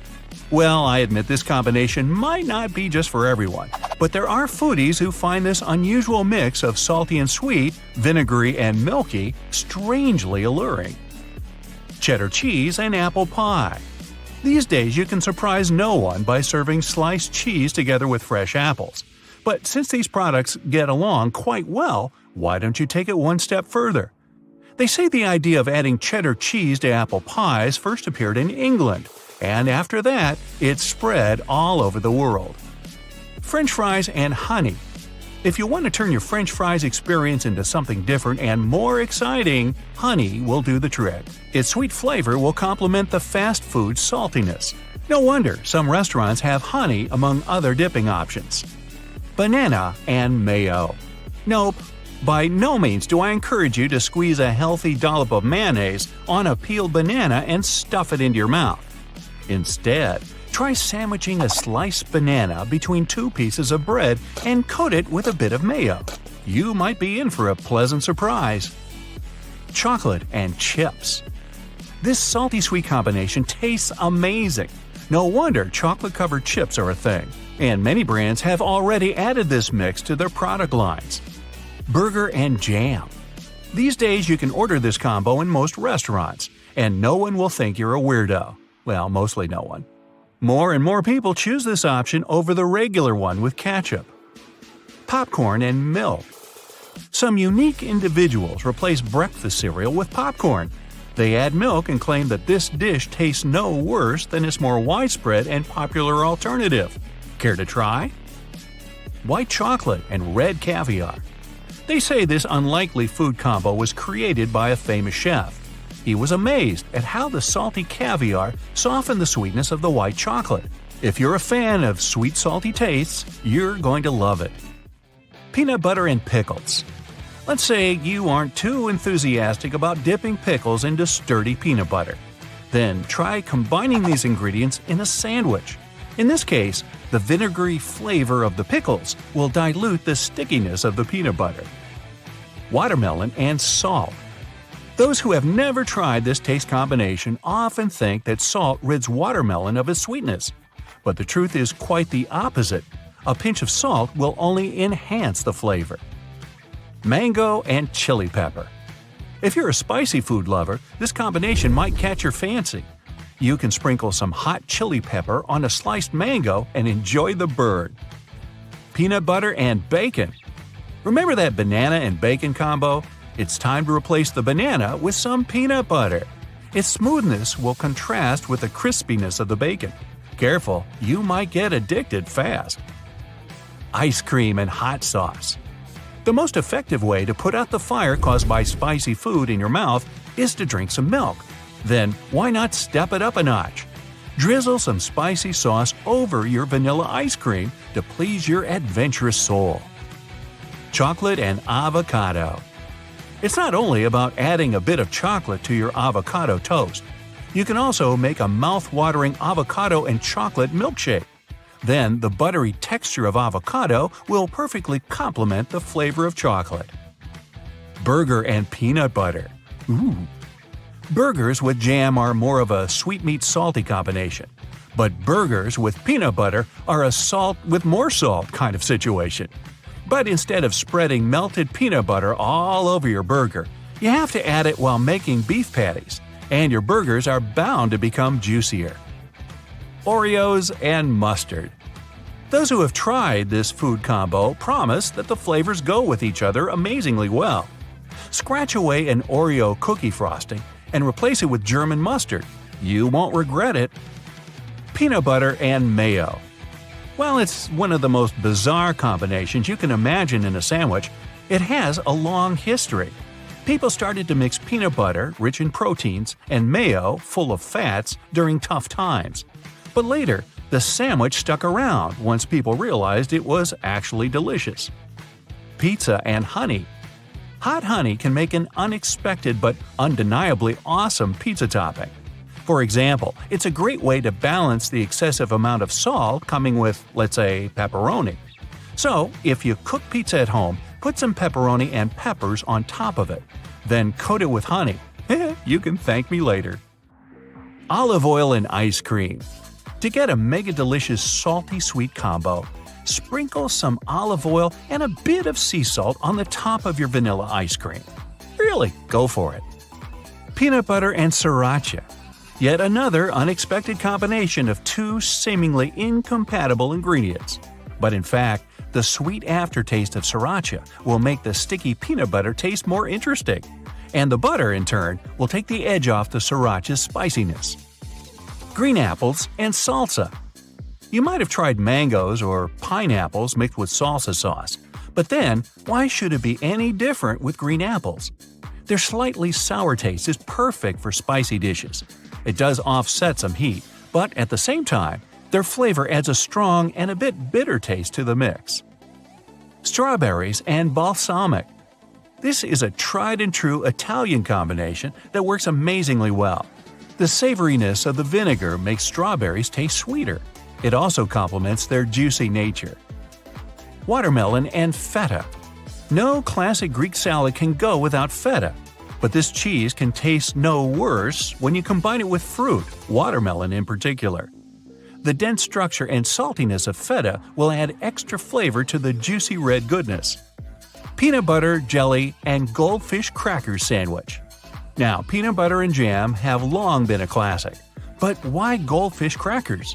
S1: Well, I admit this combination might not be just for everyone, but there are foodies who find this unusual mix of salty and sweet, vinegary and milky, strangely alluring. Cheddar cheese and apple pie. These days you can surprise no one by serving sliced cheese together with fresh apples. But since these products get along quite well, why don't you take it one step further? They say the idea of adding cheddar cheese to apple pies first appeared in England, and after that, it spread all over the world. French fries and honey. If you want to turn your French fries experience into something different and more exciting, honey will do the trick. Its sweet flavor will complement the fast food saltiness. No wonder some restaurants have honey among other dipping options. Banana and mayo. Nope. By no means do I encourage you to squeeze a healthy dollop of mayonnaise on a peeled banana and stuff it into your mouth. Instead, Try sandwiching a sliced banana between two pieces of bread and coat it with a bit of mayo. You might be in for a pleasant surprise. Chocolate and chips. This salty-sweet combination tastes amazing. No wonder chocolate-covered chips are a thing, and many brands have already added this mix to their product lines. Burger and jam. These days you can order this combo in most restaurants, and no one will think you're a weirdo. Well, mostly no one. More and more people choose this option over the regular one with ketchup. Popcorn and milk. Some unique individuals replace breakfast cereal with popcorn. They add milk and claim that this dish tastes no worse than its more widespread and popular alternative. Care to try? White chocolate and red caviar. They say this unlikely food combo was created by a famous chef. He was amazed at how the salty caviar softened the sweetness of the white chocolate. If you're a fan of sweet salty tastes, you're going to love it. Peanut butter and pickles. Let's say you aren't too enthusiastic about dipping pickles into sturdy peanut butter. Then try combining these ingredients in a sandwich. In this case, the vinegary flavor of the pickles will dilute the stickiness of the peanut butter. Watermelon and salt. Those who have never tried this taste combination often think that salt rids watermelon of its sweetness. But the truth is quite the opposite. A pinch of salt will only enhance the flavor. Mango and chili pepper. If you're a spicy food lover, this combination might catch your fancy. You can sprinkle some hot chili pepper on a sliced mango and enjoy the burn. Peanut butter and bacon. Remember that banana and bacon combo? It's time to replace the banana with some peanut butter. Its smoothness will contrast with the crispiness of the bacon. Careful, you might get addicted fast. Ice cream and hot sauce. The most effective way to put out the fire caused by spicy food in your mouth is to drink some milk. Then why not step it up a notch? Drizzle some spicy sauce over your vanilla ice cream to please your adventurous soul. Chocolate and avocado. It's not only about adding a bit of chocolate to your avocado toast. You can also make a mouth-watering avocado and chocolate milkshake. Then the buttery texture of avocado will perfectly complement the flavor of chocolate. Burger and peanut butter. Ooh. Burgers with jam are more of a sweetmeat salty combination. But burgers with peanut butter are a salt with more salt kind of situation. But instead of spreading melted peanut butter all over your burger, you have to add it while making beef patties, and your burgers are bound to become juicier. Oreos and mustard. Those who have tried this food combo promise that the flavors go with each other amazingly well. Scratch away an Oreo cookie frosting and replace it with German mustard. You won't regret it. Peanut butter and mayo. While it's one of the most bizarre combinations you can imagine in a sandwich, it has a long history. People started to mix peanut butter, rich in proteins, and mayo, full of fats, during tough times. But later, the sandwich stuck around once people realized it was actually delicious. Pizza and honey. Hot honey can make an unexpected but undeniably awesome pizza topping. For example, it's a great way to balance the excessive amount of salt coming with, let's say, pepperoni. So, if you cook pizza at home, put some pepperoni and peppers on top of it. Then coat it with honey. You can thank me later. Olive oil and ice cream. To get a mega delicious salty sweet combo, sprinkle some olive oil and a bit of sea salt on the top of your vanilla ice cream. Really, go for it. Peanut butter and sriracha. Yet another unexpected combination of two seemingly incompatible ingredients. But in fact, the sweet aftertaste of sriracha will make the sticky peanut butter taste more interesting. And the butter, in turn, will take the edge off the sriracha's spiciness. Green apples and salsa. You might have tried mangoes or pineapples mixed with salsa sauce. But then, why should it be any different with green apples? Their slightly sour taste is perfect for spicy dishes. It does offset some heat, but at the same time, their flavor adds a strong and a bit bitter taste to the mix. Strawberries and balsamic. This is a tried-and-true Italian combination that works amazingly well. The savoriness of the vinegar makes strawberries taste sweeter. It also complements their juicy nature. Watermelon and feta. No classic Greek salad can go without feta, but this cheese can taste no worse when you combine it with fruit, watermelon in particular. The dense structure and saltiness of feta will add extra flavor to the juicy red goodness. Peanut butter, jelly, and goldfish crackers sandwich. Now, peanut butter and jam have long been a classic, but why goldfish crackers?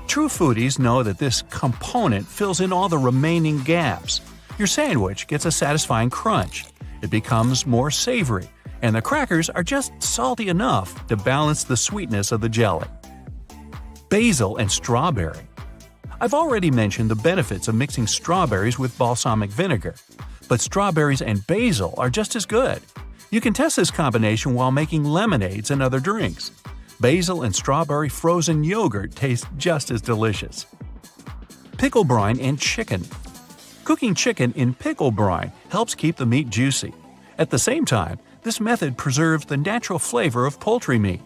S1: True foodies know that this component fills in all the remaining gaps. Your sandwich gets a satisfying crunch. It becomes more savory, and the crackers are just salty enough to balance the sweetness of the jelly. Basil and strawberry. I've already mentioned the benefits of mixing strawberries with balsamic vinegar, but strawberries and basil are just as good. You can test this combination while making lemonades and other drinks. Basil and strawberry frozen yogurt taste just as delicious. Pickle brine and chicken. Cooking chicken in pickle brine helps keep the meat juicy. At the same time, this method preserves the natural flavor of poultry meat.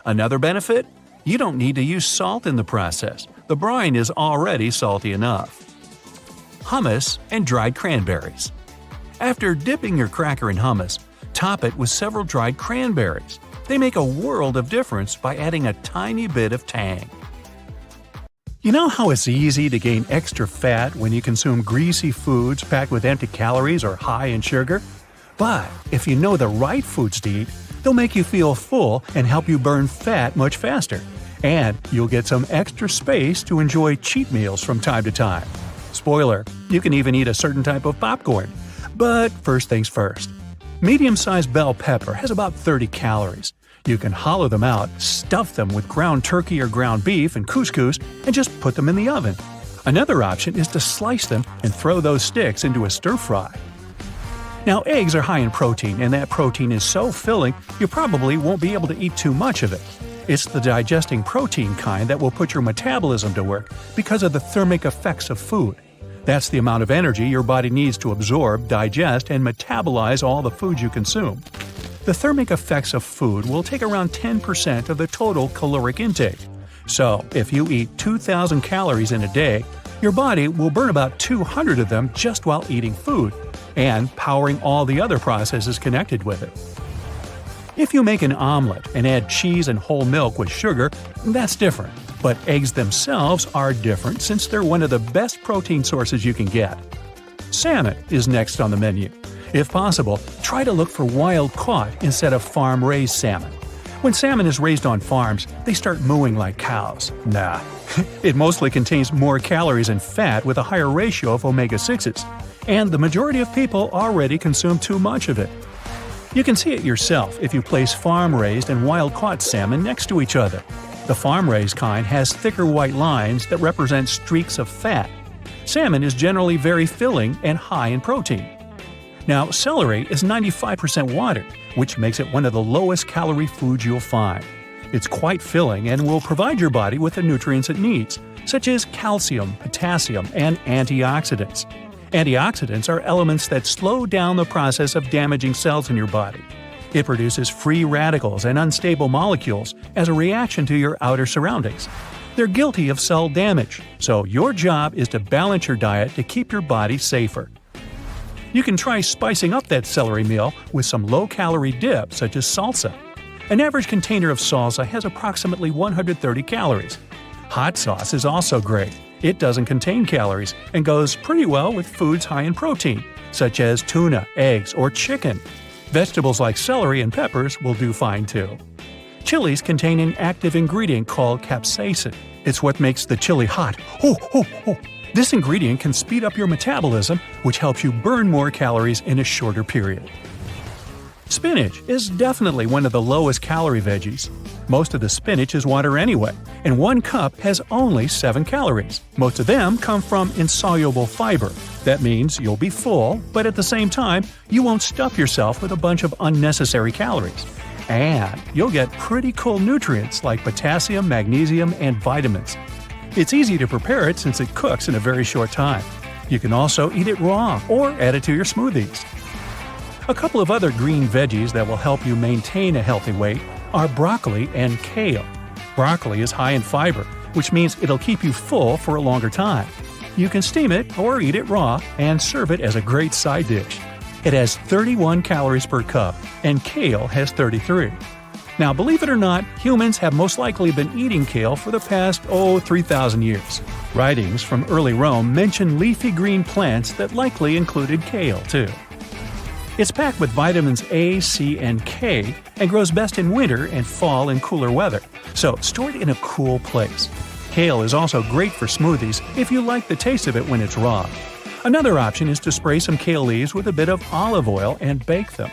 S1: Another benefit? You don't need to use salt in the process. The brine is already salty enough. Hummus and dried cranberries. After dipping your cracker in hummus, top it with several dried cranberries. They make a world of difference by adding a tiny bit of tang. You know how it's easy to gain extra fat when you consume greasy foods packed with empty calories or high in sugar? But if you know the right foods to eat, they'll make you feel full and help you burn fat much faster. And you'll get some extra space to enjoy cheat meals from time to time. Spoiler, you can even eat a certain type of popcorn. But first things first. Medium-sized bell pepper has about 30 calories. You can hollow them out, stuff them with ground turkey or ground beef and couscous, and just put them in the oven. Another option is to slice them and throw those sticks into a stir-fry. Now, eggs are high in protein, and that protein is so filling you probably won't be able to eat too much of it. It's the digesting protein kind that will put your metabolism to work because of the thermic effects of food. That's the amount of energy your body needs to absorb, digest, and metabolize all the food you consume. The thermic effects of food will take around 10% of the total caloric intake. So, if you eat 2,000 calories in a day, your body will burn about 200 of them just while eating food, and powering all the other processes connected with it. If you make an omelet and add cheese and whole milk with sugar, that's different. But eggs themselves are different since they're one of the best protein sources you can get. Salmon is next on the menu. If possible, try to look for wild-caught instead of farm-raised salmon. When salmon is raised on farms, they start mooing like cows. Nah, it mostly contains more calories and fat with a higher ratio of omega-6s, and the majority of people already consume too much of it. You can see it yourself if you place farm-raised and wild-caught salmon next to each other. The farm-raised kind has thicker white lines that represent streaks of fat. Salmon is generally very filling and high in protein. Now, celery is 95% water, which makes it one of the lowest calorie foods you'll find. It's quite filling and will provide your body with the nutrients it needs, such as calcium, potassium, and antioxidants. Antioxidants are elements that slow down the process of damaging cells in your body. It produces free radicals and unstable molecules as a reaction to your outer surroundings. They're guilty of cell damage, so your job is to balance your diet to keep your body safer. You can try spicing up that celery meal with some low-calorie dip such as salsa. An average container of salsa has approximately 130 calories. Hot sauce is also great. It doesn't contain calories and goes pretty well with foods high in protein, such as tuna, eggs, or chicken. Vegetables like celery and peppers will do fine too. Chilies contain an active ingredient called capsaicin. It's what makes the chili hot. This ingredient can speed up your metabolism, which helps you burn more calories in a shorter period. Spinach is definitely one of the lowest calorie veggies. Most of the spinach is water anyway, and 1 cup has only 7 calories. Most of them come from insoluble fiber. That means you'll be full, but at the same time, you won't stuff yourself with a bunch of unnecessary calories. And you'll get pretty cool nutrients like potassium, magnesium, and vitamins. It's easy to prepare it since it cooks in a very short time. You can also eat it raw or add it to your smoothies. A couple of other green veggies that will help you maintain a healthy weight are broccoli and kale. Broccoli is high in fiber, which means it'll keep you full for a longer time. You can steam it or eat it raw and serve it as a great side dish. It has 31 calories per cup, and kale has 33. Now, believe it or not, humans have most likely been eating kale for the past, 3,000 years. Writings from early Rome mention leafy green plants that likely included kale, too. It's packed with vitamins A, C, and K and grows best in winter and fall in cooler weather, so store it in a cool place. Kale is also great for smoothies if you like the taste of it when it's raw. Another option is to spray some kale leaves with a bit of olive oil and bake them.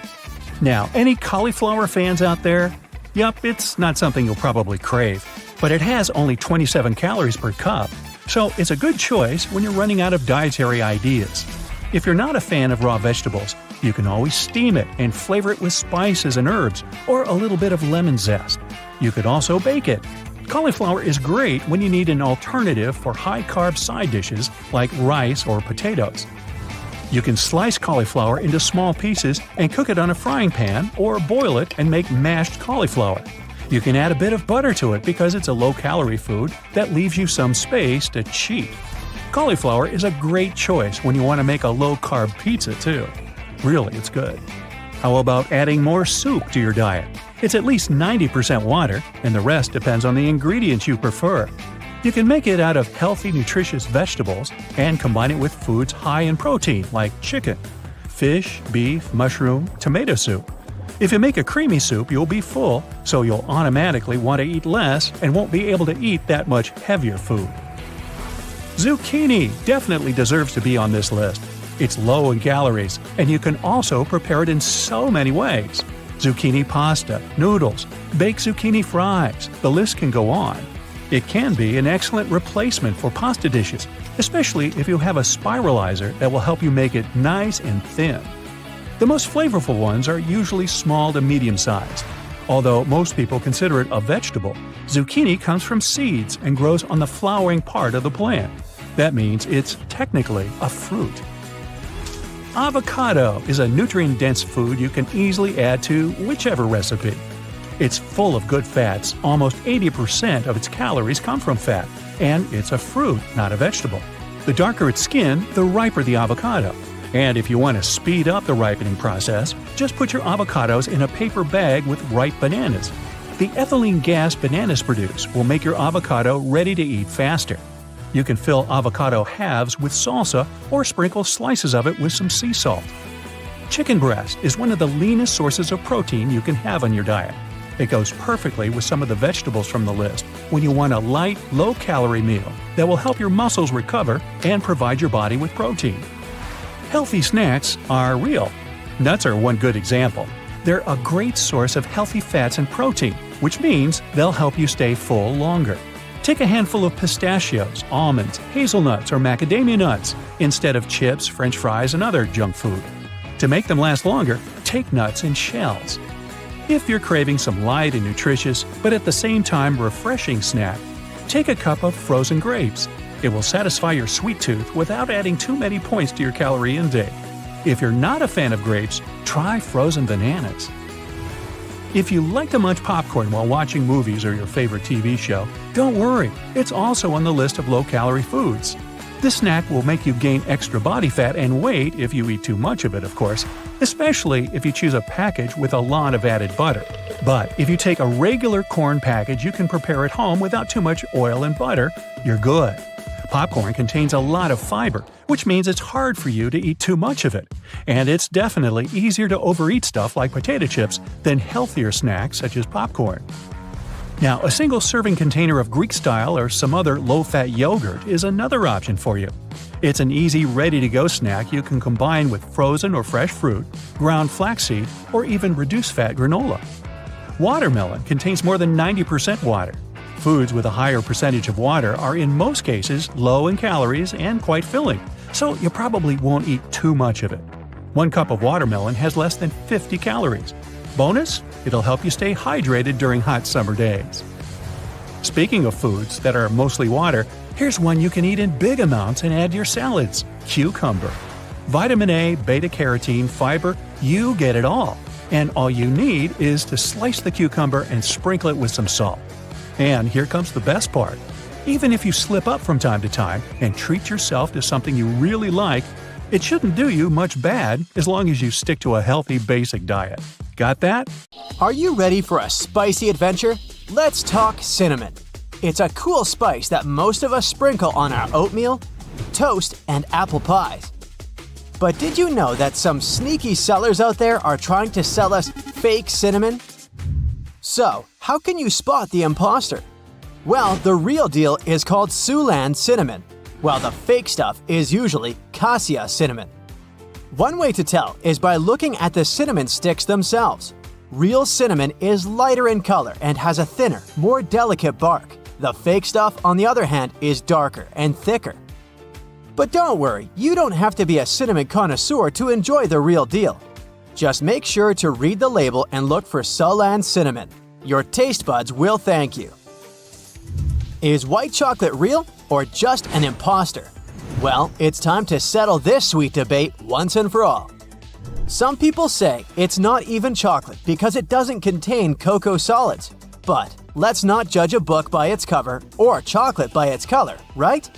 S1: Now, any cauliflower fans out there? Yup, it's not something you'll probably crave, but it has only 27 calories per cup, so it's a good choice when you're running out of dietary ideas. If you're not a fan of raw vegetables, you can always steam it and flavor it with spices and herbs or a little bit of lemon zest. You could also bake it. Cauliflower is great when you need an alternative for high-carb side dishes like rice or potatoes. You can slice cauliflower into small pieces and cook it on a frying pan or boil it and make mashed cauliflower. You can add a bit of butter to it because it's a low-calorie food that leaves you some space to cheat. Cauliflower is a great choice when you want to make a low-carb pizza, too. Really, it's good. How about adding more soup to your diet? It's at least 90% water, and the rest depends on the ingredients you prefer. You can make it out of healthy, nutritious vegetables and combine it with foods high in protein like chicken, fish, beef, mushroom, tomato soup. If you make a creamy soup, you'll be full, so you'll automatically want to eat less and won't be able to eat that much heavier food. Zucchini definitely deserves to be on this list. It's low in calories, and you can also prepare it in so many ways. Zucchini pasta, noodles, baked zucchini fries, the list can go on. It can be an excellent replacement for pasta dishes, especially if you have a spiralizer that will help you make it nice and thin. The most flavorful ones are usually small to medium-sized. Although most people consider it a vegetable, zucchini comes from seeds and grows on the flowering part of the plant. That means it's technically a fruit. Avocado is a nutrient-dense food you can easily add to whichever recipe. It's full of good fats, almost 80% of its calories come from fat, and it's a fruit, not a vegetable. The darker its skin, the riper the avocado. And if you want to speed up the ripening process, just put your avocados in a paper bag with ripe bananas. The ethylene gas bananas produce will make your avocado ready to eat faster. You can fill avocado halves with salsa or sprinkle slices of it with some sea salt. Chicken breast is one of the leanest sources of protein you can have on your diet. It goes perfectly with some of the vegetables from the list when you want a light, low-calorie meal that will help your muscles recover and provide your body with protein. Healthy snacks are real. Nuts are one good example. They're a great source of healthy fats and protein, which means they'll help you stay full longer. Take a handful of pistachios, almonds, hazelnuts, or macadamia nuts instead of chips, French fries, and other junk food. To make them last longer, take nuts in shells. If you're craving some light and nutritious, but at the same time refreshing snack, take a cup of frozen grapes. It will satisfy your sweet tooth without adding too many points to your calorie intake. If you're not a fan of grapes, try frozen bananas. If you like to munch popcorn while watching movies or your favorite TV show, don't worry, it's also on the list of low-calorie foods. This snack will make you gain extra body fat and weight if you eat too much of it, of course, especially if you choose a package with a lot of added butter. But if you take a regular corn package you can prepare at home without too much oil and butter, you're good. Popcorn contains a lot of fiber, which means it's hard for you to eat too much of it. And it's definitely easier to overeat stuff like potato chips than healthier snacks such as popcorn. Now, a single serving container of Greek-style or some other low-fat yogurt is another option for you. It's an easy, ready-to-go snack you can combine with frozen or fresh fruit, ground flaxseed, or even reduced-fat granola. Watermelon contains more than 90% water. Foods with a higher percentage of water are in most cases low in calories and quite filling, so you probably won't eat too much of it. 1 cup of watermelon has less than 50 calories. Bonus, it'll help you stay hydrated during hot summer days. Speaking of foods that are mostly water, here's one you can eat in big amounts and add to your salads: cucumber. Vitamin A, beta-carotene, fiber, you get it all. And all you need is to slice the cucumber and sprinkle it with some salt. And here comes the best part. Even if you slip up from time to time and treat yourself to something you really like, it shouldn't do you much bad as long as you stick to a healthy basic diet. Got that?
S4: Are you ready for a spicy adventure? Let's talk cinnamon. It's a cool spice that most of us sprinkle on our oatmeal, toast, and apple pies. But did you know that some sneaky sellers out there are trying to sell us fake cinnamon? So, how can you spot the imposter? Well, the real deal is called Siouxland cinnamon, while the fake stuff is usually cassia cinnamon. One way to tell is by looking at the cinnamon sticks themselves. Real cinnamon is lighter in color and has a thinner, more delicate bark. The fake stuff, on the other hand, is darker and thicker. But don't worry, you don't have to be a cinnamon connoisseur to enjoy the real deal. Just make sure to read the label and look for Siouxland cinnamon. Your taste buds will thank you. Is white chocolate real or just an imposter? Well, it's time to settle this sweet debate once and for all. Some people say it's not even chocolate because it doesn't contain cocoa solids. But let's not judge a book by its cover or chocolate by its color, right?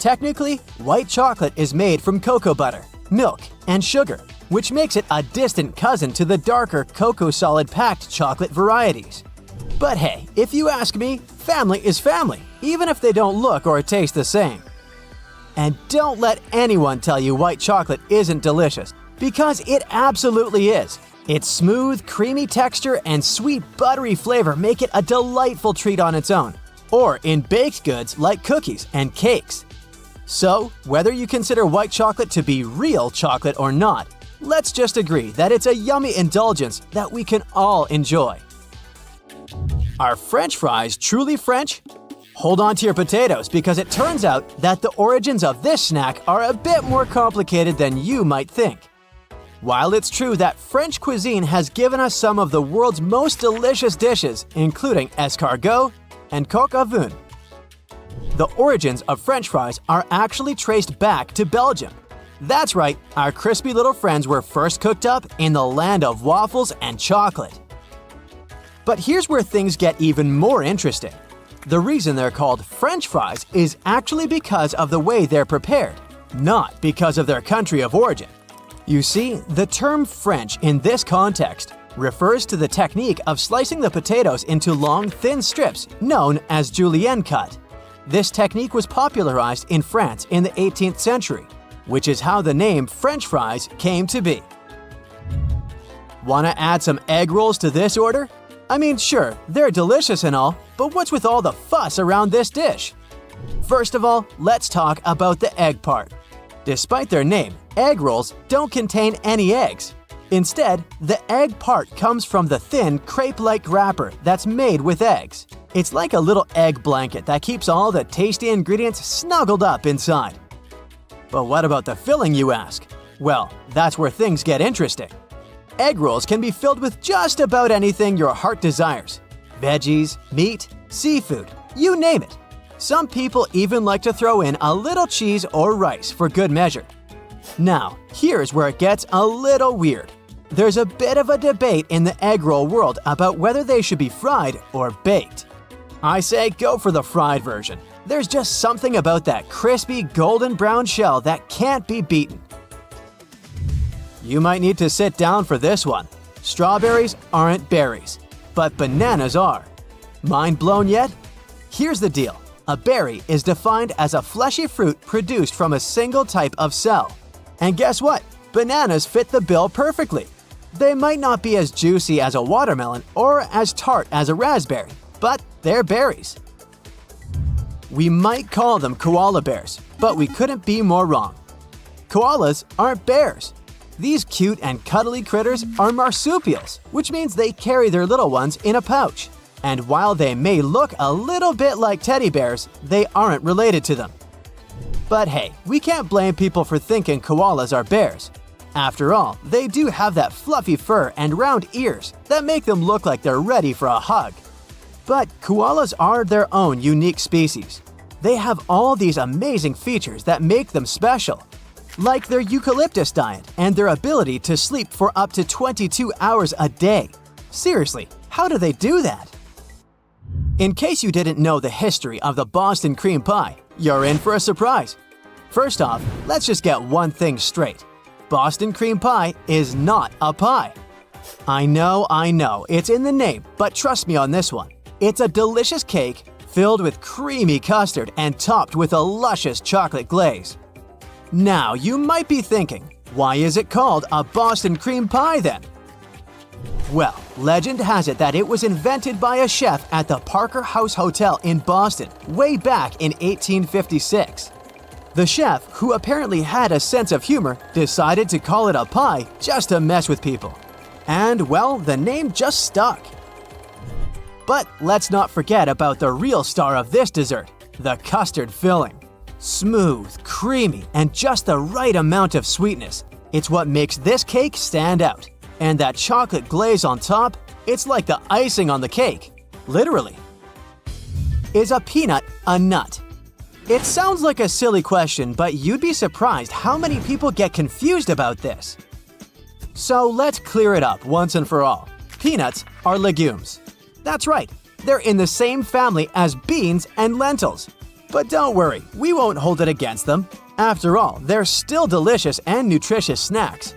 S4: Technically, white chocolate is made from cocoa butter, milk, and sugar, which makes it a distant cousin to the darker cocoa solid packed chocolate varieties. But hey, if you ask me, family is family, even if they don't look or taste the same. And don't let anyone tell you white chocolate isn't delicious, because it absolutely is. Its smooth, creamy texture and sweet, buttery flavor make it a delightful treat on its own, or in baked goods like cookies and cakes. So, whether you consider white chocolate to be real chocolate or not, let's just agree that it's a yummy indulgence that we can all enjoy. Are French fries truly French? Hold on to your potatoes because it turns out that the origins of this snack are a bit more complicated than you might think. While it's true that French cuisine has given us some of the world's most delicious dishes, including escargot and coq au vin, the origins of French fries are actually traced back to Belgium. That's right, our crispy little friends were first cooked up in the land of waffles and chocolate. But here's where things get even more interesting. The reason they're called French fries is actually because of the way they're prepared, not because of their country of origin. You see, the term French in this context refers to the technique of slicing the potatoes into long, thin strips known as julienne cut. This technique was popularized in France in the 18th century, which is how the name French fries came to be. Want to add some egg rolls to this order? I mean, sure, they're delicious and all, but what's with all the fuss around this dish? First of all, let's talk about the egg part. Despite their name, egg rolls don't contain any eggs. Instead, the egg part comes from the thin, crepe-like wrapper that's made with eggs. It's like a little egg blanket that keeps all the tasty ingredients snuggled up inside. But what about the filling, you ask? Well, that's where things get interesting. Egg rolls can be filled with just about anything your heart desires. Veggies, meat, seafood, you name it. Some people even like to throw in a little cheese or rice for good measure. Now, here's where it gets a little weird. There's a bit of a debate in the egg roll world about whether they should be fried or baked. I say go for the fried version. There's just something about that crispy golden brown shell that can't be beaten. You might need to sit down for this one. Strawberries aren't berries, but bananas are. Mind blown yet? Here's the deal. A berry is defined as a fleshy fruit produced from a single type of cell. And guess what? Bananas fit the bill perfectly. They might not be as juicy as a watermelon or as tart as a raspberry, but they're berries. We might call them koala bears, but we couldn't be more wrong. Koalas aren't bears. These cute and cuddly critters are marsupials, which means they carry their little ones in a pouch. And while they may look a little bit like teddy bears, they aren't related to them. But hey, we can't blame people for thinking koalas are bears. After all, they do have that fluffy fur and round ears that make them look like they're ready for a hug. But koalas are their own unique species. They have all these amazing features that make them special. like their eucalyptus diet and their ability to sleep for up to 22 hours a day. Seriously, how do they do that? In case you didn't know the history of the Boston cream pie, you're in for a surprise. First off, let's just get one thing straight. Boston cream pie is not a pie. I know, it's in the name, but trust me on this one. It's a delicious cake filled with creamy custard and topped with a luscious chocolate glaze. Now, you might be thinking, why is it called a Boston cream pie then? Well, legend has it that it was invented by a chef at the Parker House Hotel in Boston way back in 1856. The chef, who apparently had a sense of humor, decided to call it a pie just to mess with people. And, well, the name just stuck. But let's not forget about the real star of this dessert, the custard filling. Smooth, creamy, and just the right amount of sweetness. It's what makes this cake stand out. And that chocolate glaze on top, it's like the icing on the cake. Literally. Is a peanut a nut? It sounds like a silly question, but you'd be surprised how many people get confused about this. So let's clear it up once and for all. Peanuts are legumes. That's right, they're in the same family as beans and lentils. But don't worry, we won't hold it against them. After all, they're still delicious and nutritious snacks.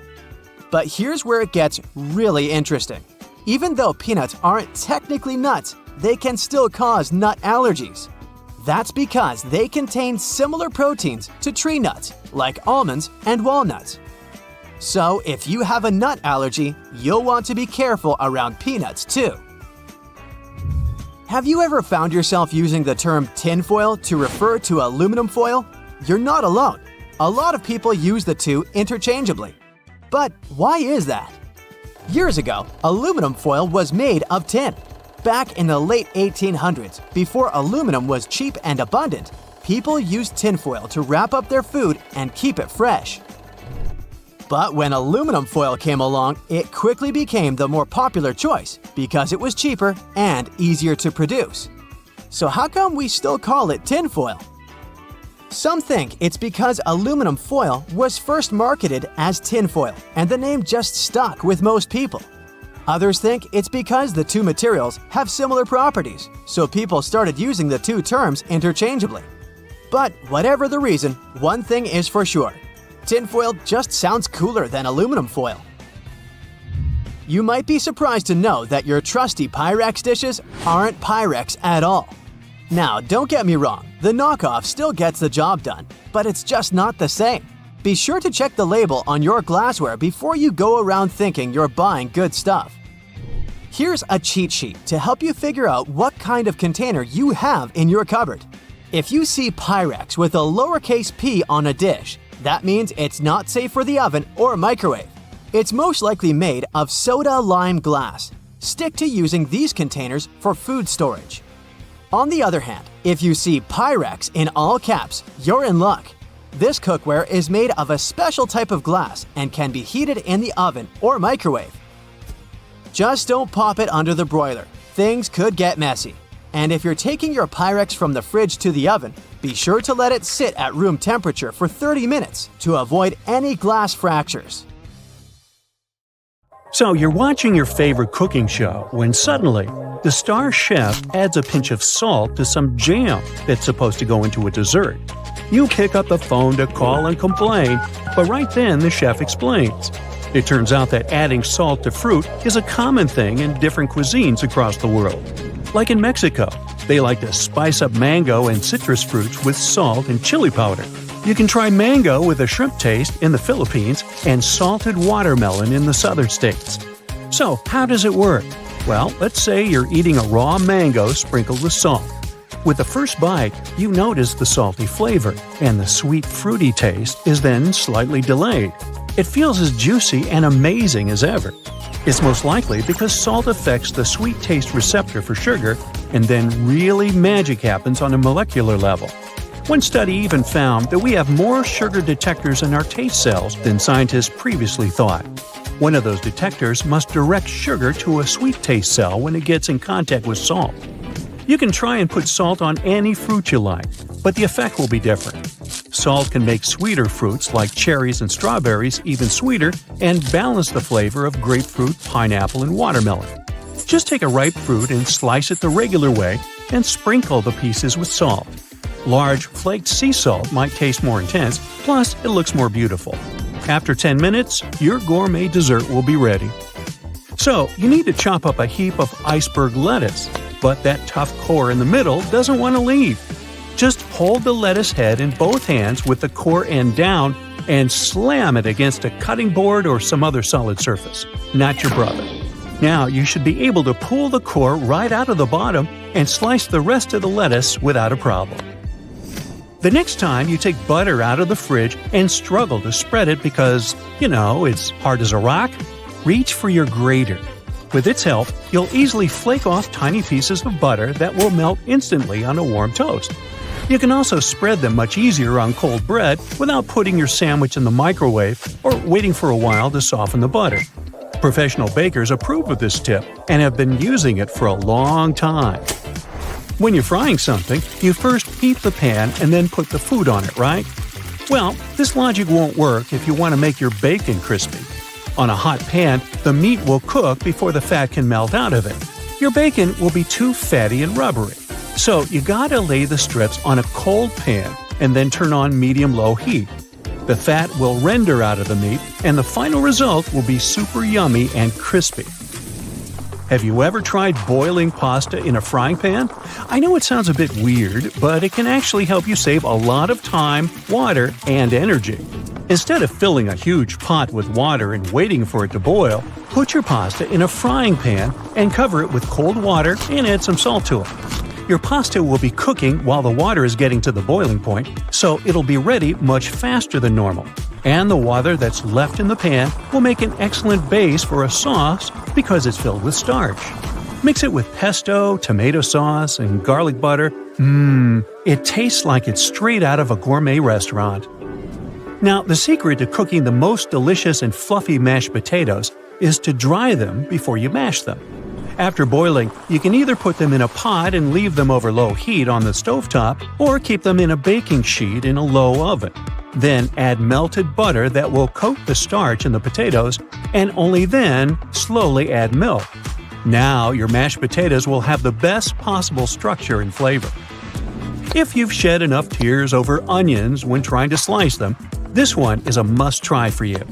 S4: But here's where it gets really interesting. Even though peanuts aren't technically nuts, they can still cause nut allergies. That's because they contain similar proteins to tree nuts, like almonds and walnuts. So if you have a nut allergy, you'll want to be careful around peanuts too. Have you ever found yourself using the term tinfoil to refer to aluminum foil? You're not alone. A lot of people use the two interchangeably. But why is that? Years ago, aluminum foil was made of tin. Back in the late 1800s, before aluminum was cheap and abundant, people used tinfoil to wrap up their food and keep it fresh. But when aluminum foil came along, it quickly became the more popular choice because it was cheaper and easier to produce. So how come we still call it tinfoil? Some think it's because aluminum foil was first marketed as tinfoil and the name just stuck with most people. Others think it's because the two materials have similar properties, so people started using the two terms interchangeably. But whatever the reason, one thing is for sure. Tinfoil just sounds cooler than aluminum foil. You might be surprised to know that your trusty Pyrex dishes aren't Pyrex at all. Now, don't get me wrong, the knockoff still gets the job done, but it's just not the same. Be sure to check the label on your glassware before you go around thinking you're buying good stuff. Here's a cheat sheet to help you figure out what kind of container you have in your cupboard. If you see Pyrex with a lowercase p on a dish, that means it's not safe for the oven or microwave. It's most likely made of soda lime glass. Stick to using these containers for food storage. On the other hand, if you see Pyrex in all caps, you're in luck. This cookware is made of a special type of glass and can be heated in the oven or microwave. Just don't pop it under the broiler. Things could get messy. And if you're taking your Pyrex from the fridge to the oven, be sure to let it sit at room temperature for 30 minutes to avoid any glass fractures.
S1: So you're watching your favorite cooking show when suddenly the star chef adds a pinch of salt to some jam that's supposed to go into a dessert. You pick up the phone to call and complain, but right then the chef explains. It turns out that adding salt to fruit is a common thing in different cuisines across the world. Like in Mexico, they like to spice up mango and citrus fruits with salt and chili powder. You can try mango with a shrimp taste in the Philippines and salted watermelon in the southern states. So, how does it work? Well, let's say you're eating a raw mango sprinkled with salt. With the first bite, you notice the salty flavor, and the sweet fruity taste is then slightly delayed. It feels as juicy and amazing as ever. It's most likely because salt affects the sweet taste receptor for sugar, and then really magic happens on a molecular level. One study even found that we have more sugar detectors in our taste cells than scientists previously thought. One of those detectors must direct sugar to a sweet taste cell when it gets in contact with salt. You can try and put salt on any fruit you like, but the effect will be different. Salt can make sweeter fruits like cherries and strawberries even sweeter and balance the flavor of grapefruit, pineapple, and watermelon. Just take a ripe fruit and slice it the regular way and sprinkle the pieces with salt. Large, flaked sea salt might taste more intense, plus it looks more beautiful. After 10 minutes, your gourmet dessert will be ready. So, you need to chop up a heap of iceberg lettuce, but that tough core in the middle doesn't want to leave. Just hold the lettuce head in both hands with the core end down and slam it against a cutting board or some other solid surface, not your brother. Now you should be able to pull the core right out of the bottom and slice the rest of the lettuce without a problem. The next time you take butter out of the fridge and struggle to spread it because, it's hard as a rock, reach for your grater. With its help, you'll easily flake off tiny pieces of butter that will melt instantly on a warm toast. You can also spread them much easier on cold bread without putting your sandwich in the microwave or waiting for a while to soften the butter. Professional bakers approve of this tip and have been using it for a long time. When you're frying something, you first heat the pan and then put the food on it, right? Well, this logic won't work if you want to make your bacon crispy. On a hot pan, the meat will cook before the fat can melt out of it. Your bacon will be too fatty and rubbery. So you gotta lay the strips on a cold pan and then turn on medium-low heat. The fat will render out of the meat, and the final result will be super yummy and crispy. Have you ever tried boiling pasta in a frying pan? I know it sounds a bit weird, but it can actually help you save a lot of time, water, and energy. Instead of filling a huge pot with water and waiting for it to boil, put your pasta in a frying pan and cover it with cold water and add some salt to it. Your pasta will be cooking while the water is getting to the boiling point, so it'll be ready much faster than normal. And the water that's left in the pan will make an excellent base for a sauce because it's filled with starch. Mix it with pesto, tomato sauce, and garlic butter. It tastes like it's straight out of a gourmet restaurant. Now, the secret to cooking the most delicious and fluffy mashed potatoes is to dry them before you mash them. After boiling, you can either put them in a pot and leave them over low heat on the stovetop, or keep them in a baking sheet in a low oven. Then add melted butter that will coat the starch in the potatoes, and only then slowly add milk. Now your mashed potatoes will have the best possible structure and flavor. If you've shed enough tears over onions when trying to slice them, this one is a must-try for you.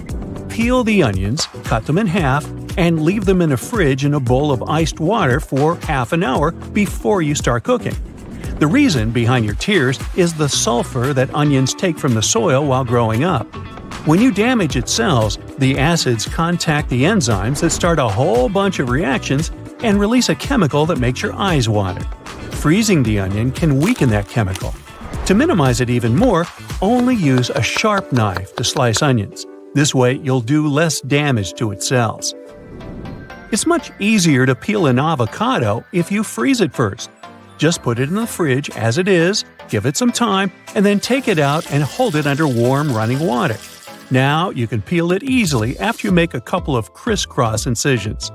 S1: Peel the onions, cut them in half, and leave them in a fridge in a bowl of iced water for half an hour before you start cooking. The reason behind your tears is the sulfur that onions take from the soil while growing up. When you damage its cells, the acids contact the enzymes that start a whole bunch of reactions and release a chemical that makes your eyes water. Freezing the onion can weaken that chemical. To minimize it even more, only use a sharp knife to slice onions. This way, you'll do less damage to its cells. It's much easier to peel an avocado if you freeze it first. Just put it in the fridge as it is, give it some time, and then take it out and hold it under warm running water. Now you can peel it easily after you make a couple of crisscross incisions.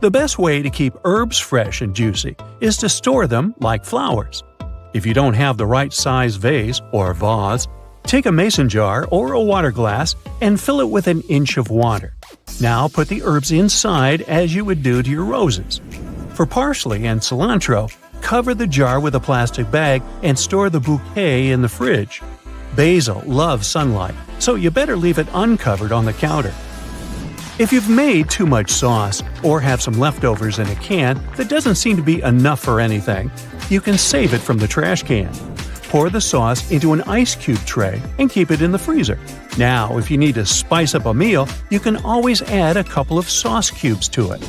S1: The best way to keep herbs fresh and juicy is to store them like flowers. If you don't have the right size vase or vase, take a mason jar or a water glass and fill it with an inch of water. Now put the herbs inside as you would do to your roses. For parsley and cilantro, cover the jar with a plastic bag and store the bouquet in the fridge. Basil loves sunlight, so you better leave it uncovered on the counter. If you've made too much sauce or have some leftovers in a can that doesn't seem to be enough for anything, you can save it from the trash can. Pour the sauce into an ice cube tray and keep it in the freezer. Now, if you need to spice up a meal, you can always add a couple of sauce cubes to it.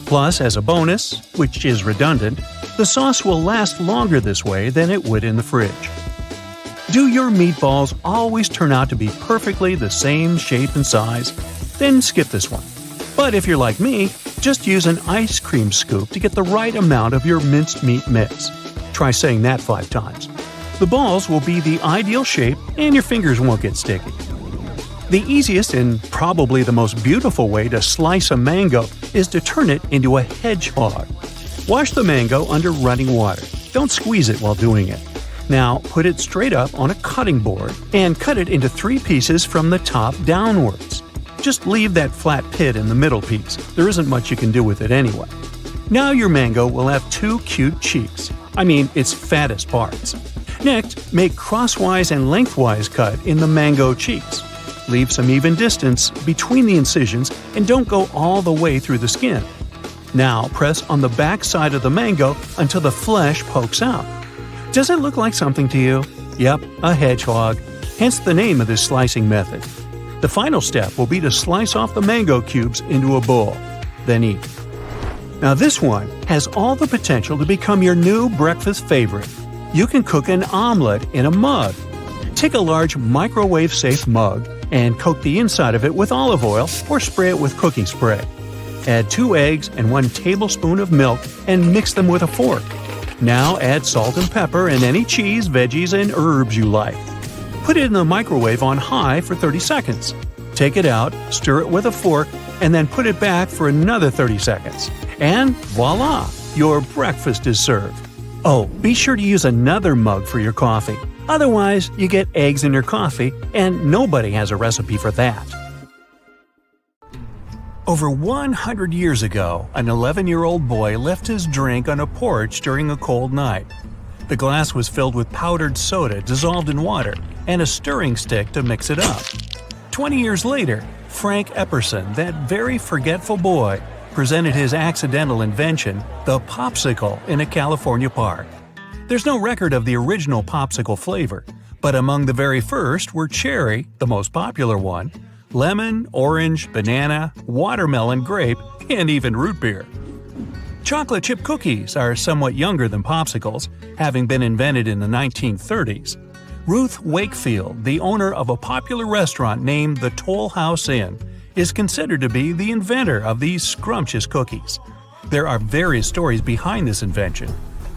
S1: Plus, as a bonus, which is redundant, the sauce will last longer this way than it would in the fridge. Do your meatballs always turn out to be perfectly the same shape and size? Then skip this one. But if you're like me, just use an ice cream scoop to get the right amount of your minced meat mix. Try saying that 5 times. The balls will be the ideal shape and your fingers won't get sticky. The easiest and probably the most beautiful way to slice a mango is to turn it into a hedgehog. Wash the mango under running water. Don't squeeze it while doing it. Now put it straight up on a cutting board and cut it into 3 pieces from the top downwards. Just leave that flat pit in the middle piece. There isn't much you can do with it anyway. Now your mango will have 2 cute cheeks. I mean, its fattest parts. Next, make crosswise and lengthwise cut in the mango cheeks. Leave some even distance between the incisions and don't go all the way through the skin. Now press on the back side of the mango until the flesh pokes out. Does it look like something to you? Yep, a hedgehog. Hence the name of this slicing method. The final step will be to slice off the mango cubes into a bowl. Then eat. Now this one has all the potential to become your new breakfast favorite. You can cook an omelet in a mug. Take a large microwave-safe mug and coat the inside of it with olive oil or spray it with cooking spray. Add 2 eggs and 1 tablespoon of milk and mix them with a fork. Now add salt and pepper and any cheese, veggies, and herbs you like. Put it in the microwave on high for 30 seconds. Take it out, stir it with a fork, and then put it back for another 30 seconds. And voila! Your breakfast is served. Oh, be sure to use another mug for your coffee. Otherwise, you get eggs in your coffee, and nobody has a recipe for that. Over 100 years ago, an 11-year-old boy left his drink on a porch during a cold night. The glass was filled with powdered soda dissolved in water and a stirring stick to mix it up. 20 years later, Frank Epperson, that very forgetful boy, presented his accidental invention, the popsicle, in a California park. There's no record of the original popsicle flavor, but among the very first were cherry, the most popular one, lemon, orange, banana, watermelon, grape, and even root beer. Chocolate chip cookies are somewhat younger than popsicles, having been invented in the 1930s. Ruth Wakefield, the owner of a popular restaurant named the Toll House Inn, is considered to be the inventor of these scrumptious cookies. There are various stories behind this invention.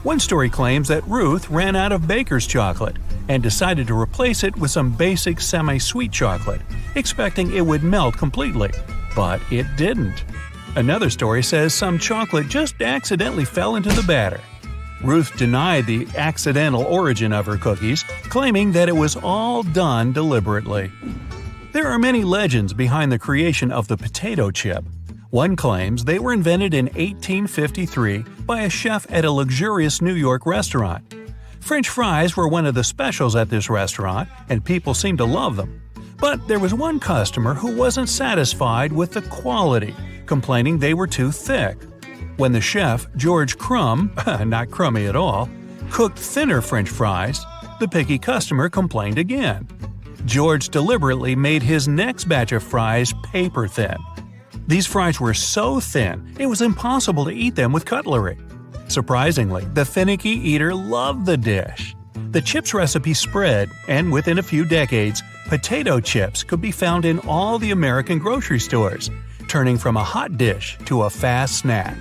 S1: One story claims that Ruth ran out of baker's chocolate and decided to replace it with some basic semi-sweet chocolate, expecting it would melt completely. But it didn't. Another story says some chocolate just accidentally fell into the batter. Ruth denied the accidental origin of her cookies, claiming that it was all done deliberately. There are many legends behind the creation of the potato chip. One claims they were invented in 1853 by a chef at a luxurious New York restaurant. French fries were one of the specials at this restaurant, and people seemed to love them. But there was one customer who wasn't satisfied with the quality, complaining they were too thick. When the chef, George Crumb, not crummy at all, cooked thinner French fries, the picky customer complained again. George deliberately made his next batch of fries paper thin. These fries were so thin, it was impossible to eat them with cutlery. Surprisingly, the finicky eater loved the dish. The chips recipe spread, and within a few decades, potato chips could be found in all the American grocery stores, turning from a hot dish to a fast snack.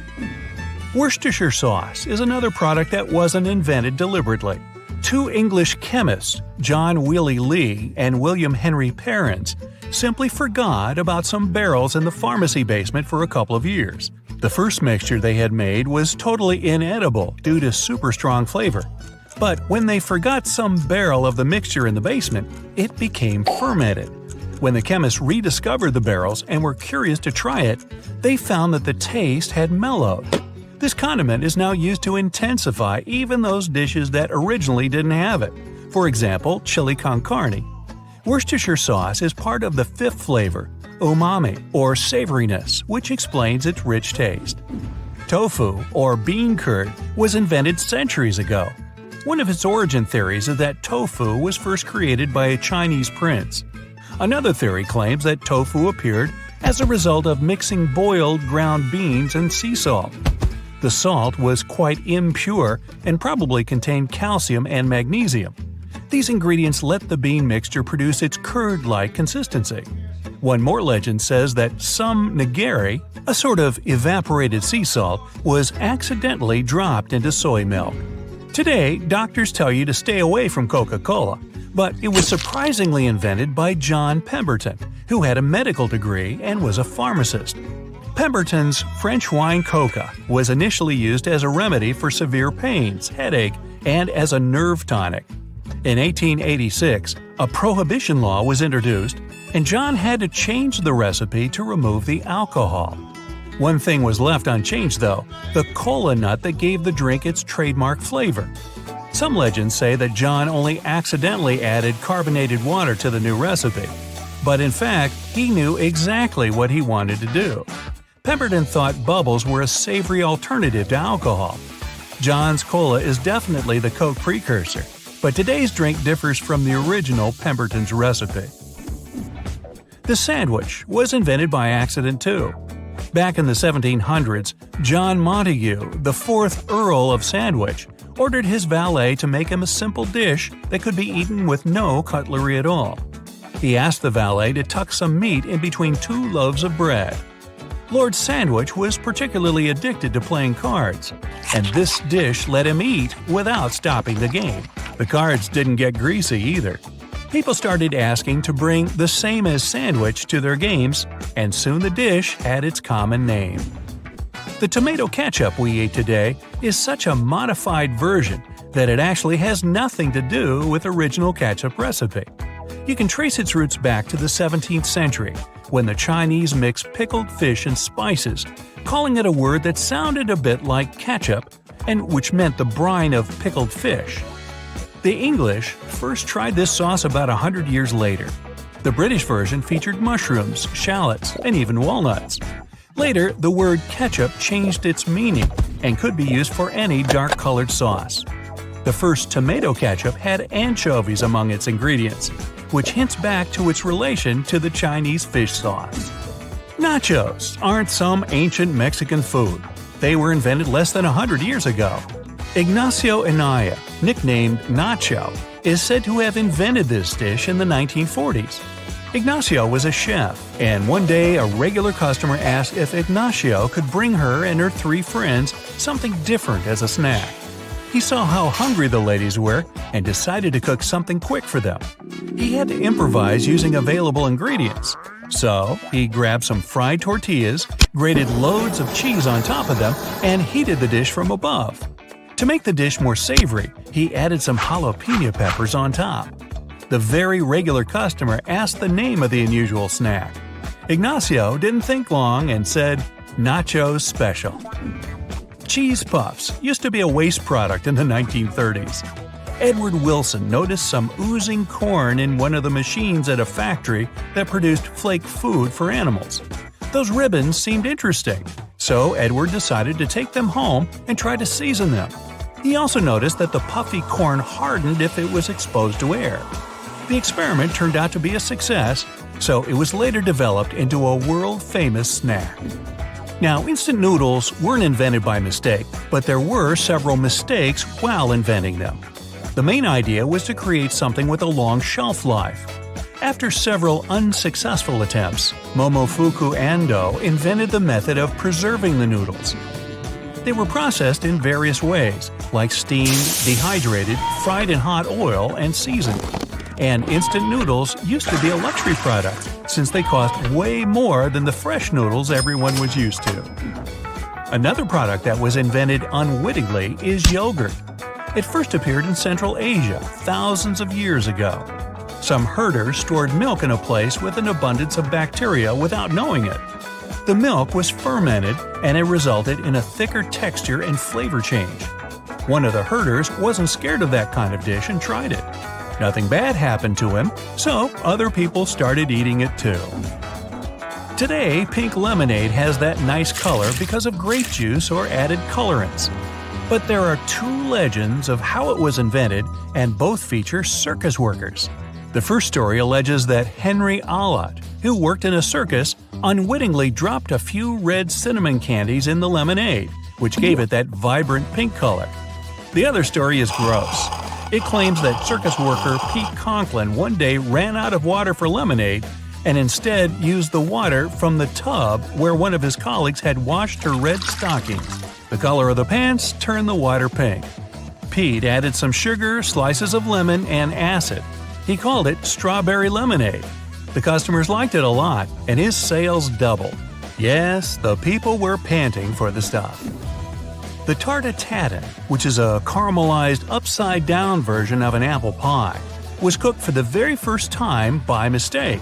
S1: Worcestershire sauce is another product that wasn't invented deliberately. 2 English chemists, John Willie Lee and William Henry Pairings, simply forgot about some barrels in the pharmacy basement for a couple of years. The first mixture they had made was totally inedible due to super strong flavor. But when they forgot some barrel of the mixture in the basement, it became fermented. When the chemists rediscovered the barrels and were curious to try it, they found that the taste had mellowed. This condiment is now used to intensify even those dishes that originally didn't have it. For example, chili con carne. Worcestershire sauce is part of the 5th flavor, umami, or savoriness, which explains its rich taste. Tofu, or bean curd, was invented centuries ago. One of its origin theories is that tofu was first created by a Chinese prince. Another theory claims that tofu appeared as a result of mixing boiled ground beans and sea salt. The salt was quite impure and probably contained calcium and magnesium. These ingredients let the bean mixture produce its curd-like consistency. One more legend says that some nigari, a sort of evaporated sea salt, was accidentally dropped into soy milk. Today, doctors tell you to stay away from Coca-Cola, but it was surprisingly invented by John Pemberton, who had a medical degree and was a pharmacist. Pemberton's French wine coca was initially used as a remedy for severe pains, headache, and as a nerve tonic. In 1886, a prohibition law was introduced, and John had to change the recipe to remove the alcohol. One thing was left unchanged though, the cola nut that gave the drink its trademark flavor. Some legends say that John only accidentally added carbonated water to the new recipe, but in fact, he knew exactly what he wanted to do. Pemberton thought bubbles were a savory alternative to alcohol. John's Cola is definitely the Coke precursor, but today's drink differs from the original Pemberton's recipe. The sandwich was invented by accident too. Back in the 1700s, John Montague, the 4th Earl of Sandwich, ordered his valet to make him a simple dish that could be eaten with no cutlery at all. He asked the valet to tuck some meat in between 2 loaves of bread. Lord Sandwich was particularly addicted to playing cards, and this dish let him eat without stopping the game. The cards didn't get greasy either. People started asking to bring the same as sandwich to their games, and soon the dish had its common name. The tomato ketchup we eat today is such a modified version that it actually has nothing to do with original ketchup recipe. You can trace its roots back to the 17th century, when the Chinese mixed pickled fish and spices, calling it a word that sounded a bit like ketchup, and which meant the brine of pickled fish. The English first tried this sauce about 100 years later. The British version featured mushrooms, shallots, and even walnuts. Later, the word ketchup changed its meaning and could be used for any dark-colored sauce. The first tomato ketchup had anchovies among its ingredients, which hints back to its relation to the Chinese fish sauce. Nachos aren't some ancient Mexican food. They were invented less than 100 years ago. Ignacio Anaya, nicknamed Nacho, is said to have invented this dish in the 1940s. Ignacio was a chef, and one day a regular customer asked if Ignacio could bring her and her 3 friends something different as a snack. He saw how hungry the ladies were and decided to cook something quick for them. He had to improvise using available ingredients. So, he grabbed some fried tortillas, grated loads of cheese on top of them, and heated the dish from above. To make the dish more savory, he added some jalapeno peppers on top. The very regular customer asked the name of the unusual snack. Ignacio didn't think long and said, "Nachos Special." Cheese puffs used to be a waste product in the 1930s. Edward Wilson noticed some oozing corn in one of the machines at a factory that produced flake food for animals. Those ribbons seemed interesting, so Edward decided to take them home and try to season them. He also noticed that the puffy corn hardened if it was exposed to air. The experiment turned out to be a success, so it was later developed into a world-famous snack. Now, instant noodles weren't invented by mistake, but there were several mistakes while inventing them. The main idea was to create something with a long shelf life. After several unsuccessful attempts, Momofuku Ando invented the method of preserving the noodles. They were processed in various ways, like steamed, dehydrated, fried in hot oil, and seasoned. And instant noodles used to be a luxury product, since they cost way more than the fresh noodles everyone was used to. Another product that was invented unwittingly is yogurt. It first appeared in Central Asia thousands of years ago. Some herders stored milk in a place with an abundance of bacteria without knowing it. The milk was fermented, and it resulted in a thicker texture and flavor change. One of the herders wasn't scared of that kind of dish and tried it. Nothing bad happened to him, so other people started eating it too. Today, pink lemonade has that nice color because of grape juice or added colorants. But there are 2 legends of how it was invented, and both feature circus workers. The first story alleges that Henry Allott, who worked in a circus, unwittingly dropped a few red cinnamon candies in the lemonade, which gave it that vibrant pink color. The other story is gross. It claims that circus worker Pete Conklin one day ran out of water for lemonade and instead used the water from the tub where one of his colleagues had washed her red stockings. The color of the pants turned the water pink. Pete added some sugar, slices of lemon, and acid. He called it strawberry lemonade. The customers liked it a lot, and his sales doubled. Yes, the people were panting for the stuff. The tarte tatin, which is a caramelized upside-down version of an apple pie, was cooked for the very first time by mistake.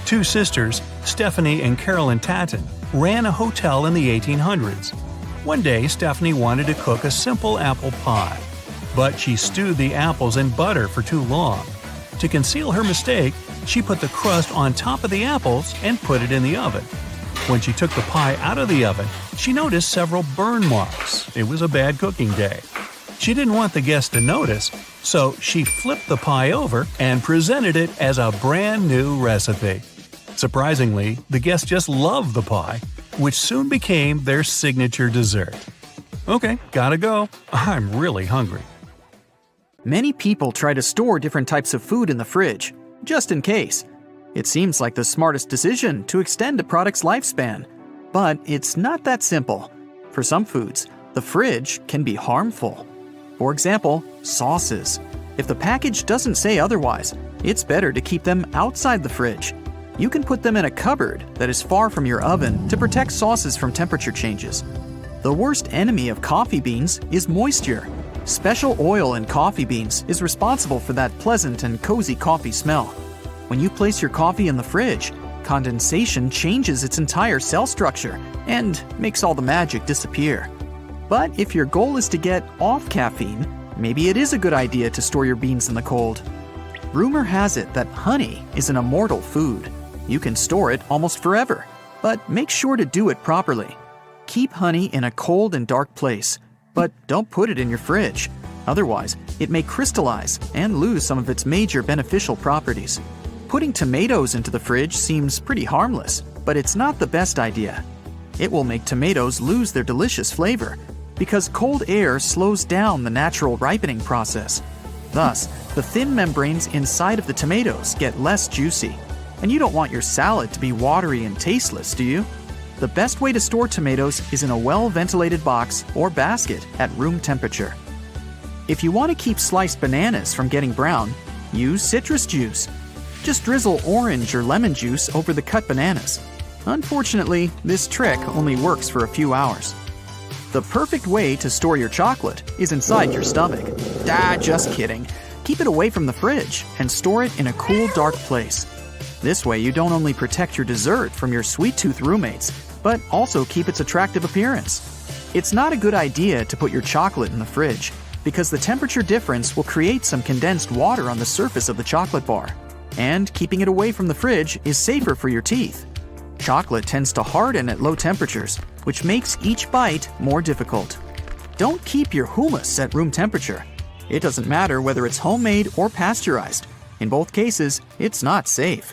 S1: Two sisters, Stephanie and Carolyn Tatin, ran a hotel in the 1800s. One day, Stephanie wanted to cook a simple apple pie, but she stewed the apples in butter for too long. To conceal her mistake, she put the crust on top of the apples and put it in the oven. When she took the pie out of the oven, she noticed several burn marks. It was a bad cooking day. She didn't want the guests to notice, so she flipped the pie over and presented it as a brand new recipe. Surprisingly, the guests just loved the pie, which soon became their signature dessert. Okay, gotta go. I'm really hungry.
S6: Many people try to store different types of food in the fridge, just in case. It seems like the smartest decision to extend a product's lifespan. But it's not that simple. For some foods, the fridge can be harmful. For example, sauces. If the package doesn't say otherwise, it's better to keep them outside the fridge. You can put them in a cupboard that is far from your oven to protect sauces from temperature changes. The worst enemy of coffee beans is moisture. Special oil in coffee beans is responsible for that pleasant and cozy coffee smell. When you place your coffee in the fridge, condensation changes its entire cell structure and makes all the magic disappear. But if your goal is to get off caffeine, maybe it is a good idea to store your beans in the cold. Rumor has it that honey is an immortal food. You can store it almost forever, but make sure to do it properly. Keep honey in a cold and dark place, but don't put it in your fridge. Otherwise, it may crystallize and lose some of its major beneficial properties. Putting tomatoes into the fridge seems pretty harmless, but it's not the best idea. It will make tomatoes lose their delicious flavor because cold air slows down the natural ripening process. Thus, the thin membranes inside of the tomatoes get less juicy. And you don't want your salad to be watery and tasteless, do you? The best way to store tomatoes is in a well-ventilated box or basket at room temperature. If you want to keep sliced bananas from getting brown, use citrus juice. Just drizzle orange or lemon juice over the cut bananas. Unfortunately, this trick only works for a few hours. The perfect way to store your chocolate is inside your stomach. Just kidding. Keep it away from the fridge and store it in a cool, dark place. This way you don't only protect your dessert from your sweet tooth roommates, but also keep its attractive appearance. It's not a good idea to put your chocolate in the fridge because the temperature difference will create some condensed water on the surface of the chocolate bar. And keeping it away from the fridge is safer for your teeth. Chocolate tends to harden at low temperatures, which makes each bite more difficult. Don't keep your hummus at room temperature. It doesn't matter whether it's homemade or pasteurized. In both cases, it's not safe.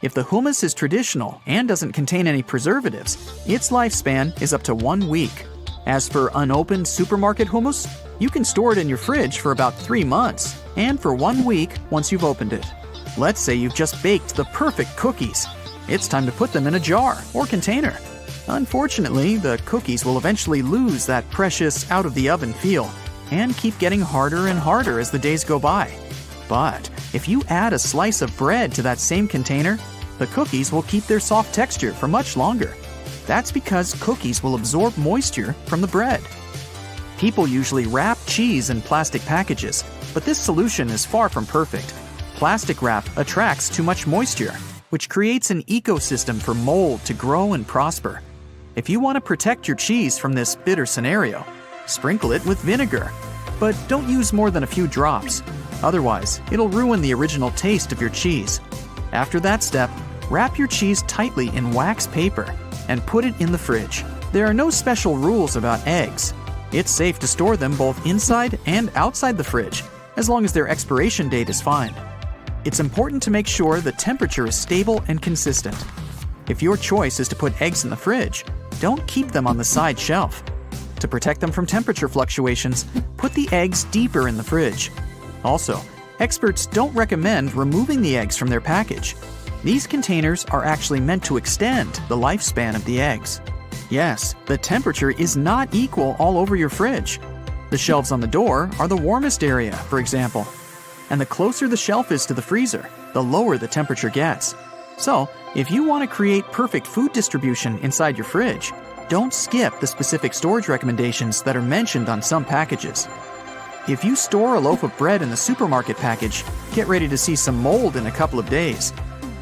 S6: If the hummus is traditional and doesn't contain any preservatives, its lifespan is up to 1 week. As for unopened supermarket hummus, you can store it in your fridge for about 3 months and for 1 week once you've opened it. Let's say you've just baked the perfect cookies. It's time to put them in a jar or container. Unfortunately, the cookies will eventually lose that precious out-of-the-oven feel and keep getting harder and harder as the days go by. But if you add a slice of bread to that same container, the cookies will keep their soft texture for much longer. That's because cookies will absorb moisture from the bread. People usually wrap cheese in plastic packages, but this solution is far from perfect. Plastic wrap attracts too much moisture, which creates an ecosystem for mold to grow and prosper. If you want to protect your cheese from this bitter scenario, sprinkle it with vinegar, but don't use more than a few drops. Otherwise, it'll ruin the original taste of your cheese. After that step, wrap your cheese tightly in wax paper and put it in the fridge. There are no special rules about eggs. It's safe to store them both inside and outside the fridge, as long as their expiration date is fine. It's important to make sure the temperature is stable and consistent. If your choice is to put eggs in the fridge, don't keep them on the side shelf. To protect them from temperature fluctuations, put the eggs deeper in the fridge. Also, experts don't recommend removing the eggs from their package. These containers are actually meant to extend the lifespan of the eggs. Yes, the temperature is not equal all over your fridge. The shelves on the door are the warmest area, for example. And the closer the shelf is to the freezer, the lower the temperature gets. So, if you want to create perfect food distribution inside your fridge, don't skip the specific storage recommendations that are mentioned on some packages. If you store a loaf of bread in the supermarket package, get ready to see some mold in a couple of days.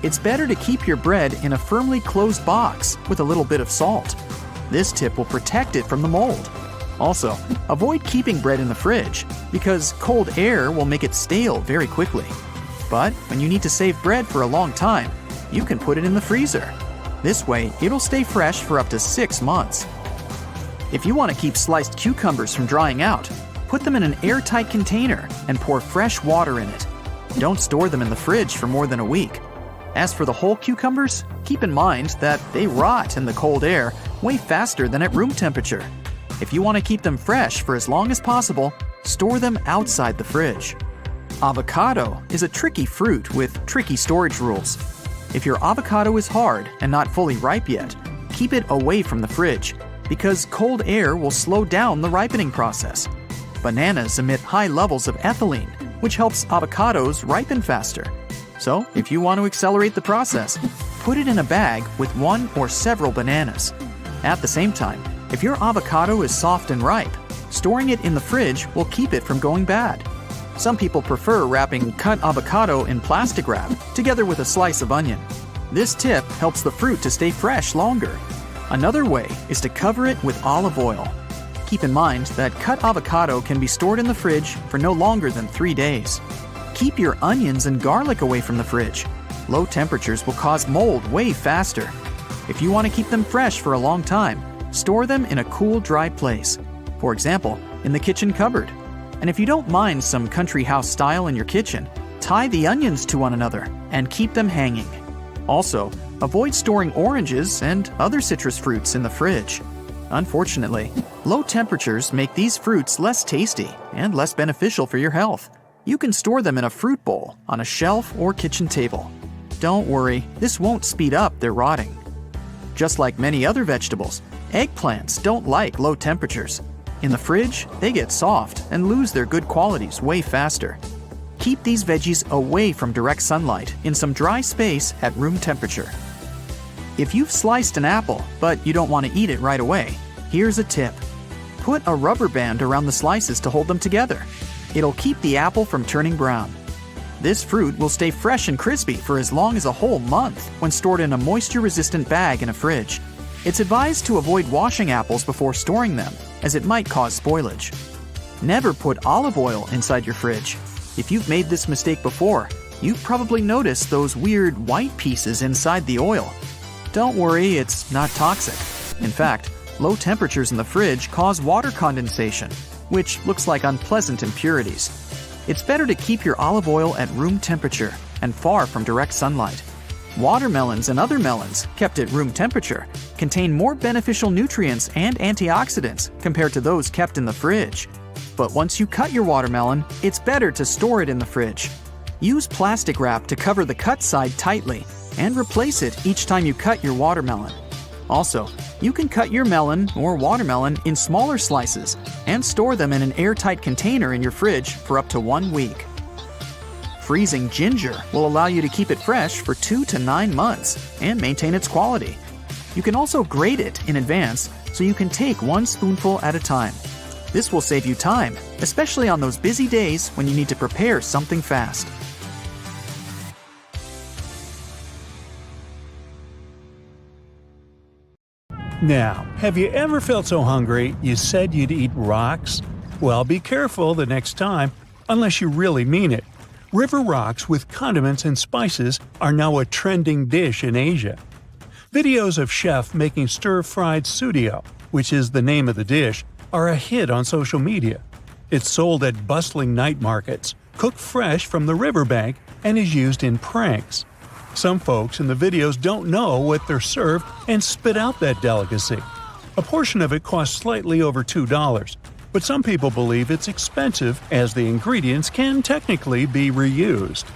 S6: It's better to keep your bread in a firmly closed box with a little bit of salt. This tip will protect it from the mold. Also, avoid keeping bread in the fridge because cold air will make it stale very quickly. But when you need to save bread for a long time, you can put it in the freezer. This way, it'll stay fresh for up to 6 months. If you want to keep sliced cucumbers from drying out, put them in an airtight container and pour fresh water in it. Don't store them in the fridge for more than a week. As for the whole cucumbers, keep in mind that they rot in the cold air way faster than at room temperature. If you want to keep them fresh for as long as possible, store them outside the fridge. Avocado is a tricky fruit with tricky storage rules. If your avocado is hard and not fully ripe yet, keep it away from the fridge because cold air will slow down the ripening process. Bananas emit high levels of ethylene, which helps avocados ripen faster. So, if you want to accelerate the process, put it in a bag with 1 or several bananas. At the same time, if your avocado is soft and ripe, storing it in the fridge will keep it from going bad. Some people prefer wrapping cut avocado in plastic wrap together with a slice of onion. This tip helps the fruit to stay fresh longer. Another way is to cover it with olive oil. Keep in mind that cut avocado can be stored in the fridge for no longer than 3 days. Keep your onions and garlic away from the fridge. Low temperatures will cause mold way faster. If you want to keep them fresh for a long time, store them in a cool, dry place. For example, in the kitchen cupboard. And if you don't mind some country house style in your kitchen, tie the onions to one another and keep them hanging. Also, avoid storing oranges and other citrus fruits in the fridge. Unfortunately, low temperatures make these fruits less tasty and less beneficial for your health. You can store them in a fruit bowl, on a shelf, or kitchen table. Don't worry, this won't speed up their rotting. Just like many other vegetables, eggplants don't like low temperatures. In the fridge, they get soft and lose their good qualities way faster. Keep these veggies away from direct sunlight in some dry space at room temperature. If you've sliced an apple, but you don't want to eat it right away, here's a tip. Put a rubber band around the slices to hold them together. It'll keep the apple from turning brown. This fruit will stay fresh and crispy for as long as a whole month when stored in a moisture-resistant bag in a fridge. It's advised to avoid washing apples before storing them, as it might cause spoilage. Never put olive oil inside your fridge. If you've made this mistake before, you've probably noticed those weird white pieces inside the oil. Don't worry, it's not toxic. In fact, low temperatures in the fridge cause water condensation, which looks like unpleasant impurities. It's better to keep your olive oil at room temperature and far from direct sunlight. Watermelons and other melons, kept at room temperature, contain more beneficial nutrients and antioxidants compared to those kept in the fridge. But once you cut your watermelon, it's better to store it in the fridge. Use plastic wrap to cover the cut side tightly and replace it each time you cut your watermelon. Also, you can cut your melon or watermelon in smaller slices and store them in an airtight container in your fridge for up to 1 week. Freezing ginger will allow you to keep it fresh for 2 to 9 months and maintain its quality. You can also grate it in advance so you can take 1 spoonful at a time. This will save you time, especially on those busy days when you need to prepare something fast.
S1: Now, have you ever felt so hungry you said you'd eat rocks? Well, be careful the next time, unless you really mean it. River rocks with condiments and spices are now a trending dish in Asia. Videos of chefs making stir-fried sudio, which is the name of the dish, are a hit on social media. It's sold at bustling night markets, cooked fresh from the riverbank, and is used in pranks. Some folks in the videos don't know what they're served and spit out that delicacy. A portion of it costs slightly over $2, but some people believe it's expensive as the ingredients can technically be reused.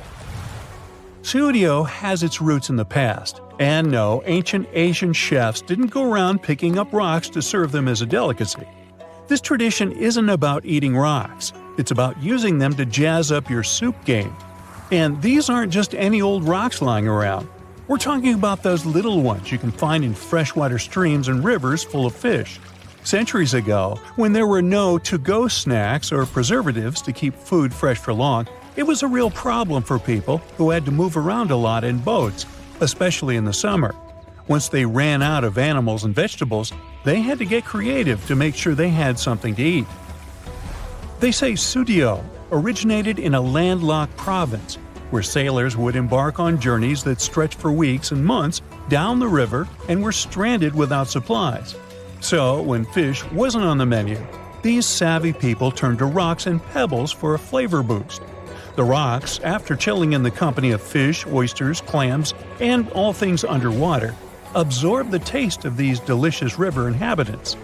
S1: Sudio has its roots in the past, and no, ancient Asian chefs didn't go around picking up rocks to serve them as a delicacy. This tradition isn't about eating rocks, it's about using them to jazz up your soup game. And these aren't just any old rocks lying around. We're talking about those little ones you can find in freshwater streams and rivers full of fish. Centuries ago, when there were no to-go snacks or preservatives to keep food fresh for long, it was a real problem for people who had to move around a lot in boats, especially in the summer. Once they ran out of animals and vegetables, they had to get creative to make sure they had something to eat. They say sudio originated in a landlocked province, where sailors would embark on journeys that stretched for weeks and months down the river and were stranded without supplies. So, when fish wasn't on the menu, these savvy people turned to rocks and pebbles for a flavor boost. The rocks, after chilling in the company of fish, oysters, clams, and all things underwater, absorbed the taste of these delicious river inhabitants.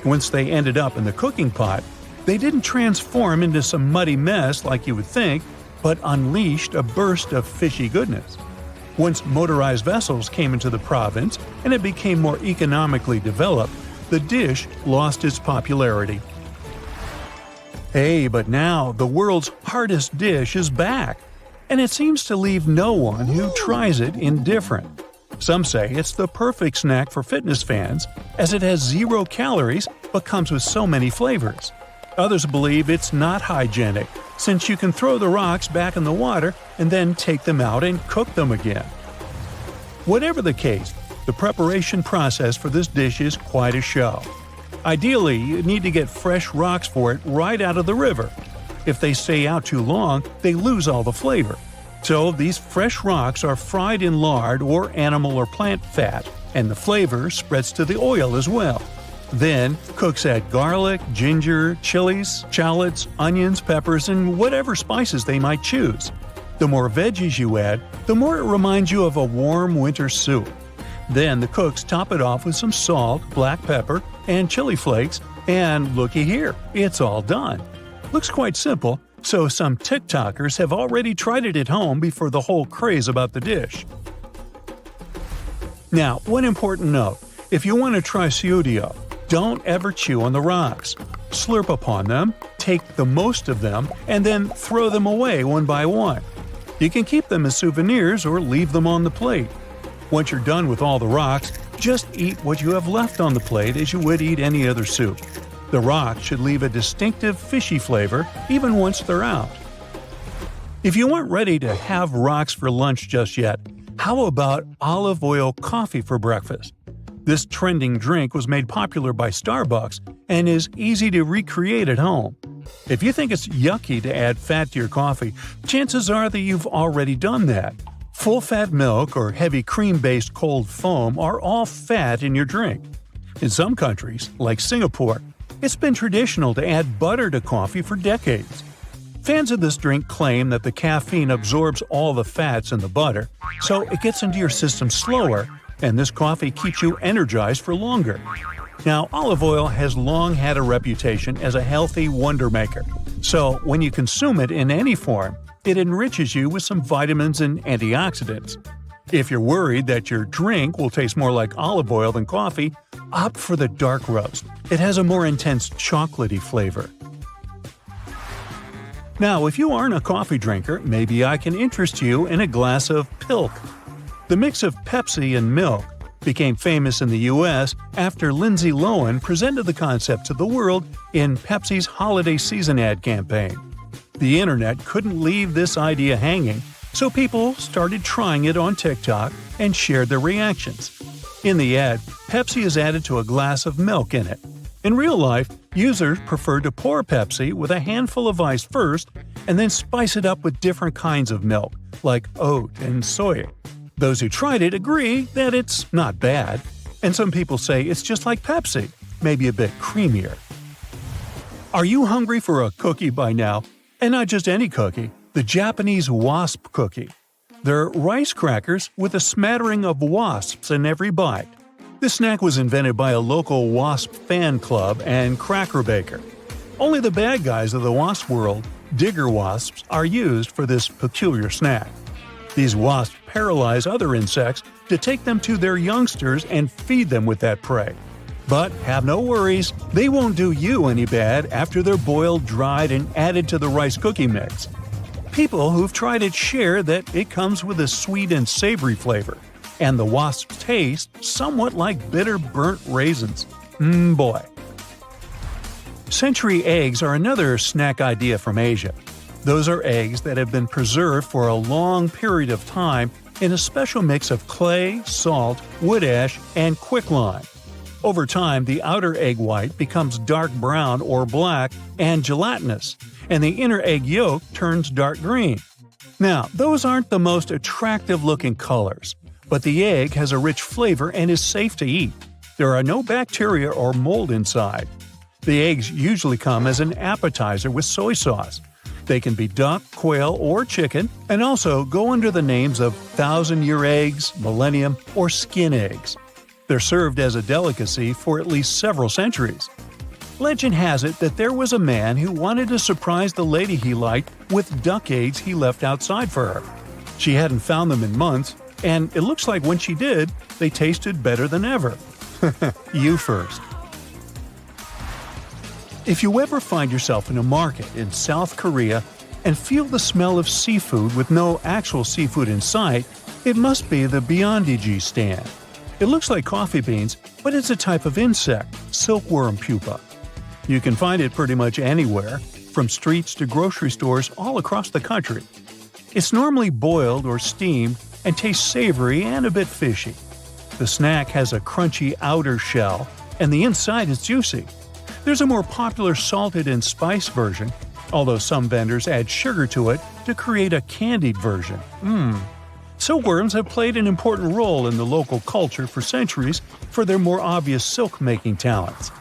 S1: Once they ended up in the cooking pot, they didn't transform into some muddy mess like you would think, but unleashed a burst of fishy goodness. Once motorized vessels came into the province and it became more economically developed, the dish lost its popularity. Hey, but now the world's hardest dish is back, and it seems to leave no one who tries it indifferent. Some say it's the perfect snack for fitness fans, as it has 0 calories but comes with so many flavors. Others believe it's not hygienic, since you can throw the rocks back in the water and then take them out and cook them again. Whatever the case, the preparation process for this dish is quite a show. Ideally, you need to get fresh rocks for it right out of the river. If they stay out too long, they lose all the flavor. So these fresh rocks are fried in lard or animal or plant fat, and the flavor spreads to the oil as well. Then, cooks add garlic, ginger, chilies, shallots, onions, peppers, and whatever spices they might choose. The more veggies you add, the more it reminds you of a warm winter soup. Then the cooks top it off with some salt, black pepper, and chili flakes, and looky here, it's all done. Looks quite simple, so some TikTokers have already tried it at home before the whole craze about the dish. Now, one important note, if you want to try sudio, don't ever chew on the rocks. Slurp upon them, take the most of them, and then throw them away one by one. You can keep them as souvenirs or leave them on the plate. Once you're done with all the rocks, just eat what you have left on the plate as you would eat any other soup. The rocks should leave a distinctive fishy flavor even once they're out. If you aren't ready to have rocks for lunch just yet, how about olive oil coffee for breakfast? This trending drink was made popular by Starbucks and is easy to recreate at home. If you think it's yucky to add fat to your coffee, chances are that you've already done that. Full-fat milk or heavy cream-based cold foam are all fat in your drink. In some countries, like Singapore, it's been traditional to add butter to coffee for decades. Fans of this drink claim that the caffeine absorbs all the fats in the butter, so it gets into your system slower, and this coffee keeps you energized for longer. Now, olive oil has long had a reputation as a healthy wonder maker, so when you consume it in any form, it enriches you with some vitamins and antioxidants. If you're worried that your drink will taste more like olive oil than coffee, opt for the dark roast. It has a more intense chocolatey flavor. Now, if you aren't a coffee drinker, maybe I can interest you in a glass of Pilk. The mix of Pepsi and milk became famous in the US after Lindsay Lohan presented the concept to the world in Pepsi's holiday season ad campaign. The internet couldn't leave this idea hanging, so people started trying it on TikTok and shared their reactions. In the ad, Pepsi is added to a glass of milk in it. In real life, users prefer to pour Pepsi with a handful of ice first and then spice it up with different kinds of milk, like oat and soy. Those who tried it agree that it's not bad, and some people say it's just like Pepsi, maybe a bit creamier. Are you hungry for a cookie by now? And not just any cookie, the Japanese wasp cookie. They're rice crackers with a smattering of wasps in every bite. This snack was invented by a local wasp fan club and cracker baker. Only the bad guys of the wasp world, digger wasps, are used for this peculiar snack. These wasps paralyze other insects to take them to their youngsters and feed them with that prey. But have no worries, they won't do you any bad after they're boiled, dried, and added to the rice cookie mix. People who've tried it share that it comes with a sweet and savory flavor, and the wasps taste somewhat like bitter burnt raisins. Boy. Century eggs are another snack idea from Asia. Those are eggs that have been preserved for a long period of time in a special mix of clay, salt, wood ash, and quicklime. Over time, the outer egg white becomes dark brown or black and gelatinous, and the inner egg yolk turns dark green. Now, those aren't the most attractive-looking colors, but the egg has a rich flavor and is safe to eat. There are no bacteria or mold inside. The eggs usually come as an appetizer with soy sauce. They can be duck, quail, or chicken, and also go under the names of thousand-year eggs, millennium, or skin eggs. They're served as a delicacy for at least several centuries. Legend has it that there was a man who wanted to surprise the lady he liked with duck eggs he left outside for her. She hadn't found them in months, and it looks like when she did, they tasted better than ever. You first. If you ever find yourself in a market in South Korea and feel the smell of seafood with no actual seafood in sight, it must be the Beyondiji stand. It looks like coffee beans, but it's a type of insect, silkworm pupa. You can find it pretty much anywhere, from streets to grocery stores all across the country. It's normally boiled or steamed and tastes savory and a bit fishy. The snack has a crunchy outer shell, and the inside is juicy. There's a more popular salted and spiced version, although some vendors add sugar to it to create a candied version. Silkworms have played an important role in the local culture for centuries for their more obvious silk-making talents.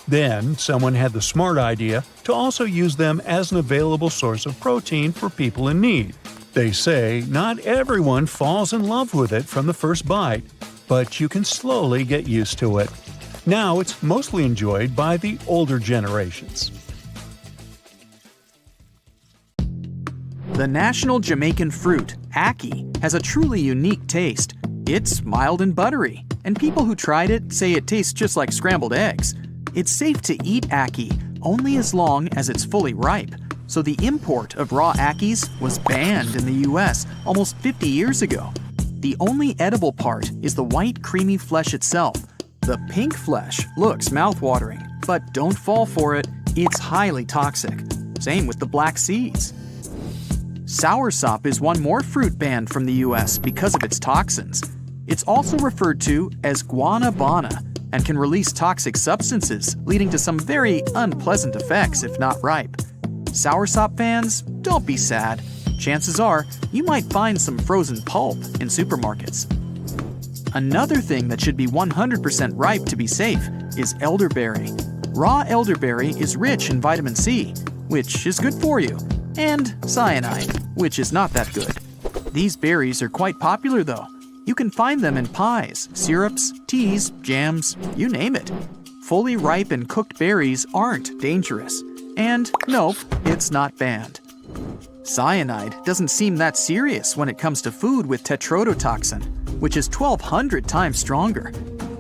S1: Then, someone had the smart idea to also use them as an available source of protein for people in need. They say not everyone falls in love with it from the first bite, but you can slowly get used to it. Now it's mostly enjoyed by the older generations.
S6: The national Jamaican fruit, ackee, has a truly unique taste. It's mild and buttery, and people who tried it say it tastes just like scrambled eggs. It's safe to eat ackee only as long as it's fully ripe, so the import of raw ackees was banned in the US almost 50 years ago. The only edible part is the white creamy flesh itself. The pink flesh looks mouth-watering, but don't fall for it, it's highly toxic. Same with the black seeds. Soursop is one more fruit banned from the US because of its toxins. It's also referred to as guanabana and can release toxic substances, leading to some very unpleasant effects if not ripe. Soursop fans, don't be sad. Chances are you might find some frozen pulp in supermarkets. Another thing that should be 100% ripe to be safe is elderberry. Raw elderberry is rich in vitamin C, which is good for you, and cyanide, which is not that good. These berries are quite popular though. You can find them in pies, syrups, teas, jams, you name it. Fully ripe and cooked berries aren't dangerous. And nope, it's not banned. Cyanide doesn't seem that serious when it comes to food with tetrodotoxin, which is 1,200 times stronger.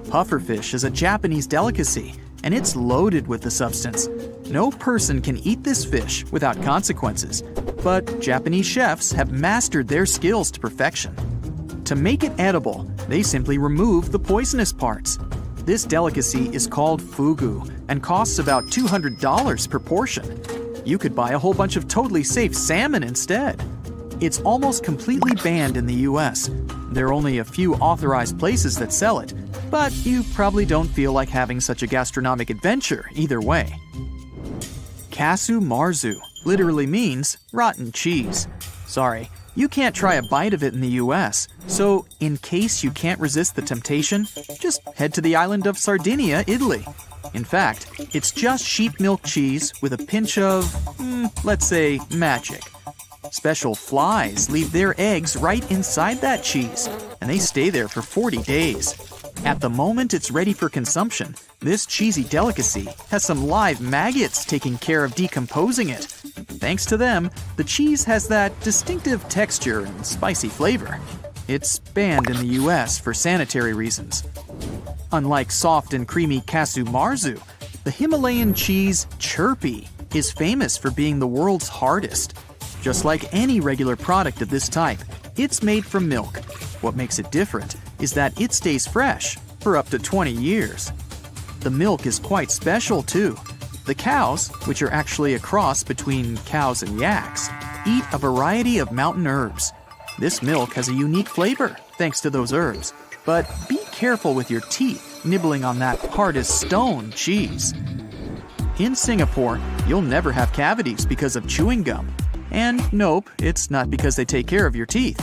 S6: Pufferfish is a Japanese delicacy, and it's loaded with the substance. No person can eat this fish without consequences, but Japanese chefs have mastered their skills to perfection. To make it edible, they simply remove the poisonous parts. This delicacy is called fugu and costs about $200 per portion. You could buy a whole bunch of totally safe salmon instead. It's almost completely banned in the US. There are only a few authorized places that sell it, but you probably don't feel like having such a gastronomic adventure either way. Casu marzu literally means rotten cheese. Sorry, you can't try a bite of it in the US, so in case you can't resist the temptation, just head to the island of Sardinia, Italy. In fact, it's just sheep milk cheese with a pinch of, let's say, magic. Special flies leave their eggs right inside that cheese, and they stay there for 40 days. At the moment it's ready for consumption, this cheesy delicacy has some live maggots taking care of decomposing it. Thanks to them, the cheese has that distinctive texture and spicy flavor. It's banned in the US for sanitary reasons. Unlike soft and creamy casu marzu, the Himalayan cheese Chirpy is famous for being the world's hardest. Just like any regular product of this type, it's made from milk. What makes it different is that it stays fresh for up to 20 years. The milk is quite special too. The cows, which are actually a cross between cows and yaks, eat a variety of mountain herbs. This milk has a unique flavor thanks to those herbs. But be careful with your teeth nibbling on that hard as stone cheese. In Singapore, you'll never have cavities because of chewing gum. And nope, it's not because they take care of your teeth.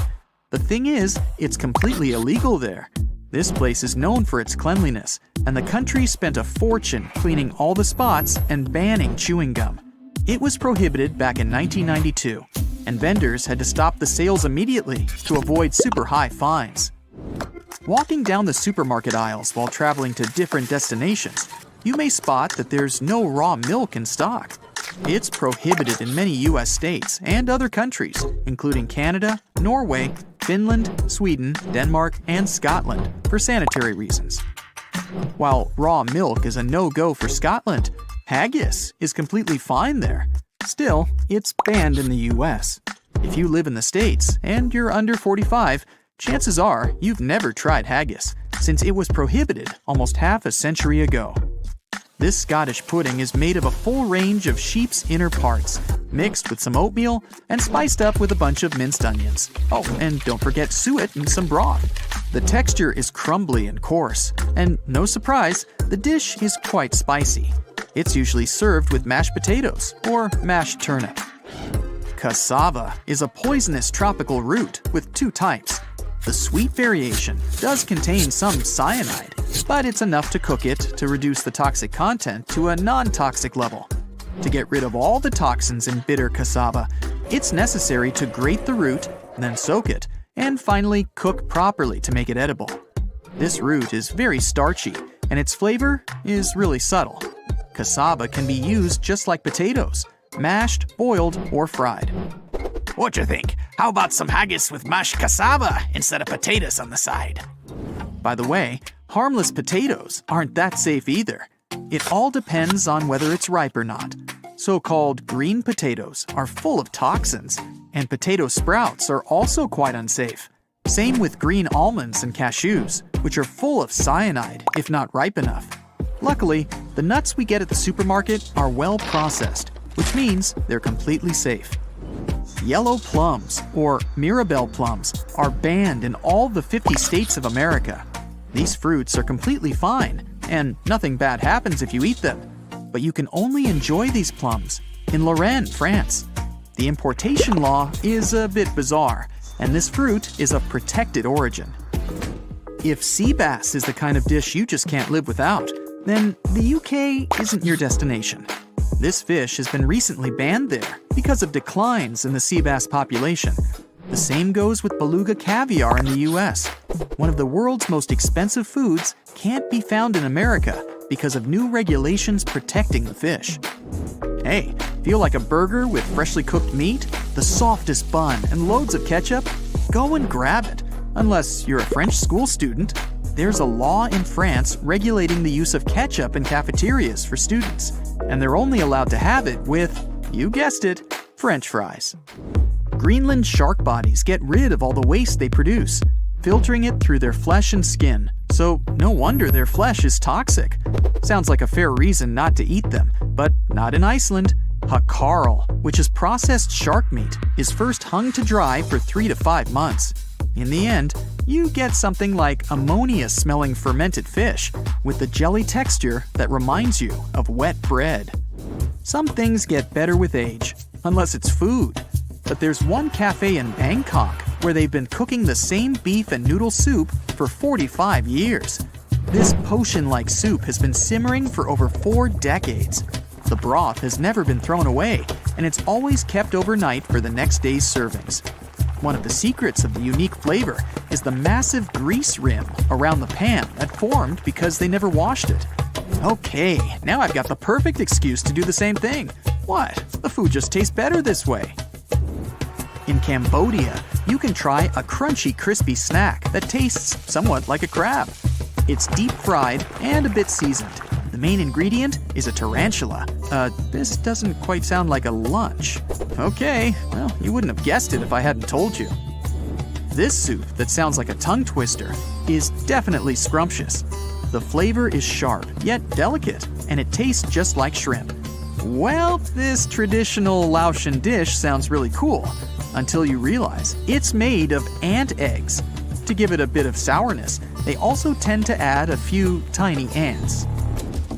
S6: The thing is, it's completely illegal there. This place is known for its cleanliness, and the country spent a fortune cleaning all the spots and banning chewing gum. It was prohibited back in 1992, and vendors had to stop the sales immediately to avoid super high fines. Walking down the supermarket aisles while traveling to different destinations, you may spot that there's no raw milk in stock. It's prohibited in many US states and other countries, including Canada, Norway, Finland, Sweden, Denmark, and Scotland, for sanitary reasons. While raw milk is a no-go for Scotland, haggis is completely fine there. Still, it's banned in the US. If you live in the States and you're under 45, chances are you've never tried haggis, since it was prohibited almost half a century ago. This Scottish pudding is made of a full range of sheep's inner parts, mixed with some oatmeal and spiced up with a bunch of minced onions. Oh, and don't forget suet and some broth. The texture is crumbly and coarse, and no surprise, the dish is quite spicy. It's usually served with mashed potatoes or mashed turnip. Cassava is a poisonous tropical root with two types. The sweet variation does contain some cyanide, but it's enough to cook it to reduce the toxic content to a non-toxic level. To get rid of all the toxins in bitter cassava, it's necessary to grate the root, then soak it, and finally cook properly to make it edible. This root is very starchy, and its flavor is really subtle. Cassava can be used just like potatoes, mashed, boiled, or fried.
S7: What you think? How about some haggis with mashed cassava instead of potatoes on the side?
S6: By the way, harmless potatoes aren't that safe either. It all depends on whether it's ripe or not. So-called green potatoes are full of toxins, and potato sprouts are also quite unsafe. Same with green almonds and cashews, which are full of cyanide if not ripe enough. Luckily, the nuts we get at the supermarket are well processed, which means they're completely safe. Yellow plums, or Mirabelle plums, are banned in all the 50 states of America. These fruits are completely fine, and nothing bad happens if you eat them. But you can only enjoy these plums in Lorraine, France. The importation law is a bit bizarre, and this fruit is of protected origin. If sea bass is the kind of dish you just can't live without, then the UK isn't your destination. This fish has been recently banned there because of declines in the sea bass population. The same goes with beluga caviar in the US. One of the world's most expensive foods can't be found in America because of new regulations protecting the fish. Hey, feel like a burger with freshly cooked meat, the softest bun, and loads of ketchup? Go and grab it. Unless you're a French school student, there's a law in France regulating the use of ketchup in cafeterias for students, and they're only allowed to have it with, you guessed it, French fries. Greenland shark bodies get rid of all the waste they produce, filtering it through their flesh and skin, so no wonder their flesh is toxic. Sounds like a fair reason not to eat them, but not in Iceland. Hakarl, which is processed shark meat, is first hung to dry for 3 to 5 months. In the end, you get something like ammonia-smelling fermented fish with the jelly texture that reminds you of wet bread. Some things get better with age, unless it's food. But there's one cafe in Bangkok where they've been cooking the same beef and noodle soup for 45 years. This potion-like soup has been simmering for over 4 decades. The broth has never been thrown away, and it's always kept overnight for the next day's servings. One of the secrets of the unique flavor is the massive grease rim around the pan that formed because they never washed it. Okay, now I've got the perfect excuse to do the same thing. What? The food just tastes better this way. In Cambodia, you can try a crunchy, crispy snack that tastes somewhat like a crab. It's deep fried and a bit seasoned. The main ingredient is a tarantula. This doesn't quite sound like a lunch. Okay, well, you wouldn't have guessed it if I hadn't told you. This soup, that sounds like a tongue twister, is definitely scrumptious. The flavor is sharp, yet delicate, and it tastes just like shrimp. Well, this traditional Laotian dish sounds really cool, until you realize it's made of ant eggs. To give it a bit of sourness, they also tend to add a few tiny ants.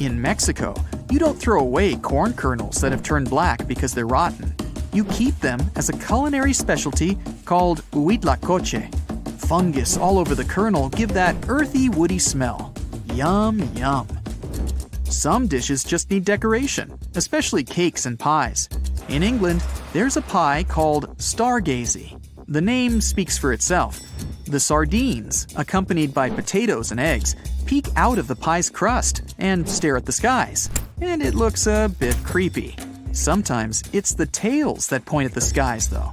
S6: In Mexico, you don't throw away corn kernels that have turned black because they're rotten. You keep them as a culinary specialty called huitlacoche. Fungus all over the kernel give that earthy, woody smell. Yum, yum. Some dishes just need decoration, especially cakes and pies. In England, there's a pie called stargazy. The name speaks for itself. The sardines, accompanied by potatoes and eggs, peek out of the pie's crust and stare at the skies. And it looks a bit creepy. Sometimes it's the tails that point at the skies, though.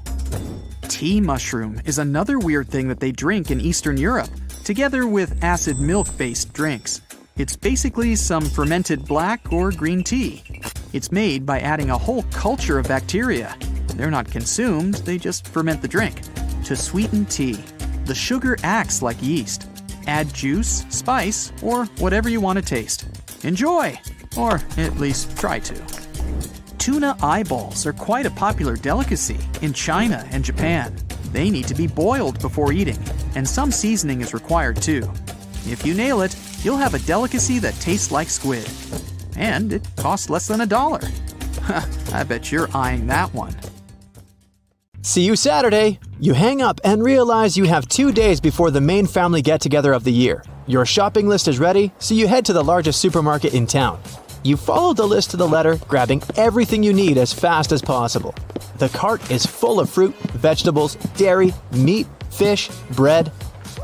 S6: Tea mushroom is another weird thing that they drink in Eastern Europe, together with acid milk-based drinks. It's basically some fermented black or green tea. It's made by adding a whole culture of bacteria. They're not consumed, they just ferment the drink. To sweeten tea, the sugar acts like yeast. Add juice, spice, or whatever you want to taste. Enjoy! Or at least try to. Tuna eyeballs are quite a popular delicacy in China and Japan. They need to be boiled before eating, and some seasoning is required too. If you nail it, you'll have a delicacy that tastes like squid. And it costs less than $1. I bet you're eyeing that one.
S4: See you Saturday! You hang up and realize you have 2 days before the main family get-together of the year. Your shopping list is ready, so you head to the largest supermarket in town. You follow the list to the letter, grabbing everything you need as fast as possible. The cart is full of fruit, vegetables, dairy, meat, fish, bread.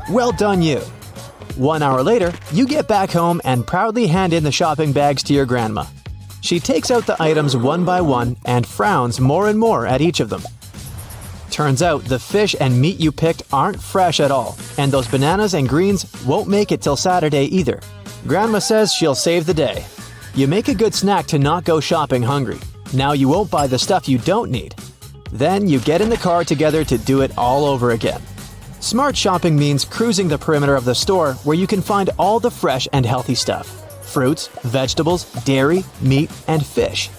S4: Well done you! 1 hour later, you get back home and proudly hand in the shopping bags to your grandma. She takes out the items one by one and frowns more and more at each of them. Turns out the fish and meat you picked aren't fresh at all, and those bananas and greens won't make it till Saturday either. Grandma says she'll save the day. You make a good snack to not go shopping hungry. Now you won't buy the stuff you don't need. Then you get in the car together to do it all over again. Smart shopping means cruising the perimeter of the store where you can find all the fresh and healthy stuff. Fruits, vegetables, dairy, meat, and fish.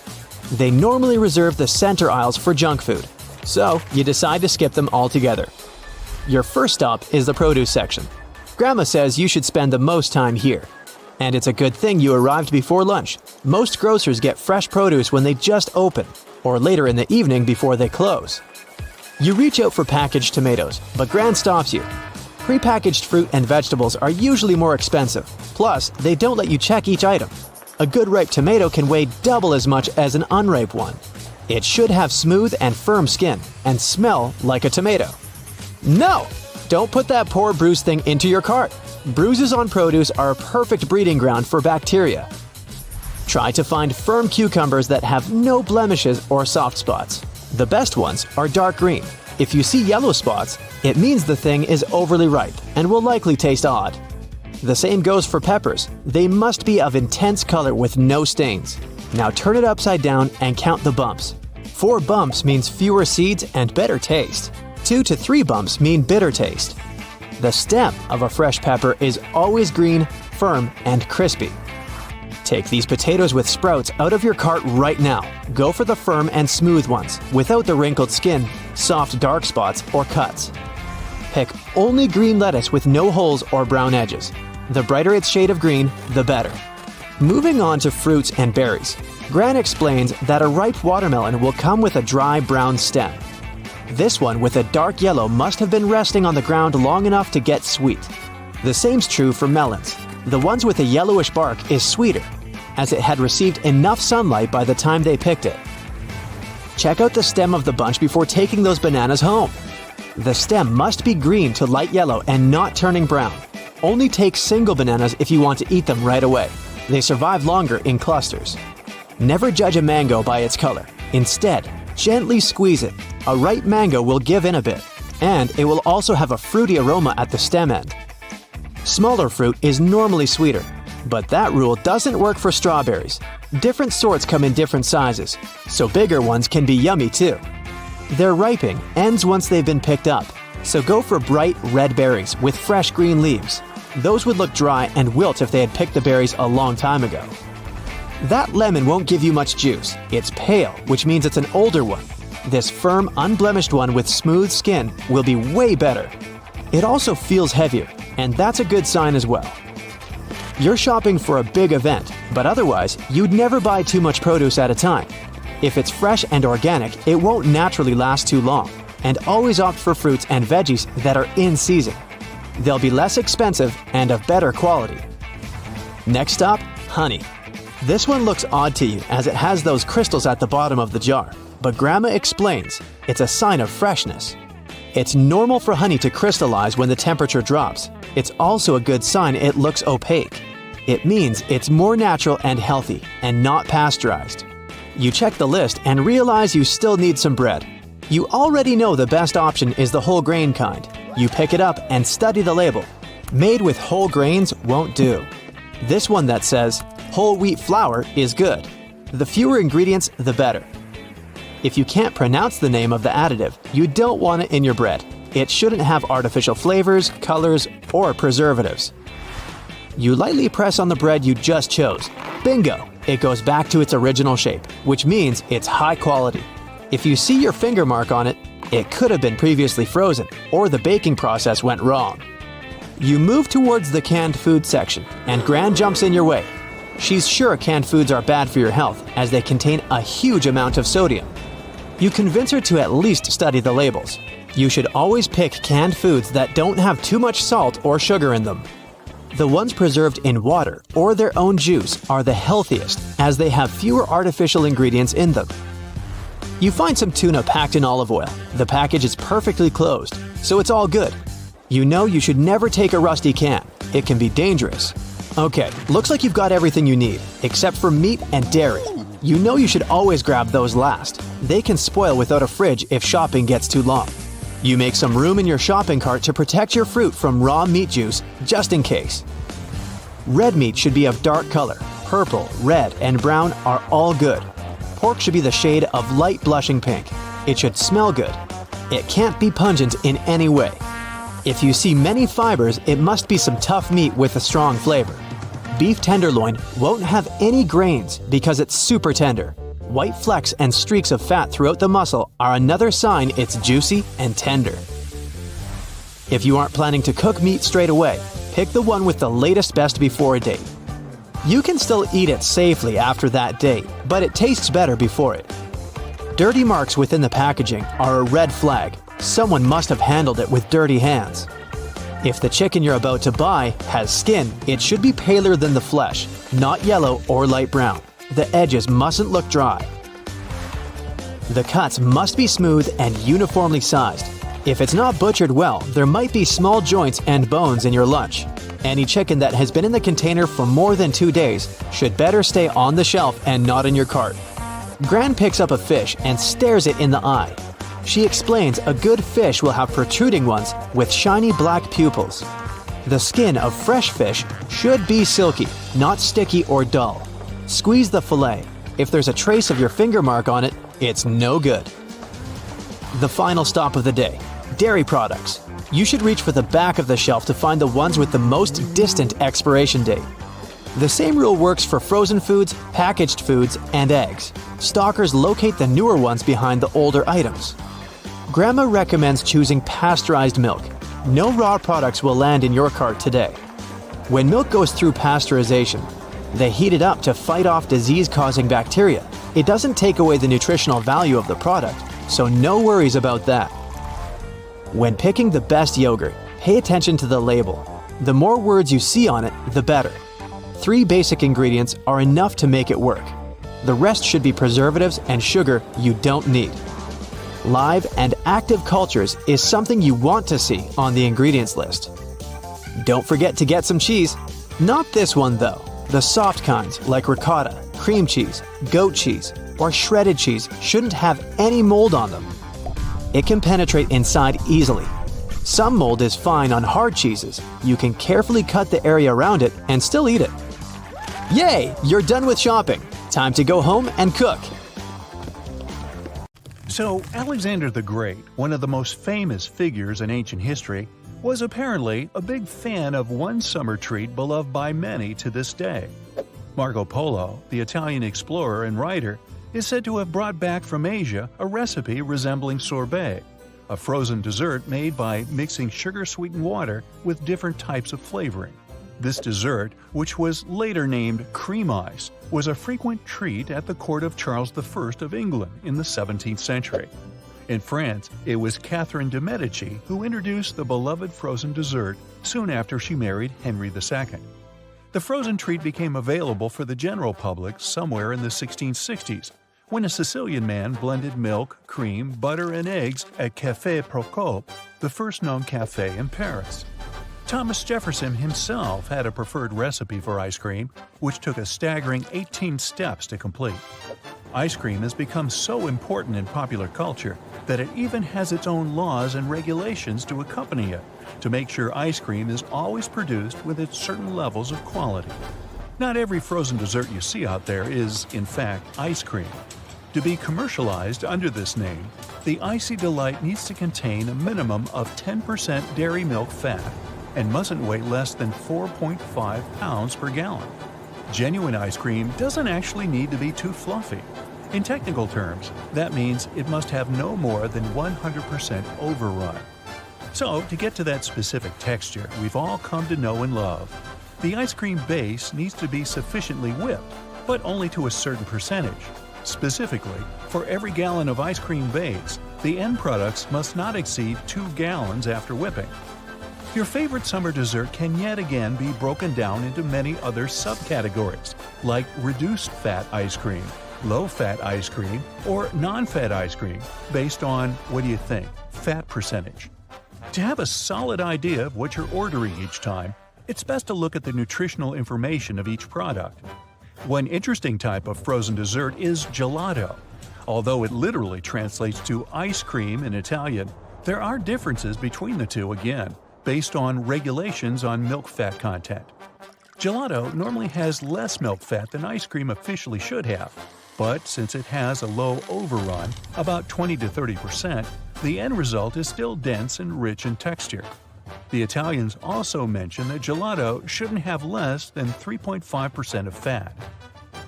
S4: They normally reserve the center aisles for junk food, so you decide to skip them altogether. Your first stop is the produce section. Grandma says you should spend the most time here. And it's a good thing you arrived before lunch. Most grocers get fresh produce when they just open, or later in the evening before they close. You reach out for packaged tomatoes, but Gran stops you. Prepackaged fruit and vegetables are usually more expensive. Plus, they don't let you check each item. A good ripe tomato can weigh double as much as an unripe one. It should have smooth and firm skin and smell like a tomato. No! Don't put that poor bruised thing into your cart. Bruises on produce are a perfect breeding ground for bacteria. Try to find firm cucumbers that have no blemishes or soft spots. The best ones are dark green. If you see yellow spots, it means the thing is overly ripe and will likely taste odd. The same goes for peppers. They must be of intense color with no stains. Now turn it upside down and count the bumps. 4 bumps means fewer seeds and better taste. 2 to 3 bumps mean bitter taste. The stem of a fresh pepper is always green, firm, and crispy. Take these potatoes with sprouts out of your cart right now. Go for the firm and smooth ones, without the wrinkled skin, soft dark spots, or cuts. Pick only green lettuce with no holes or brown edges. The brighter its shade of green, the better. Moving on to fruits and berries. Gran explains that a ripe watermelon will come with a dry brown stem. This one with a dark yellow must have been resting on the ground long enough to get sweet. The same's true for melons. The ones with a yellowish bark is sweeter, as it had received enough sunlight by the time they picked it. Check out the stem of the bunch before taking those bananas home. The stem must be green to light yellow and not turning brown. Only take single bananas if you want to eat them right away. They survive longer in clusters. Never judge a mango by its color. Instead, gently squeeze it. A ripe mango will give in a bit, and it will also have a fruity aroma at the stem end. Smaller fruit is normally sweeter, but that rule doesn't work for strawberries. Different sorts come in different sizes, so bigger ones can be yummy too. Their riping ends once they've been picked up. So go for bright red berries with fresh green leaves. Those would look dry and wilt if they had picked the berries a long time ago. That lemon won't give you much juice. It's pale, which means it's an older one. This firm, unblemished one with smooth skin will be way better. It also feels heavier, and that's a good sign as well. You're shopping for a big event, but otherwise, you'd never buy too much produce at a time. If it's fresh and organic, it won't naturally last too long, and always opt for fruits and veggies that are in season. They'll be less expensive and of better quality. Next up, honey. This one looks odd to you as it has those crystals at the bottom of the jar, but Grandma explains it's a sign of freshness. It's normal for honey to crystallize when the temperature drops. It's also a good sign it looks opaque. It means it's more natural and healthy and not pasteurized. You check the list and realize you still need some bread. You already know the best option is the whole grain kind. You pick it up and study the label. Made with whole grains won't do. This one that says whole wheat flour is good. The fewer ingredients, the better. If you can't pronounce the name of the additive, you don't want it in your bread. It shouldn't have artificial flavors, colors, or preservatives. You lightly press on the bread you just chose. Bingo! It goes back to its original shape, which means it's high quality. If you see your finger mark on it, it could have been previously frozen, or the baking process went wrong. You move towards the canned food section, and Gran jumps in your way. She's sure canned foods are bad for your health, as they contain a huge amount of sodium. You convince her to at least study the labels. You should always pick canned foods that don't have too much salt or sugar in them. The ones preserved in water or their own juice are the healthiest, as they have fewer artificial ingredients in them. You find some tuna packed in olive oil. The package is perfectly closed, so it's all good. You know you should never take a rusty can. It can be dangerous. Okay, looks like you've got everything you need, except for meat and dairy. You know you should always grab those last. They can spoil without a fridge if shopping gets too long. You make some room in your shopping cart to protect your fruit from raw meat juice, just in case. Red meat should be of dark color. Purple, red, and brown are all good. Pork should be the shade of light blushing pink. It should smell good. It can't be pungent in any way. If you see many fibers, it must be some tough meat with a strong flavor. Beef tenderloin won't have any grains because it's super tender. White flecks and streaks of fat throughout the muscle are another sign it's juicy and tender. If you aren't planning to cook meat straight away, pick the one with the latest best before date. You can still eat it safely after that date, but it tastes better before it. Dirty marks within the packaging are a red flag. Someone must have handled it with dirty hands. If the chicken you're about to buy has skin, it should be paler than the flesh, not yellow or light brown. The edges mustn't look dry. The cuts must be smooth and uniformly sized. If it's not butchered well, there might be small joints and bones in your lunch. Any chicken that has been in the container for more than 2 days should better stay on the shelf and not in your cart. Gran picks up a fish and stares it in the eye. She explains a good fish will have protruding ones with shiny black pupils. The skin of fresh fish should be silky, not sticky or dull. Squeeze the fillet. If there's a trace of your finger mark on it, it's no good. The final stop of the day, dairy products. You should reach for the back of the shelf to find the ones with the most distant expiration date. The same rule works for frozen foods, packaged foods, and eggs. Stockers locate the newer ones behind the older items. Grandma recommends choosing pasteurized milk. No raw products will land in your cart today. When milk goes through pasteurization, they heat it up to fight off disease-causing bacteria. It doesn't take away the nutritional value of the product, so no worries about that. When picking the best yogurt, pay attention to the label. The more words you see on it, the better. 3 basic ingredients are enough to make it work. The rest should be preservatives and sugar you don't need. Live and active cultures is something you want to see on the ingredients list. Don't forget to get some cheese. Not this one though. The soft kinds like ricotta, cream cheese, goat cheese, or shredded cheese shouldn't have any mold on them. It can penetrate inside easily. Some mold is fine on hard cheeses. You can carefully cut the area around it and still eat it. Yay! You're done with shopping. Time to go home and cook.
S1: So, Alexander the Great, one of the most famous figures in ancient history, was apparently a big fan of one summer treat beloved by many to this day. Marco Polo, the Italian explorer and writer, is said to have brought back from Asia a recipe resembling sorbet, a frozen dessert made by mixing sugar-sweetened water with different types of flavoring. This dessert, which was later named cream ice, was a frequent treat at the court of Charles I of England in the 17th century. In France, it was Catherine de' Medici who introduced the beloved frozen dessert soon after she married Henry II. The frozen treat became available for the general public somewhere in the 1660s, when a Sicilian man blended milk, cream, butter, and eggs at Café Procope, the first known café in Paris. Thomas Jefferson himself had a preferred recipe for ice cream, which took a staggering 18 steps to complete. Ice cream has become so important in popular culture that it even has its own laws and regulations to accompany it, to make sure ice cream is always produced with its certain levels of quality. Not every frozen dessert you see out there is, in fact, ice cream. To be commercialized under this name, the Icy Delight needs to contain a minimum of 10% dairy milk fat and mustn't weigh less than 4.5 pounds per gallon. Genuine ice cream doesn't actually need to be too fluffy. In technical terms, that means it must have no more than 100% overrun. So, to get to that specific texture we've all come to know and love, the ice cream base needs to be sufficiently whipped, but only to a certain percentage. Specifically, for every gallon of ice cream base, the end products must not exceed 2 gallons after whipping. Your favorite summer dessert can yet again be broken down into many other subcategories, like reduced fat ice cream, low-fat ice cream, or non-fat ice cream, based on, what do you think, fat percentage. To have a solid idea of what you're ordering each time, it's best to look at the nutritional information of each product. One interesting type of frozen dessert is gelato. Although it literally translates to ice cream in Italian, there are differences between the two again, based on regulations on milk fat content. Gelato normally has less milk fat than ice cream officially should have, but since it has a low overrun, about 20 to 30%, the end result is still dense and rich in texture. The Italians also mention that gelato shouldn't have less than 3.5% of fat.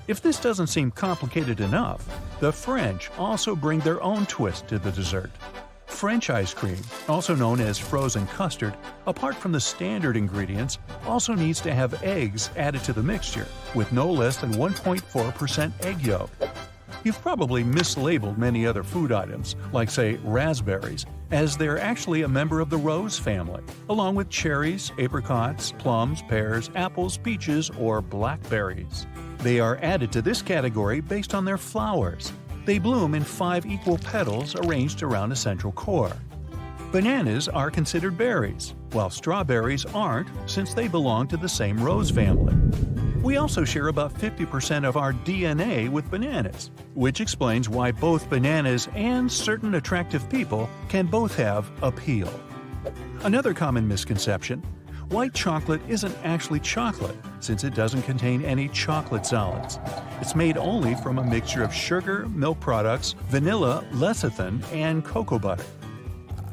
S1: If this doesn't seem complicated enough, the French also bring their own twist to the dessert. French ice cream, also known as frozen custard, apart from the standard ingredients, also needs to have eggs added to the mixture, with no less than 1.4% egg yolk. You've probably mislabeled many other food items, like say raspberries, as they're actually a member of the rose family, along with cherries, apricots, plums, pears, apples, peaches, or blackberries. They are added to this category based on their flowers. They bloom in 5 equal petals arranged around a central core. Bananas are considered berries, while strawberries aren't since they belong to the same rose family. We also share about 50% of our DNA with bananas, which explains why both bananas and certain attractive people can both have appeal. Another common misconception: white chocolate isn't actually chocolate, since it doesn't contain any chocolate solids. It's made only from a mixture of sugar, milk products, vanilla, lecithin, and cocoa butter.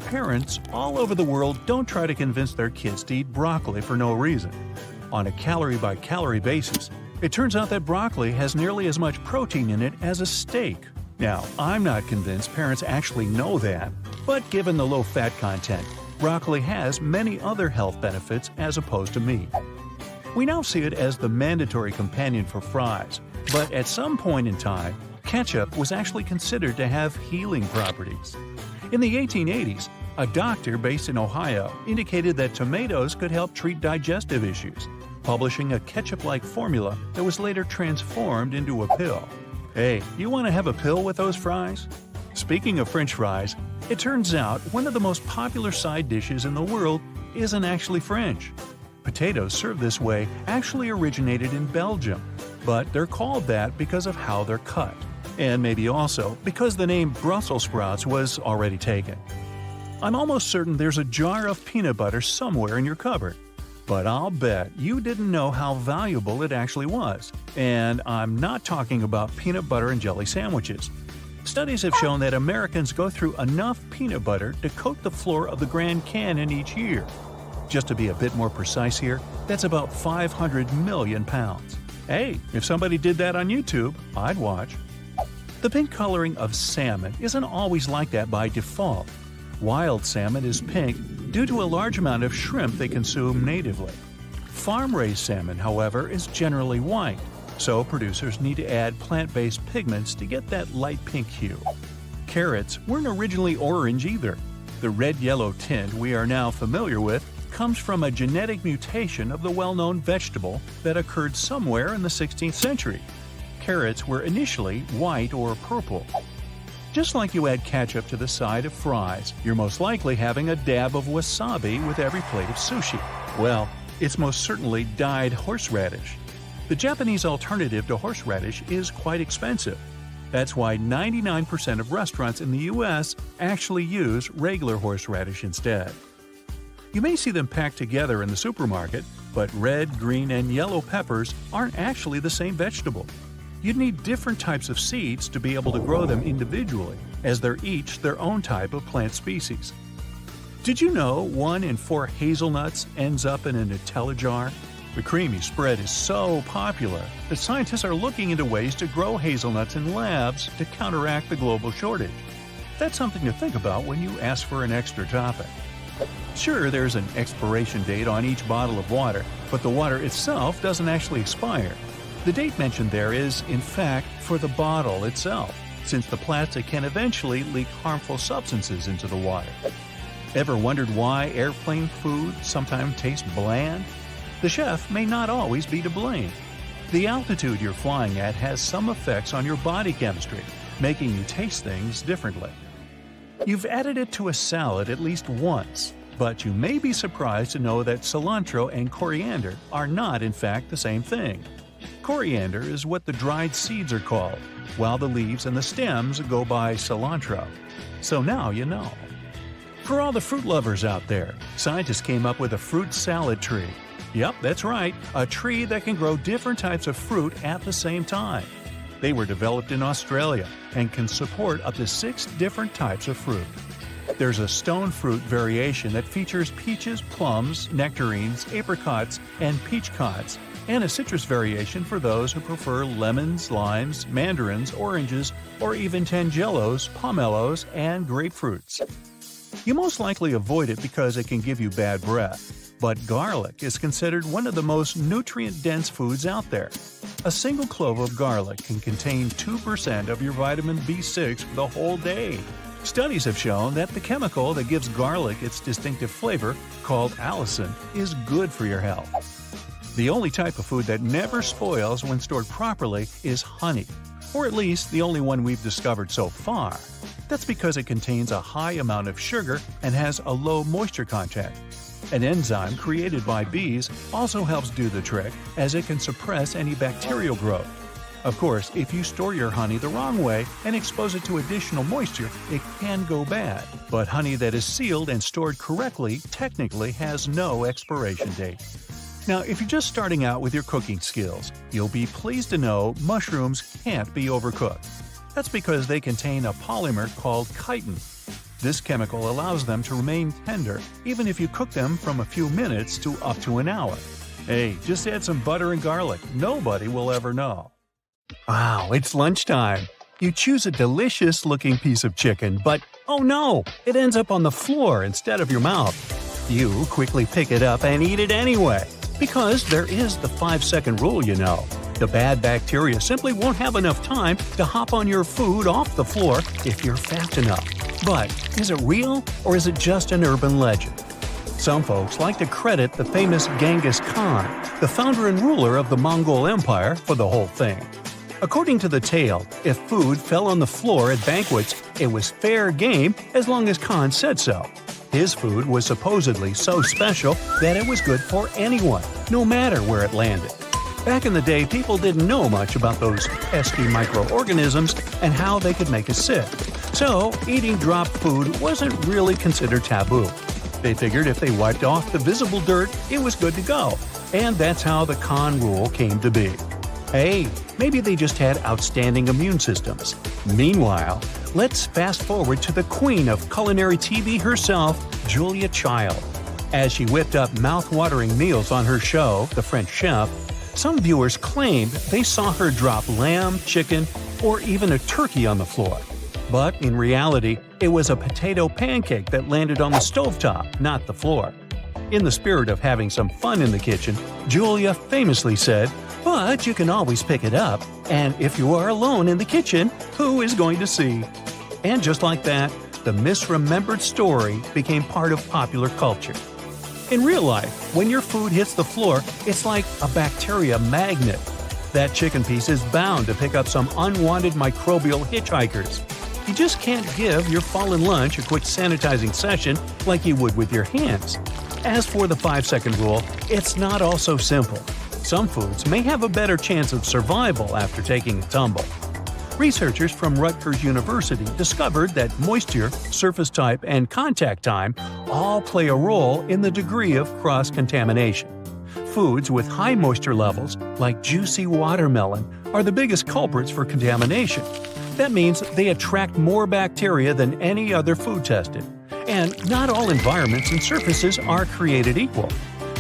S1: Parents all over the world don't try to convince their kids to eat broccoli for no reason. On a calorie-by-calorie basis, it turns out that broccoli has nearly as much protein in it as a steak. Now, I'm not convinced parents actually know that, but given the low fat content, broccoli has many other health benefits as opposed to meat. We now see it as the mandatory companion for fries, but at some point in time, ketchup was actually considered to have healing properties. In the 1880s, a doctor based in Ohio indicated that tomatoes could help treat digestive issues, publishing a ketchup-like formula that was later transformed into a pill. Hey, you want to have a pill with those fries? Speaking of French fries, it turns out one of the most popular side dishes in the world isn't actually French. Potatoes served this way actually originated in Belgium, but they're called that because of how they're cut, and maybe also because the name Brussels sprouts was already taken. I'm almost certain there's a jar of peanut butter somewhere in your cupboard, but I'll bet you didn't know how valuable it actually was, and I'm not talking about peanut butter and jelly sandwiches. Studies have shown that Americans go through enough peanut butter to coat the floor of the Grand Canyon each year. Just to be a bit more precise here, that's about 500 million pounds. Hey, if somebody did that on YouTube, I'd watch. The pink coloring of salmon isn't always like that by default. Wild salmon is pink due to a large amount of shrimp they consume natively. Farm-raised salmon, however, is generally white, so producers need to add plant-based pigments to get that light pink hue. Carrots weren't originally orange either. The red-yellow tint we are now familiar with comes from a genetic mutation of the well-known vegetable that occurred somewhere in the 16th century. Carrots were initially white or purple. Just like you add ketchup to the side of fries, you're most likely having a dab of wasabi with every plate of sushi. Well, it's most certainly dyed horseradish. The Japanese alternative to horseradish is quite expensive. That's why 99% of restaurants in the US actually use regular horseradish instead. You may see them packed together in the supermarket, but red, green, and yellow peppers aren't actually the same vegetable. You'd need different types of seeds to be able to grow them individually, as they're each their own type of plant species. Did you know 1 in 4 hazelnuts ends up in a Nutella jar? The creamy spread is so popular that scientists are looking into ways to grow hazelnuts in labs to counteract the global shortage. That's something to think about when you ask for an extra topping. Sure, there's an expiration date on each bottle of water, but the water itself doesn't actually expire. The date mentioned there is, in fact, for the bottle itself, since the plastic can eventually leak harmful substances into the water. Ever wondered why airplane food sometimes tastes bland? The chef may not always be to blame. The altitude you're flying at has some effects on your body chemistry, making you taste things differently. You've added it to a salad at least once, but you may be surprised to know that cilantro and coriander are not in fact the same thing. Coriander is what the dried seeds are called, while the leaves and the stems go by cilantro. So now you know. For all the fruit lovers out there, scientists came up with a fruit salad tree. Yep, that's right, a tree that can grow different types of fruit at the same time. They were developed in Australia and can support up to 6 different types of fruit. There's a stone fruit variation that features peaches, plums, nectarines, apricots, and peachcots, and a citrus variation for those who prefer lemons, limes, mandarins, oranges, or even tangelos, pomelos, and grapefruits. You most likely avoid it because it can give you bad breath, but garlic is considered one of the most nutrient-dense foods out there. A single clove of garlic can contain 2% of your vitamin B6 for the whole day. Studies have shown that the chemical that gives garlic its distinctive flavor, called allicin, is good for your health. The only type of food that never spoils when stored properly is honey, or at least the only one we've discovered so far. That's because it contains a high amount of sugar and has a low moisture content. An enzyme created by bees also helps do the trick, as it can suppress any bacterial growth. Of course, if you store your honey the wrong way and expose it to additional moisture, it can go bad. But honey that is sealed and stored correctly technically has no expiration date. Now, if you're just starting out with your cooking skills, you'll be pleased to know mushrooms can't be overcooked. That's because they contain a polymer called chitin. This chemical allows them to remain tender even if you cook them from a few minutes to up to an hour. Hey, just add some butter and garlic. Nobody will ever know. Wow, it's lunchtime. You choose a delicious-looking piece of chicken, but oh no, it ends up on the floor instead of your mouth. You quickly pick it up and eat it anyway, because there is the 5-second rule, you know. The bad bacteria simply won't have enough time to hop on your food off the floor if you're fast enough. But is it real, or is it just an urban legend? Some folks like to credit the famous Genghis Khan, the founder and ruler of the Mongol Empire, for the whole thing. According to the tale, if food fell on the floor at banquets, it was fair game as long as Khan said so. His food was supposedly so special that it was good for anyone, no matter where it landed. Back in the day, people didn't know much about those pesky microorganisms and how they could make us sick. So, eating dropped food wasn't really considered taboo. They figured if they wiped off the visible dirt, it was good to go. And that's how the Khan rule came to be. Hey, maybe they just had outstanding immune systems. Meanwhile, let's fast forward to the queen of culinary TV herself, Julia Child. As she whipped up mouth-watering meals on her show, The French Chef, some viewers claimed they saw her drop lamb, chicken, or even a turkey on the floor. But in reality, it was a potato pancake that landed on the stovetop, not the floor. In the spirit of having some fun in the kitchen, Julia famously said, "But you can always pick it up, and if you are alone in the kitchen, who is going to see?" And just like that, the misremembered story became part of popular culture. In real life, when your food hits the floor, it's like a bacteria magnet. That chicken piece is bound to pick up some unwanted microbial hitchhikers. You just can't give your fallen lunch a quick sanitizing session like you would with your hands. As for the 5-second rule, it's not all so simple. Some foods may have a better chance of survival after taking a tumble. Researchers from Rutgers University discovered that moisture, surface type, and contact time all play a role in the degree of cross-contamination. Foods with high moisture levels, like juicy watermelon, are the biggest culprits for contamination. That means they attract more bacteria than any other food tested. And not all environments and surfaces are created equal.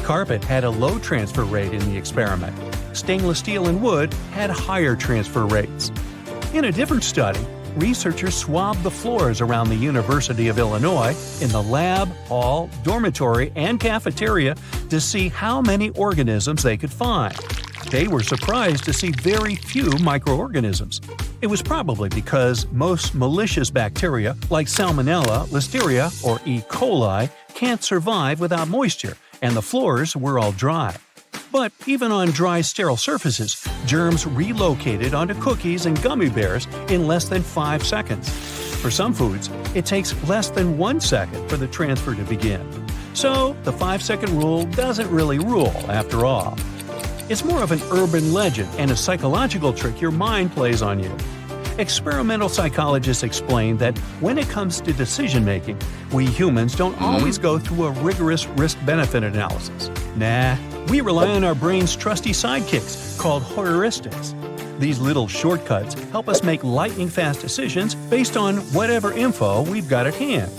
S1: Carpet had a low transfer rate in the experiment. Stainless steel and wood had higher transfer rates. In a different study, researchers swabbed the floors around the University of Illinois in the lab, hall, dormitory, and cafeteria to see how many organisms they could find. They were surprised to see very few microorganisms. It was probably because most malicious bacteria like Salmonella, Listeria, or E. coli can't survive without moisture, and the floors were all dry. But even on dry, sterile surfaces, germs relocated onto cookies and gummy bears in less than 5 seconds. For some foods, it takes less than 1 second for the transfer to begin. So, the 5-second rule doesn't really rule after all. It's more of an urban legend and a psychological trick your mind plays on you. Experimental psychologists explain that when it comes to decision-making, we humans don't always go through a rigorous risk-benefit analysis. Nah, we rely on our brain's trusty sidekicks called heuristics. These little shortcuts help us make lightning-fast decisions based on whatever info we've got at hand.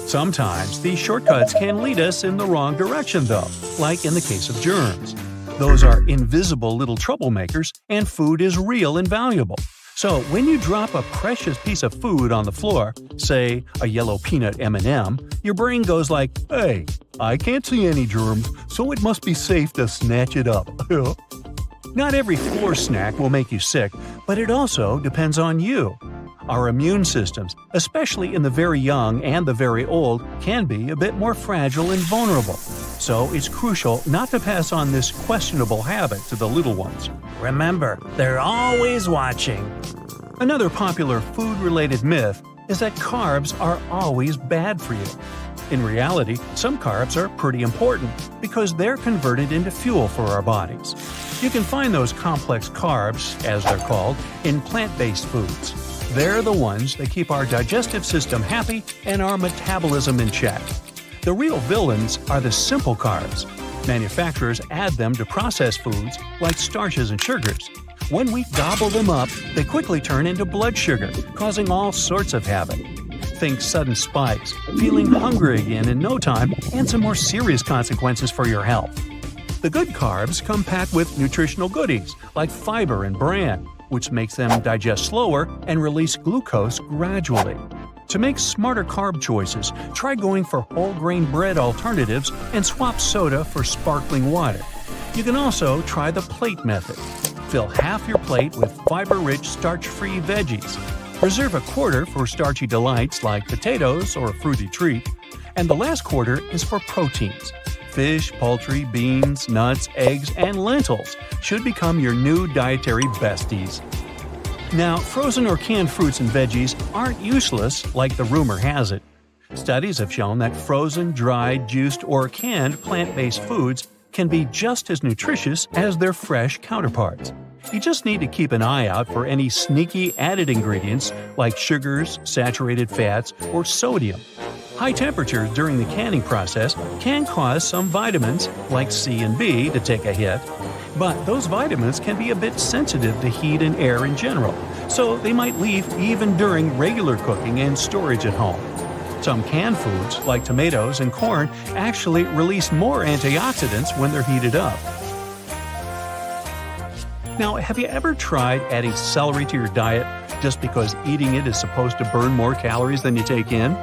S1: Sometimes these shortcuts can lead us in the wrong direction though, like in the case of germs. Those are invisible little troublemakers, and food is real and valuable. So when you drop a precious piece of food on the floor, say a yellow peanut M&M, your brain goes like, "Hey, I can't see any germs, so it must be safe to snatch it up." Not every floor snack will make you sick, but it also depends on you. Our immune systems, especially in the very young and the very old, can be a bit more fragile and vulnerable. So it's crucial not to pass on this questionable habit to the little ones. Remember, they're always watching. Another popular food-related myth is that carbs are always bad for you. In reality, some carbs are pretty important because they're converted into fuel for our bodies. You can find those complex carbs, as they're called, in plant-based foods. They're the ones that keep our digestive system happy and our metabolism in check. The real villains are the simple carbs. Manufacturers add them to processed foods like starches and sugars. When we gobble them up, they quickly turn into blood sugar, causing all sorts of havoc. Think sudden spikes, feeling hungry again in no time, and some more serious consequences for your health. The good carbs come packed with nutritional goodies like fiber and bran, which makes them digest slower and release glucose gradually. To make smarter carb choices, try going for whole grain bread alternatives and swap soda for sparkling water. You can also try the plate method. Fill half your plate with fiber-rich, starch-free veggies. Reserve a quarter for starchy delights like potatoes or a fruity treat. And the last quarter is for proteins. Fish, poultry, beans, nuts, eggs, and lentils should become your new dietary besties. Now, frozen or canned fruits and veggies aren't useless like the rumor has it. Studies have shown that frozen, dried, juiced, or canned plant-based foods can be just as nutritious as their fresh counterparts. You just need to keep an eye out for any sneaky added ingredients like sugars, saturated fats, or sodium. High temperatures during the canning process can cause some vitamins, like C and B, to take a hit. But those vitamins can be a bit sensitive to heat and air in general, so they might leave even during regular cooking and storage at home. Some canned foods, like tomatoes and corn, actually release more antioxidants when they're heated up. Now, have you ever tried adding celery to your diet just because eating it is supposed to burn more calories than you take in?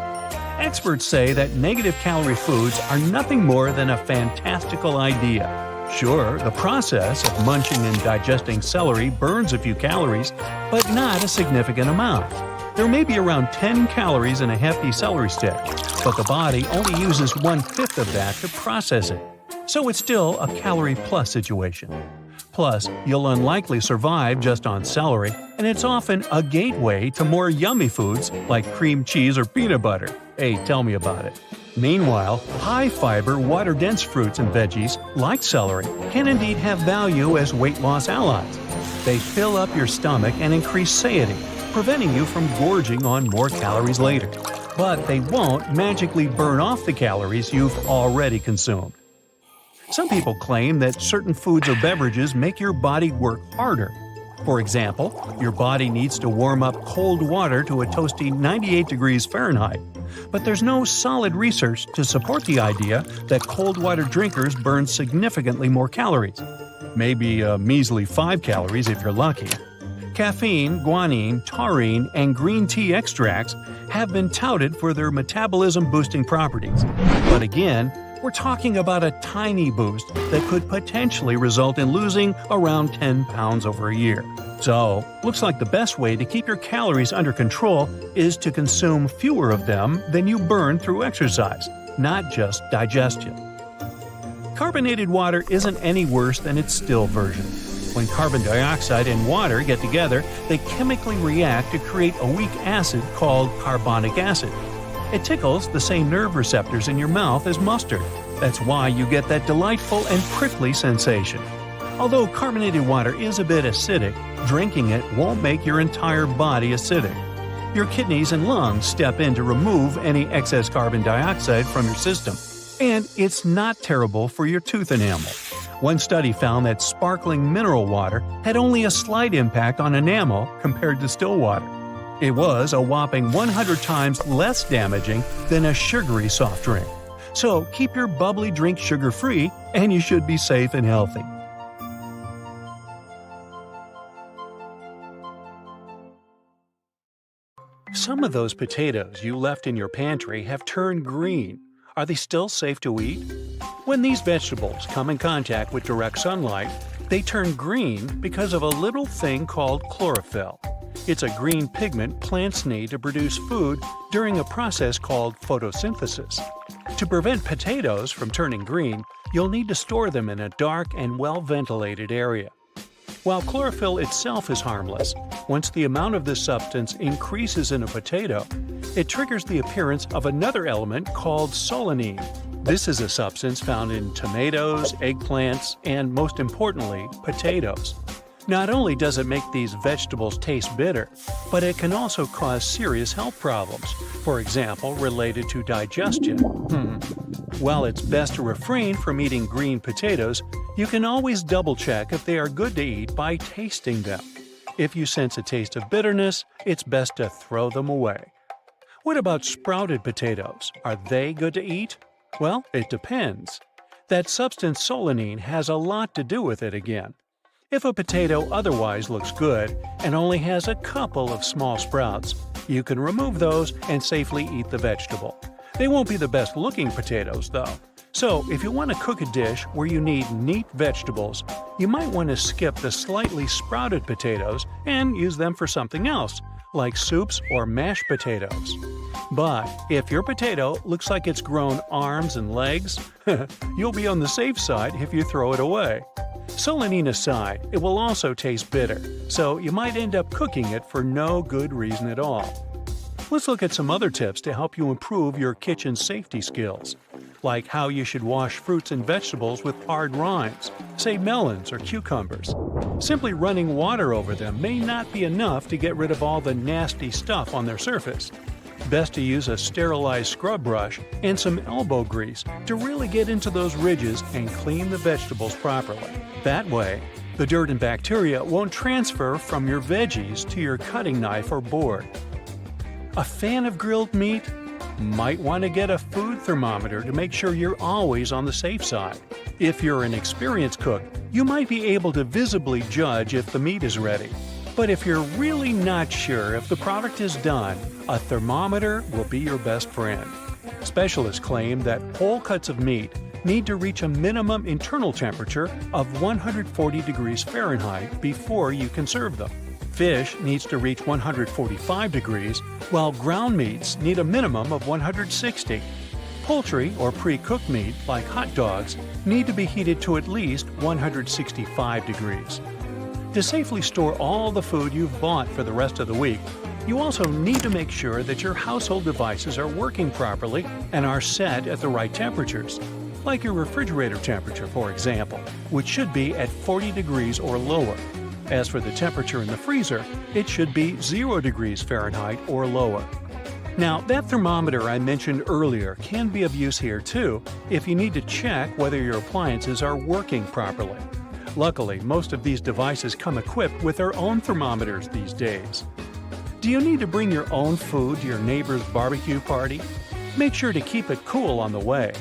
S1: Experts say that negative calorie foods are nothing more than a fantastical idea. Sure, the process of munching and digesting celery burns a few calories, but not a significant amount. There may be around 10 calories in a hefty celery stick, but the body only uses 1/5 of that to process it. So it's still a calorie-plus situation. Plus, you'll unlikely survive just on celery, and it's often a gateway to more yummy foods like cream cheese or peanut butter. Hey, tell me about it. Meanwhile, high-fiber, water-dense fruits and veggies, like celery, can indeed have value as weight loss allies. They fill up your stomach and increase satiety, preventing you from gorging on more calories later. But they won't magically burn off the calories you've already consumed. Some people claim that certain foods or beverages make your body work harder. For example, your body needs to warm up cold water to a toasty 98 degrees Fahrenheit. But there's no solid research to support the idea that cold water drinkers burn significantly more calories. Maybe a measly 5 calories if you're lucky. Caffeine, guanine, taurine, and green tea extracts have been touted for their metabolism-boosting properties. But again, we're talking about a tiny boost that could potentially result in losing around 10 pounds over a year. So, looks like the best way to keep your calories under control is to consume fewer of them than you burn through exercise, not just digestion. Carbonated water isn't any worse than its still version. When carbon dioxide and water get together, they chemically react to create a weak acid called carbonic acid. It tickles the same nerve receptors in your mouth as mustard. That's why you get that delightful and prickly sensation. Although carbonated water is a bit acidic, drinking it won't make your entire body acidic. Your kidneys and lungs step in to remove any excess carbon dioxide from your system. And it's not terrible for your tooth enamel. One study found that sparkling mineral water had only a slight impact on enamel compared to still water. It was a whopping 100 times less damaging than a sugary soft drink. So keep your bubbly drink sugar-free, and you should be safe and healthy. Some of those potatoes you left in your pantry have turned green. Are they still safe to eat? When these vegetables come in contact with direct sunlight, they turn green because of a little thing called chlorophyll. It's a green pigment plants need to produce food during a process called photosynthesis. To prevent potatoes from turning green, you'll need to store them in a dark and well-ventilated area. While chlorophyll itself is harmless, once the amount of this substance increases in a potato, it triggers the appearance of another element called solanine. This is a substance found in tomatoes, eggplants, and most importantly, potatoes. Not only does it make these vegetables taste bitter, but it can also cause serious health problems, for example, related to digestion. While it's best to refrain from eating green potatoes, you can always double-check if they are good to eat by tasting them. If you sense a taste of bitterness, it's best to throw them away. What about sprouted potatoes? Are they good to eat? Well, it depends. That substance solanine has a lot to do with it again. If a potato otherwise looks good and only has a couple of small sprouts, you can remove those and safely eat the vegetable. They won't be the best looking potatoes though. So if you want to cook a dish where you need neat vegetables, you might want to skip the slightly sprouted potatoes and use them for something else, like soups or mashed potatoes. But if your potato looks like it's grown arms and legs, you'll be on the safe side if you throw it away. Solanine aside, it will also taste bitter, so you might end up cooking it for no good reason at all. Let's look at some other tips to help you improve your kitchen safety skills, like how you should wash fruits and vegetables with hard rinds, say melons or cucumbers. Simply running water over them may not be enough to get rid of all the nasty stuff on their surface. best to use a sterilized scrub brush and some elbow grease to really get into those ridges and clean the vegetables properly. That way, the dirt and bacteria won't transfer from your veggies to your cutting knife or board. A fan of grilled meat? Might want to get a food thermometer to make sure you're always on the safe side. If you're an experienced cook, you might be able to visibly judge if the meat is ready. But if you're really not sure if the product is done, a thermometer will be your best friend. Specialists claim that whole cuts of meat need to reach a minimum internal temperature of 140 degrees Fahrenheit before you can serve them. Fish needs to reach 145 degrees, while ground meats need a minimum of 160. Poultry or pre-cooked meat, like hot dogs, need to be heated to at least 165 degrees. To safely store all the food you've bought for the rest of the week, you also need to make sure that your household devices are working properly and are set at the right temperatures, like your refrigerator temperature, for example, which should be at 40 degrees or lower. As for the temperature in the freezer, it should be 0 degrees Fahrenheit or lower. Now, that thermometer I mentioned earlier can be of use here too if you need to check whether your appliances are working properly. Luckily, most of these devices come equipped with their own thermometers these days. Do you need to bring your own food to your neighbor's barbecue party? Make sure to keep it cool on the way.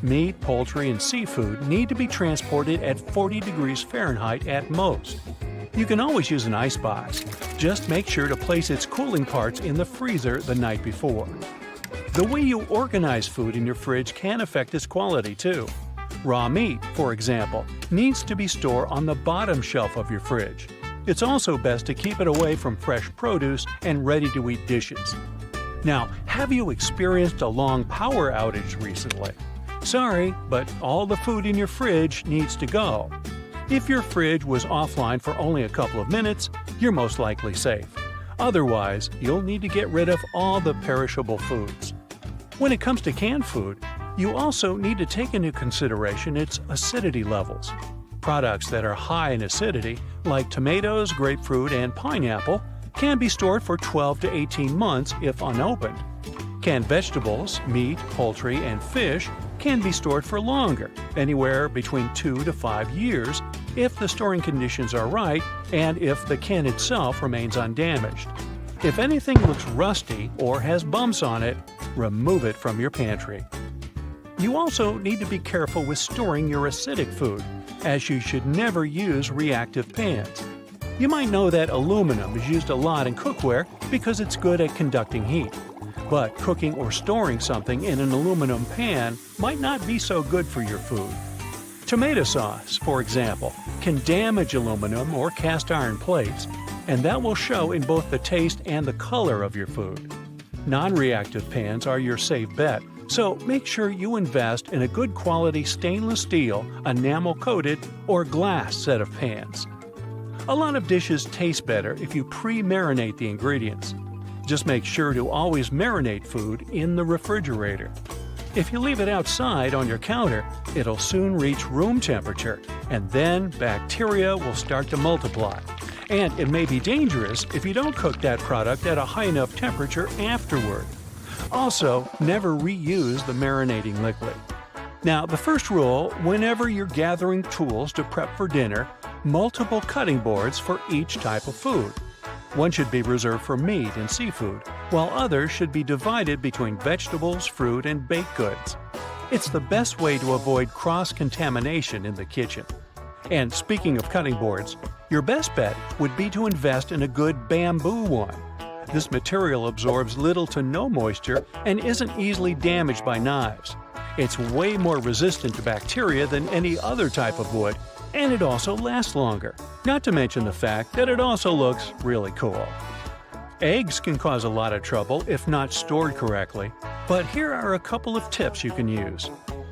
S1: Meat, poultry, and seafood need to be transported at 40 degrees Fahrenheit at most. You can always use an icebox. Just make sure to place its cooling parts in the freezer the night before. The way you organize food in your fridge can affect its quality too. Raw meat, for example, needs to be stored on the bottom shelf of your fridge. It's also best to keep it away from fresh produce and ready-to-eat dishes. Now, have you experienced a long power outage recently? Sorry, but all the food in your fridge needs to go. If your fridge was offline for only a couple of minutes, you're most likely safe. Otherwise, you'll need to get rid of all the perishable foods. When it comes to canned food, you also need to take into consideration its acidity levels. Products that are high in acidity, like tomatoes, grapefruit, and pineapple, can be stored for 12 to 18 months if unopened. Canned vegetables, meat, poultry, and fish can be stored for longer, anywhere between 2 to 5 years, if the storing conditions are right and if the can itself remains undamaged. If anything looks rusty or has bumps on it, remove it from your pantry. You also need to be careful with storing your acidic food, as you should never use reactive pans. You might know that aluminum is used a lot in cookware because it's good at conducting heat. But cooking or storing something in an aluminum pan might not be so good for your food. Tomato sauce, for example, can damage aluminum or cast iron plates, and that will show in both the taste and the color of your food. Non-reactive pans are your safe bet, so make sure you invest in a good quality stainless steel, enamel-coated, or glass set of pans. A lot of dishes taste better if you pre-marinate the ingredients. Just make sure to always marinate food in the refrigerator. If you leave it outside on your counter, it'll soon reach room temperature, and then bacteria will start to multiply. And it may be dangerous if you don't cook that product at a high enough temperature afterward. Also, never reuse the marinating liquid. Now, the first rule, whenever you're gathering tools to prep for dinner, multiple cutting boards for each type of food. One should be reserved for meat and seafood, while others should be divided between vegetables, fruit, and baked goods. It's the best way to avoid cross-contamination in the kitchen. And speaking of cutting boards, your best bet would be to invest in a good bamboo one. This material absorbs little to no moisture and isn't easily damaged by knives. It's way more resistant to bacteria than any other type of wood, and it also lasts longer, not to mention the fact that it also looks really cool. Eggs can cause a lot of trouble if not stored correctly, but here are a couple of tips you can use.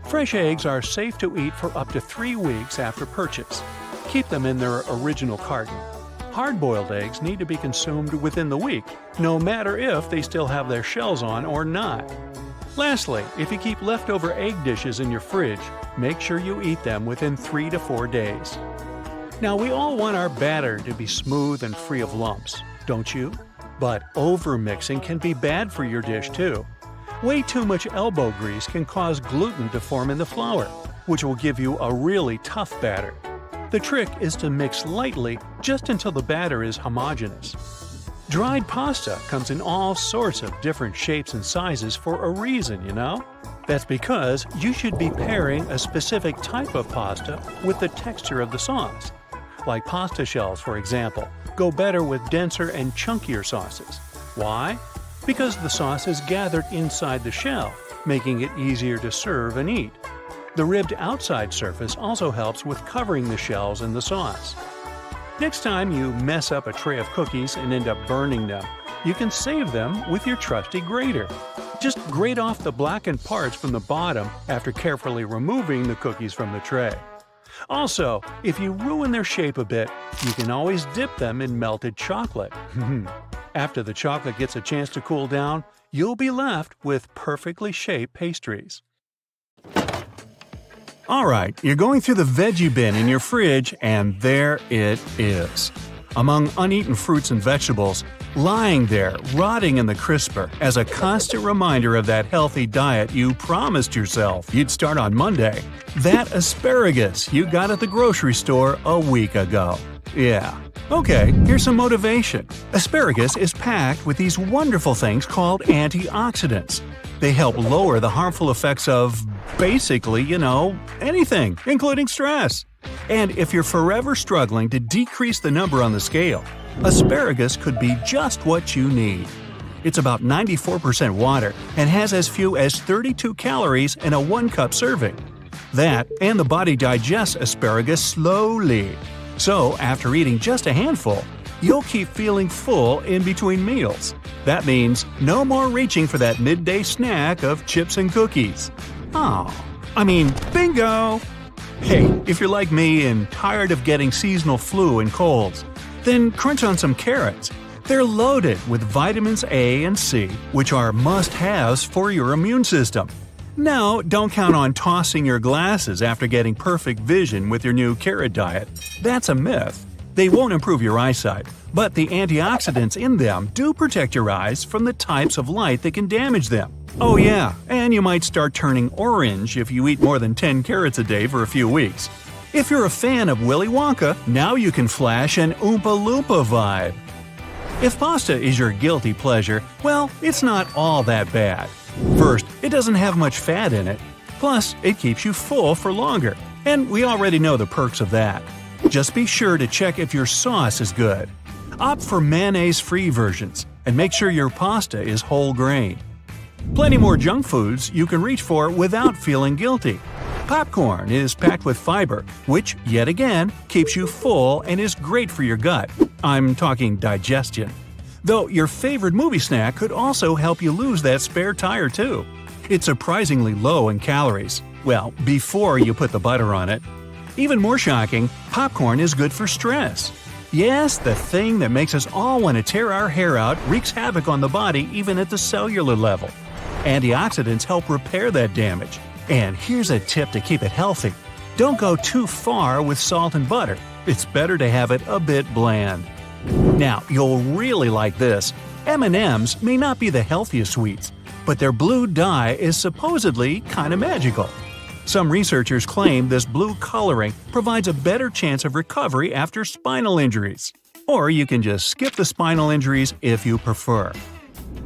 S1: Fresh eggs are safe to eat for up to 3 weeks after purchase. Keep them in their original carton. Hard-boiled eggs need to be consumed within the week, no matter if they still have their shells on or not. Lastly, if you keep leftover egg dishes in your fridge, make sure you eat them within 3 to 4 days. Now, we all want our batter to be smooth and free of lumps, don't you? But over-mixing can be bad for your dish too. Way too much elbow grease can cause gluten to form in the flour, which will give you a really tough batter. The trick is to mix lightly just until the batter is homogeneous. Dried pasta comes in all sorts of different shapes and sizes for a reason, you know? That's because you should be pairing a specific type of pasta with the texture of the sauce. Like pasta shells, for example, go better with denser and chunkier sauces. Why? Because the sauce is gathered inside the shell, making it easier to serve and eat. The ribbed outside surface also helps with covering the shells in the sauce. Next time you mess up a tray of cookies and end up burning them, you can save them with your trusty grater. Just grate off the blackened parts from the bottom after carefully removing the cookies from the tray. Also, if you ruin their shape a bit, you can always dip them in melted chocolate. After the chocolate gets a chance to cool down, you'll be left with perfectly shaped pastries. Alright, you're going through the veggie bin in your fridge, and there it is. Among uneaten fruits and vegetables, lying there, rotting in the crisper, as a constant reminder of that healthy diet you promised yourself you'd start on Monday. That asparagus you got at the grocery store a week ago. Yeah. Okay, here's some motivation. Asparagus is packed with these wonderful things called antioxidants. They help lower the harmful effects of, basically, anything, including stress. And if you're forever struggling to decrease the number on the scale, asparagus could be just what you need. It's about 94% water and has as few as 32 calories in a 1-cup serving. That, and the body digests asparagus slowly. So, after eating just a handful, you'll keep feeling full in between meals. That means no more reaching for that midday snack of chips and cookies. Bingo! Hey, if you're like me and tired of getting seasonal flu and colds, then crunch on some carrots. They're loaded with vitamins A and C, which are must-haves for your immune system. Now, don't count on tossing your glasses after getting perfect vision with your new carrot diet. That's a myth. They won't improve your eyesight, but the antioxidants in them do protect your eyes from the types of light that can damage them. Oh yeah, and you might start turning orange if you eat more than 10 carrots a day for a few weeks. If you're a fan of Willy Wonka, now you can flash an Oompa Loompa vibe. If pasta is your guilty pleasure, well, it's not all that bad. First, it doesn't have much fat in it. Plus, it keeps you full for longer, and we already know the perks of that. Just be sure to check if your sauce is good. Opt for mayonnaise-free versions, and make sure your pasta is whole grain. Plenty more junk foods you can reach for without feeling guilty. Popcorn is packed with fiber, which, yet again, keeps you full and is great for your gut. I'm talking digestion. Though your favorite movie snack could also help you lose that spare tire too. It's surprisingly low in calories. Well, before you put the butter on it. Even more shocking, popcorn is good for stress. Yes, the thing that makes us all want to tear our hair out wreaks havoc on the body even at the cellular level. Antioxidants help repair that damage. And here's a tip to keep it healthy. Don't go too far with salt and butter. It's better to have it a bit bland. Now, you'll really like this. M&Ms may not be the healthiest sweets, but their blue dye is supposedly kind of magical. Some researchers claim this blue coloring provides a better chance of recovery after spinal injuries. Or you can just skip the spinal injuries if you prefer.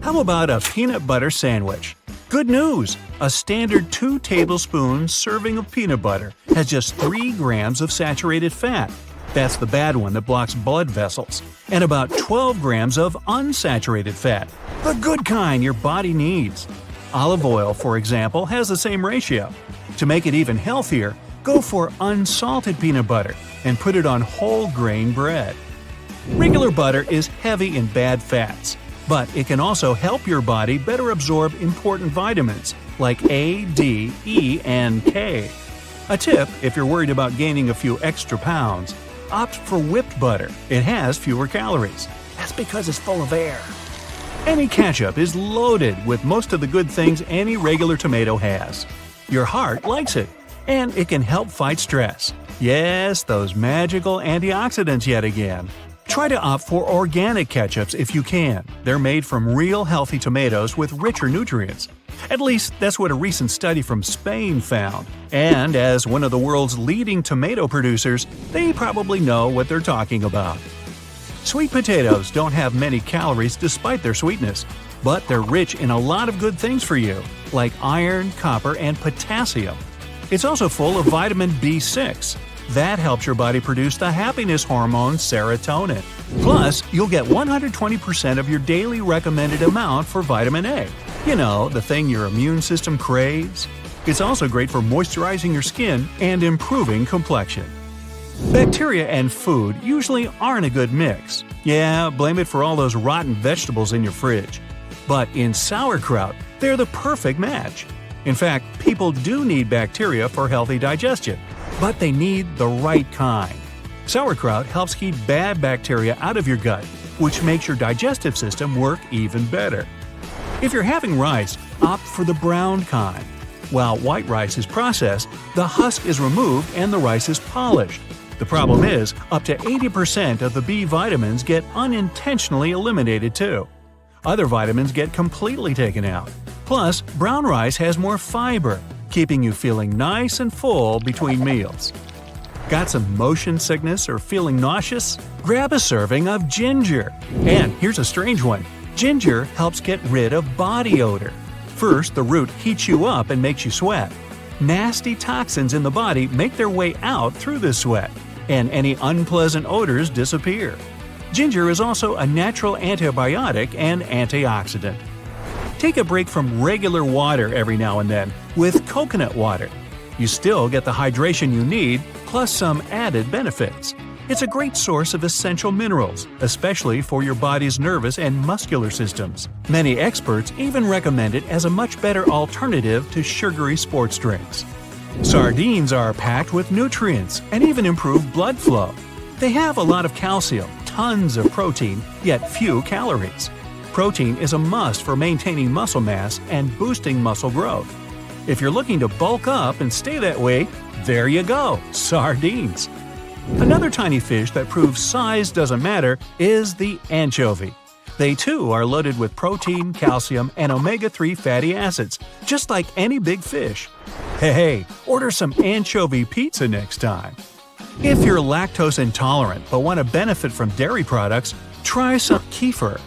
S1: How about a peanut butter sandwich? Good news! A standard 2 tablespoon serving of peanut butter has just 3 grams of saturated fat. That's the bad one that blocks blood vessels. And about 12 grams of unsaturated fat. The good kind your body needs. Olive oil, for example, has the same ratio. To make it even healthier, go for unsalted peanut butter and put it on whole grain bread. Regular butter is heavy in bad fats, but it can also help your body better absorb important vitamins like A, D, E, and K. A tip if you're worried about gaining a few extra pounds, opt for whipped butter. It has fewer calories. That's because it's full of air. Any ketchup is loaded with most of the good things any regular tomato has. Your heart likes it, and it can help fight stress. Yes, those magical antioxidants yet again. Try to opt for organic ketchups if you can. They're made from real healthy tomatoes with richer nutrients. At least that's what a recent study from Spain found. And as one of the world's leading tomato producers, they probably know what they're talking about. Sweet potatoes don't have many calories despite their sweetness, but they're rich in a lot of good things for you, like iron, copper, and potassium. It's also full of vitamin B6. That helps your body produce the happiness hormone serotonin. Plus, you'll get 120% of your daily recommended amount for vitamin A. You know, the thing your immune system craves. It's also great for moisturizing your skin and improving complexion. Bacteria and food usually aren't a good mix. Yeah, blame it for all those rotten vegetables in your fridge. But in sauerkraut, they're the perfect match. In fact, people do need bacteria for healthy digestion, but they need the right kind. Sauerkraut helps keep bad bacteria out of your gut, which makes your digestive system work even better. If you're having rice, opt for the brown kind. While white rice is processed, the husk is removed and the rice is polished. The problem is, up to 80% of the B vitamins get unintentionally eliminated too. Other vitamins get completely taken out. Plus, brown rice has more fiber, keeping you feeling nice and full between meals. Got some motion sickness or feeling nauseous? Grab a serving of ginger. And here's a strange one. Ginger helps get rid of body odor. First, the root heats you up and makes you sweat. Nasty toxins in the body make their way out through this sweat, and any unpleasant odors disappear. Ginger is also a natural antibiotic and antioxidant. Take a break from regular water every now and then with coconut water. You still get the hydration you need, plus some added benefits. It's a great source of essential minerals, especially for your body's nervous and muscular systems. Many experts even recommend it as a much better alternative to sugary sports drinks. Sardines are packed with nutrients and even improve blood flow. They have a lot of calcium, tons of protein, yet few calories. Protein is a must for maintaining muscle mass and boosting muscle growth. If you're looking to bulk up and stay that way, there you go, sardines. Another tiny fish that proves size doesn't matter is the anchovy. They too are loaded with protein, calcium, and omega-3 fatty acids, just like any big fish. Hey, order some anchovy pizza next time. If you're lactose intolerant but want to benefit from dairy products, try some kefir.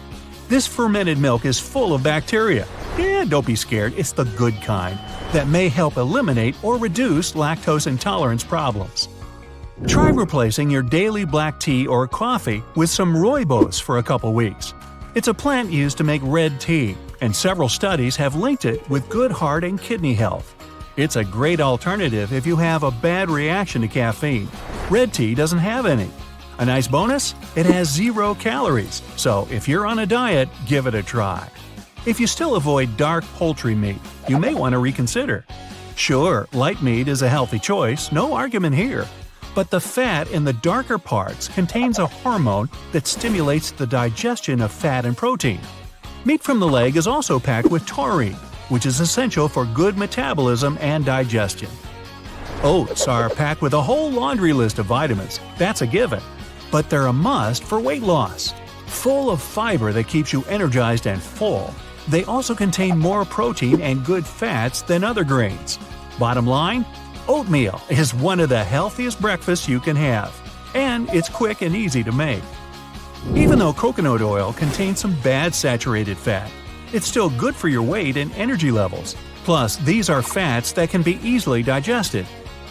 S1: This fermented milk is full of bacteria. Yeah, don't be scared, it's the good kind that may help eliminate or reduce lactose intolerance problems. Try replacing your daily black tea or coffee with some rooibos for a couple weeks. It's a plant used to make red tea, and several studies have linked it with good heart and kidney health. It's a great alternative if you have a bad reaction to caffeine. Red tea doesn't have any. A nice bonus? It has 0 calories, so if you're on a diet, give it a try. If you still avoid dark poultry meat, you may want to reconsider. Sure, light meat is a healthy choice, no argument here. But the fat in the darker parts contains a hormone that stimulates the digestion of fat and protein. Meat from the leg is also packed with taurine, which is essential for good metabolism and digestion. Oats are packed with a whole laundry list of vitamins, that's a given. But they're a must for weight loss. Full of fiber that keeps you energized and full, they also contain more protein and good fats than other grains. Bottom line? Oatmeal is one of the healthiest breakfasts you can have, and it's quick and easy to make. Even though coconut oil contains some bad saturated fat, it's still good for your weight and energy levels. Plus, these are fats that can be easily digested.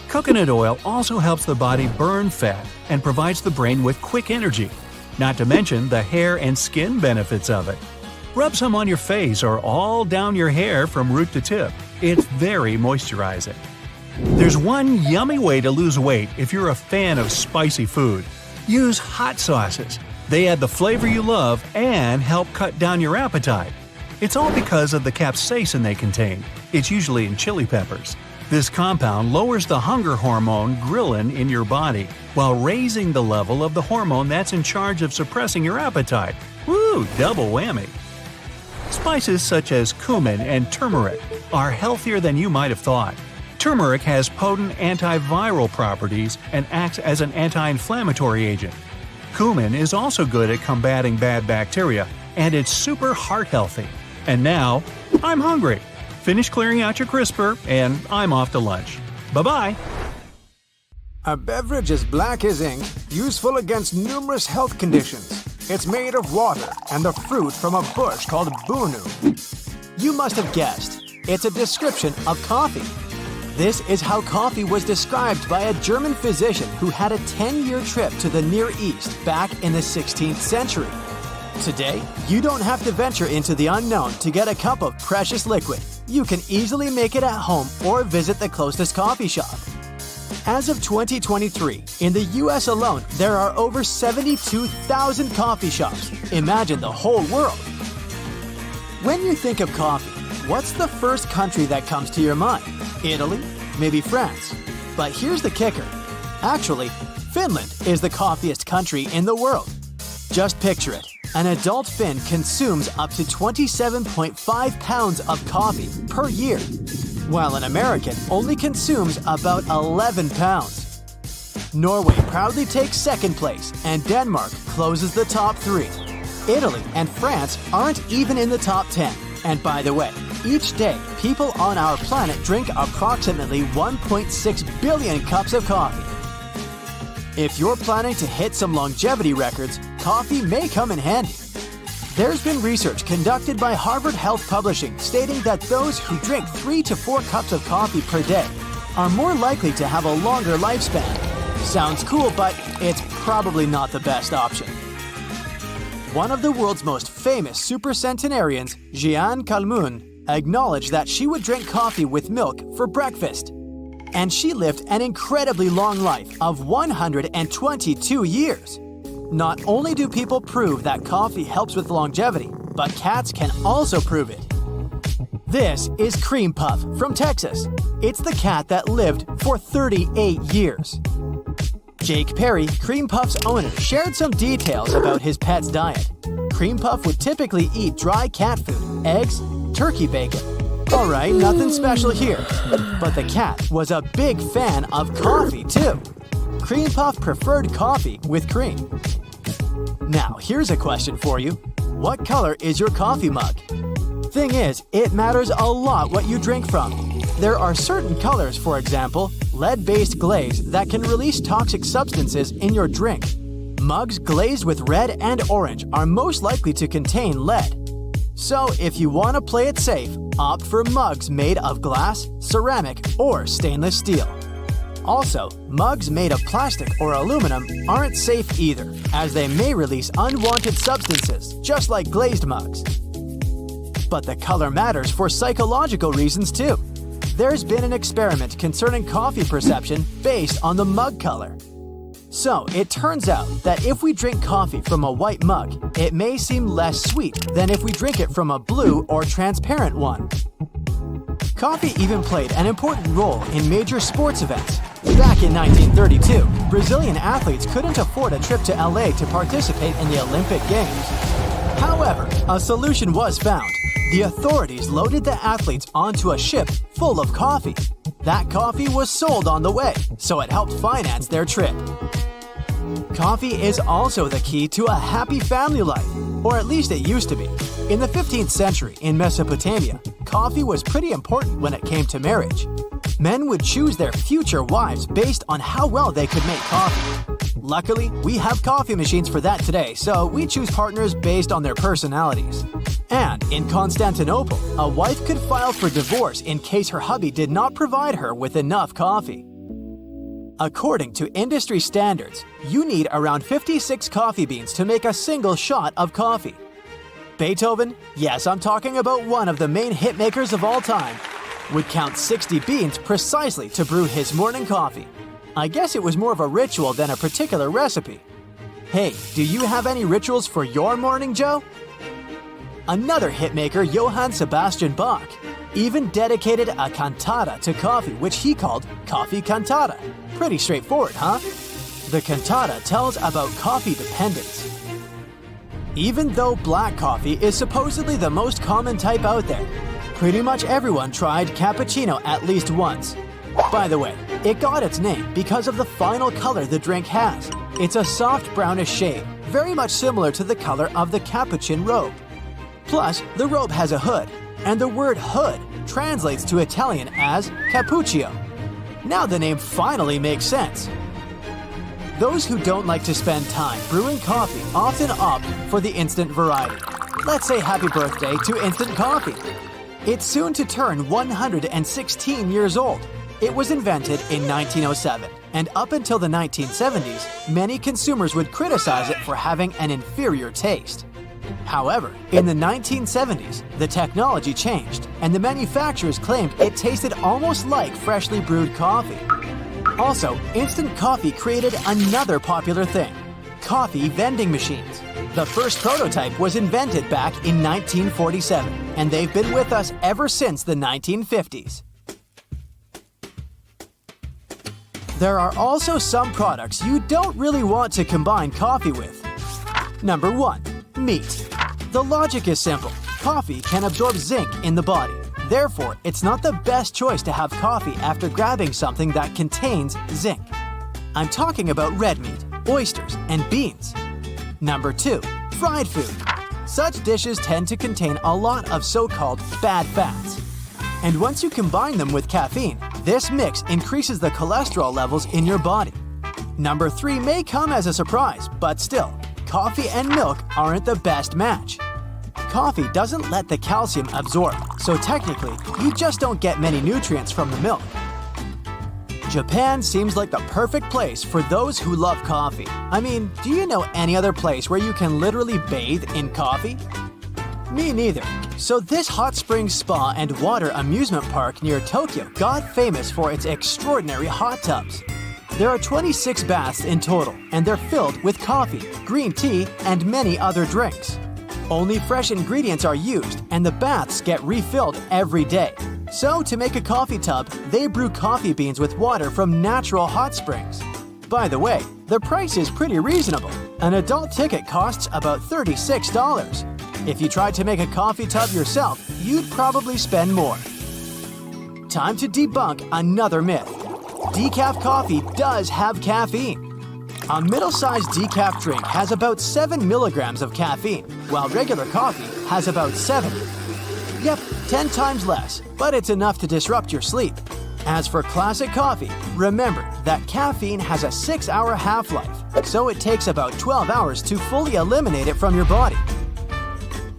S1: Coconut oil also helps the body burn fat and provides the brain with quick energy, not to mention the hair and skin benefits of it. Rub some on your face or all down your hair from root to tip. It's very moisturizing. There's one yummy way to lose weight if you're a fan of spicy food. Use hot sauces. They add the flavor you love and help cut down your appetite. It's all because of the capsaicin they contain. It's usually in chili peppers. This compound lowers the hunger hormone ghrelin in your body while raising the level of the hormone that's in charge of suppressing your appetite. Woo, double whammy. Spices such as cumin and turmeric are healthier than you might have thought. Turmeric has potent antiviral properties and acts as an anti-inflammatory agent. Cumin is also good at combating bad bacteria, and it's super heart healthy. And now, I'm hungry. Finish clearing out your crisper, and I'm off to lunch. Bye-bye!
S4: A beverage as black as ink, useful against numerous health conditions. It's made of water and the fruit from a bush called bunu. You must have guessed. It's a description of coffee. This is how coffee was described by a German physician who had a 10-year trip to the Near East back in the 16th century. Today, you don't have to venture into the unknown to get a cup of precious liquid. You can easily make it at home or visit the closest coffee shop. As of 2023, in the US alone, there are over 72,000 coffee shops. Imagine the whole world. When you think of coffee, what's the first country that comes to your mind? Italy? Maybe France? But here's the kicker. Actually, Finland is the coffeeest country in the world. Just picture it. An adult Finn consumes up to 27.5 pounds of coffee per year, while an American only consumes about 11 pounds. Norway proudly takes second place, and Denmark closes the top 3. Italy and France aren't even in the top 10. And by the way, each day, people on our planet drink approximately 1.6 billion cups of coffee. If you're planning to hit some longevity records, coffee may come in handy. There's been research conducted by Harvard Health Publishing stating that those who drink 3 to 4 cups of coffee per day are more likely to have a longer lifespan. Sounds cool, but it's probably not the best option. One of the world's most famous supercentenarians, Jeanne Calment, acknowledged that she would drink coffee with milk for breakfast. And she lived an incredibly long life of 122 years. Not only do people prove that coffee helps with longevity, but cats can also prove it. This is Cream Puff from Texas. It's the cat that lived for 38 years. Jake Perry, Cream Puff's owner, shared some details about his pet's diet. Cream Puff would typically eat dry cat food, eggs, turkey bacon. Alright, nothing special here. But the cat was a big fan of coffee too. Cream Puff preferred coffee with cream. Now, here's a question for you. What color is your coffee mug? Thing is, it matters a lot what you drink from. There are certain colors, for example, lead-based glaze that can release toxic substances in your drink. Mugs glazed with red and orange are most likely to contain lead. So, if you want to play it safe, opt for mugs made of glass, ceramic, or stainless steel. Also, mugs made of plastic or aluminum aren't safe either, as they may release unwanted substances, just like glazed mugs. But the color matters for psychological reasons too. There's been an experiment concerning coffee perception based on the mug color. So, it turns out that if we drink coffee from a white mug, it may seem less sweet than if we drink it from a blue or transparent one. Coffee even played an important role in major sports events. Back in 1932, Brazilian athletes couldn't afford a trip to LA to participate in the Olympic Games. However, a solution was found. The authorities loaded the athletes onto a ship full of coffee. That coffee was sold on the way, so it helped finance their trip. Coffee is also the key to a happy family life, or at least it used to be. In the 15th century, in Mesopotamia, coffee was pretty important when it came to marriage. Men would choose their future wives based on how well they could make coffee. Luckily, we have coffee machines for that today, so we choose partners based on their personalities. And in Constantinople, a wife could file for divorce in case her hubby did not provide her with enough coffee. According to industry standards, you need around 56 coffee beans to make a single shot of coffee. Beethoven, yes, I'm talking about one of the main hitmakers of all time, would count 60 beans precisely to brew his morning coffee. I guess it was more of a ritual than a particular recipe. Hey, do you have any rituals for your morning, Joe? Another hitmaker, Johann Sebastian Bach, even dedicated a cantata to coffee, which he called Coffee Cantata. Pretty straightforward, huh? The cantata tells about coffee dependence. Even though black coffee is supposedly the most common type out there, pretty much everyone tried cappuccino at least once. By the way, it got its name because of the final color the drink has. It's a soft brownish shade, very much similar to the color of the capuchin robe. Plus, the robe has a hood, and the word hood translates to Italian as cappuccio. Now the name finally makes sense. Those who don't like to spend time brewing coffee often opt for the instant variety. Let's say happy birthday to instant coffee. It's soon to turn 116 years old. It was invented in 1907, and up until the 1970s, many consumers would criticize it for having an inferior taste. However, in the 1970s, the technology changed, and the manufacturers claimed it tasted almost like freshly brewed coffee. Also, instant coffee created another popular thing: coffee vending machines. The first prototype was invented back in 1947, and they've been with us ever since the 1950s. There are also some products you don't really want to combine coffee with. Number 1. Meat. The logic is simple. Coffee can absorb zinc in the body. Therefore, it's not the best choice to have coffee after grabbing something that contains zinc. I'm talking about red meat, oysters, and beans. Number 2. Fried food. Such dishes tend to contain a lot of so-called bad fats. And once you combine them with caffeine, this mix increases the cholesterol levels in your body. Number 3 may come as a surprise, but still, coffee and milk aren't the best match. Coffee doesn't let the calcium absorb, so technically, you just don't get many nutrients from the milk. Japan seems like the perfect place for those who love coffee. I mean, do you know any other place where you can literally bathe in coffee? Me neither. So this hot springs spa and water amusement park near Tokyo got famous for its extraordinary hot tubs. There are 26 baths in total, and they're filled with coffee, green tea, and many other drinks. Only fresh ingredients are used, and the baths get refilled every day. So to make a coffee tub, they brew coffee beans with water from natural hot springs. By the way, the price is pretty reasonable. An adult ticket costs about $36. If you tried to make a coffee tub yourself, you'd probably spend more. Time to debunk another myth. Decaf coffee does have caffeine. A middle-sized decaf drink has about 7 milligrams of caffeine, while regular coffee has about 7. Yep, 10 times less, but it's enough to disrupt your sleep. As for classic coffee, remember that caffeine has a 6-hour half-life, so it takes about 12 hours to fully eliminate it from your body.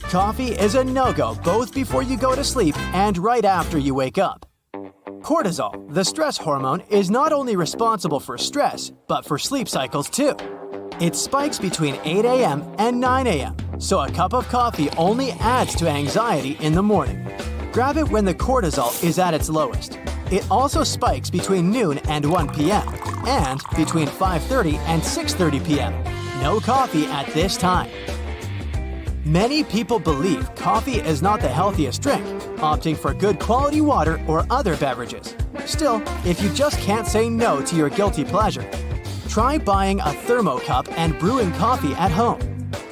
S4: Coffee is a no-go both before you go to sleep and right after you wake up. Cortisol, the stress hormone, is not only responsible for stress, but for sleep cycles too. It spikes between 8 a.m. and 9 a.m., so a cup of coffee only adds to anxiety in the morning. Grab it when the cortisol is at its lowest. It also spikes between noon and 1 p.m., and between 5:30 and 6:30 p.m. No coffee at this time. Many people believe coffee is not the healthiest drink, opting for good quality water or other beverages. Still, if you just can't say no to your guilty pleasure, try buying a thermocup and brewing coffee at home.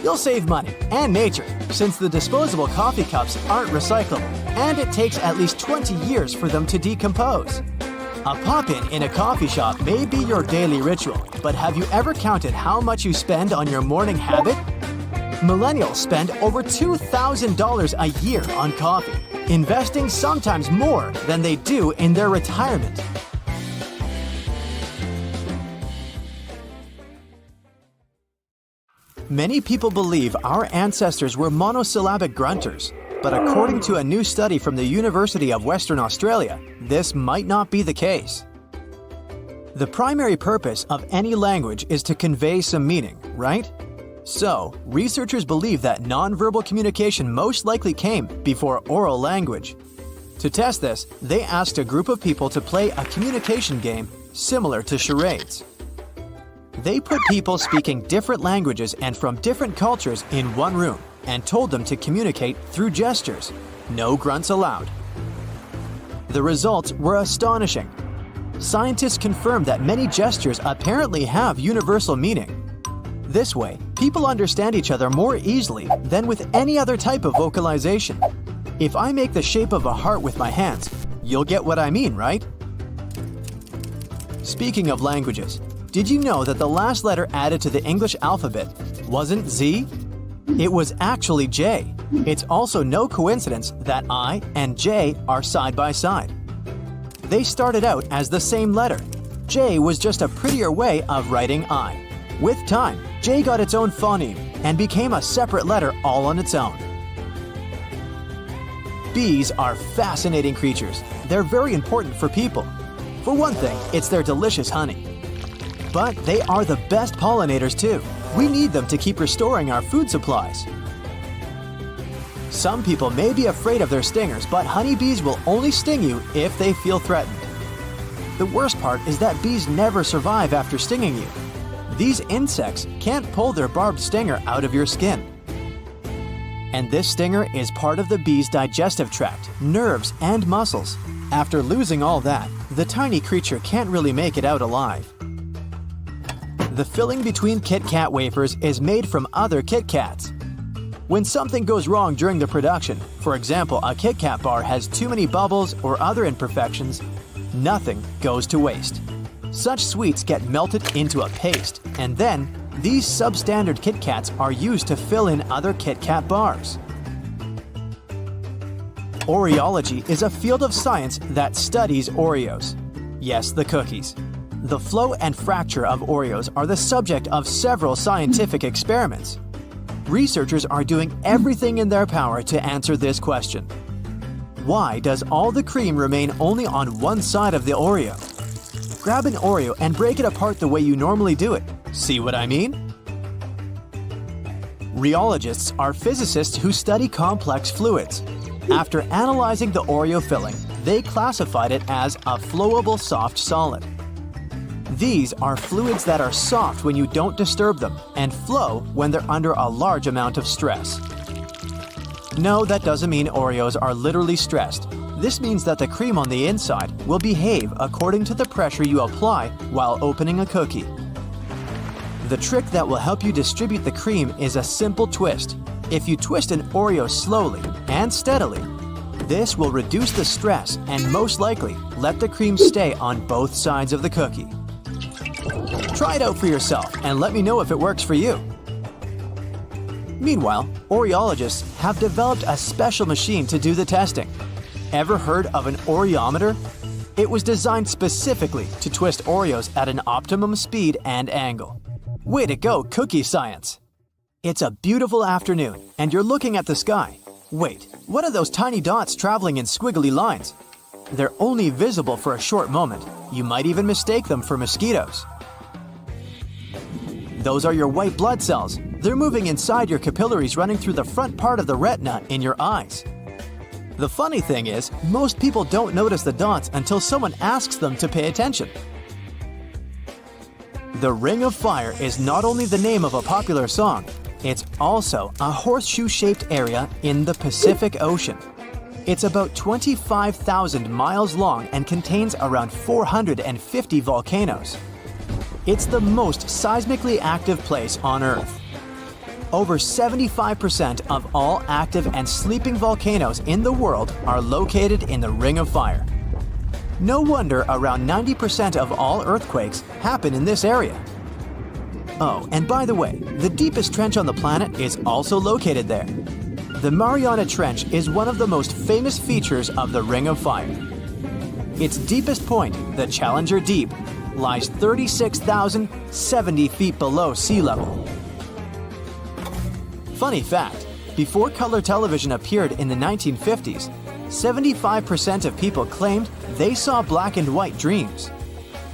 S4: You'll save money and nature, since the disposable coffee cups aren't recyclable, and it takes at least 20 years for them to decompose. A pop-in in a coffee shop may be your daily ritual, but have you ever counted how much you spend on your morning habit? Millennials spend over $2,000 a year on coffee, investing sometimes more than they do in their retirement. Many people believe our ancestors were monosyllabic grunters, but according to a new study from the University of Western Australia, this might not be the case. The primary purpose of any language is to convey some meaning, right? So, researchers believe that nonverbal communication most likely came before oral language. To test this, they asked a group of people to play a communication game similar to charades. They put people speaking different languages and from different cultures in one room and told them to communicate through gestures. No grunts allowed. The results were astonishing. Scientists confirmed that many gestures apparently have universal meaning. This way, people understand each other more easily than with any other type of vocalization. If I make the shape of a heart with my hands, you'll get what I mean, right? Speaking of languages, did you know that the last letter added to the English alphabet wasn't Z? It was actually J. It's also no coincidence that I and J are side by side. They started out as the same letter. J was just a prettier way of writing I. With time, J got its own phoneme and became a separate letter all on its own. Bees are fascinating creatures. They're very important for people. For one thing, it's their delicious honey. But they are the best pollinators too. We need them to keep restoring our food supplies. Some people may be afraid of their stingers, but honeybees will only sting you if they feel threatened. The worst part is that bees never survive after stinging you. These insects can't pull their barbed stinger out of your skin. And this stinger is part of the bee's digestive tract, nerves, and muscles. After losing all that, the tiny creature can't really make it out alive. The filling between Kit Kat wafers is made from other Kit Kats. When something goes wrong during the production, for example, a Kit Kat bar has too many bubbles or other imperfections, nothing goes to waste. Such sweets get melted into a paste, and then these substandard Kit Kats are used to fill in other Kit Kat bars. Oreology is a field of science that studies Oreos. Yes, the cookies. The flow and fracture of Oreos are the subject of several scientific experiments. Researchers are doing everything in their power to answer this question. Why does all the cream remain only on one side of the Oreo? Grab an Oreo and break it apart the way you normally do it. See what I mean? Rheologists are physicists who study complex fluids. After analyzing the Oreo filling, they classified it as a flowable soft solid. These are fluids that are soft when you don't disturb them and flow when they're under a large amount of stress. No, that doesn't mean Oreos are literally stressed. This means that the cream on the inside will behave according to the pressure you apply while opening a cookie. The trick that will help you distribute the cream is a simple twist. If you twist an Oreo slowly and steadily, this will reduce the stress and most likely let the cream stay on both sides of the cookie. Try it out for yourself and let me know if it works for you. Meanwhile, Oreologists have developed a special machine to do the testing. Ever heard of an Oreometer? It was designed specifically to twist Oreos at an optimum speed and angle. Way to go, cookie science! It's a beautiful afternoon, and you're looking at the sky. Wait, what are those tiny dots traveling in squiggly lines? They're only visible for a short moment. You might even mistake them for mosquitoes. Those are your white blood cells. They're moving inside your capillaries running through the front part of the retina in your eyes. The funny thing is, most people don't notice the dots until someone asks them to pay attention. The Ring of Fire is not only the name of a popular song, it's also a horseshoe-shaped area in the Pacific Ocean. It's about 25,000 miles long and contains around 450 volcanoes. It's the most seismically active place on Earth. Over 75% of all active and sleeping volcanoes in the world are located in the Ring of Fire. No wonder around 90% of all earthquakes happen in this area. Oh, and by the way, the deepest trench on the planet is also located there. The Mariana Trench is one of the most famous features of the Ring of Fire. Its deepest point, the Challenger Deep, lies 36,070 feet below sea level. Funny fact, before color television appeared in the 1950s, 75% of people claimed they saw black and white dreams.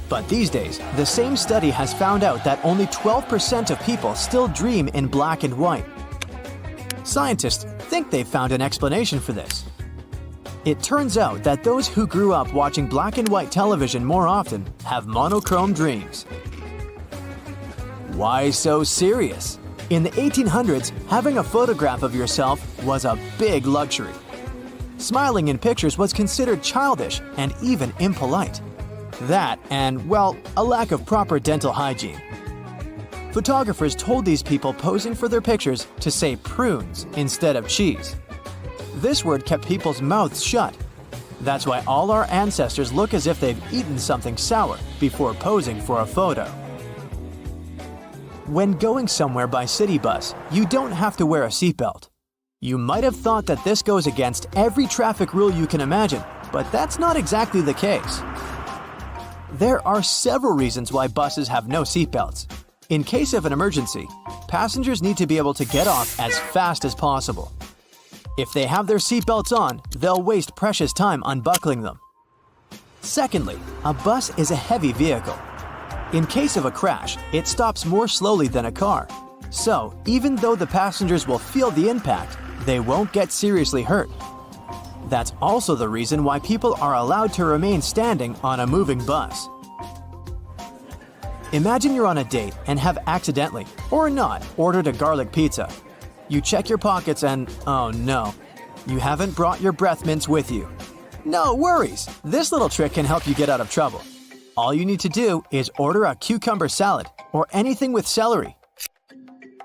S4: But these days, the same study has found out that only 12% of people still dream in black and white. Scientists think they've found an explanation for this. It turns out that those who grew up watching black and white television more often have monochrome dreams. Why so serious? In the 1800s, having a photograph of yourself was a big luxury. Smiling in pictures was considered childish and even impolite. That and, well, a lack of proper dental hygiene. Photographers told these people posing for their pictures to say prunes instead of cheese. This word kept people's mouths shut. That's why all our ancestors look as if they've eaten something sour before posing for a photo. When going somewhere by city bus, you don't have to wear a seatbelt. You might have thought that this goes against every traffic rule you can imagine, but that's not exactly the case. There are several reasons why buses have no seatbelts. In case of an emergency, passengers need to be able to get off as fast as possible. If they have their seatbelts on, they'll waste precious time unbuckling them. Secondly, a bus is a heavy vehicle. In case of a crash, it stops more slowly than a car. So, even though the passengers will feel the impact, they won't get seriously hurt. That's also the reason why people are allowed to remain standing on a moving bus. Imagine you're on a date and have accidentally, or not, ordered a garlic pizza. You check your pockets and, oh no, you haven't brought your breath mints with you. No worries, this little trick can help you get out of trouble. All you need to do is order a cucumber salad or anything with celery.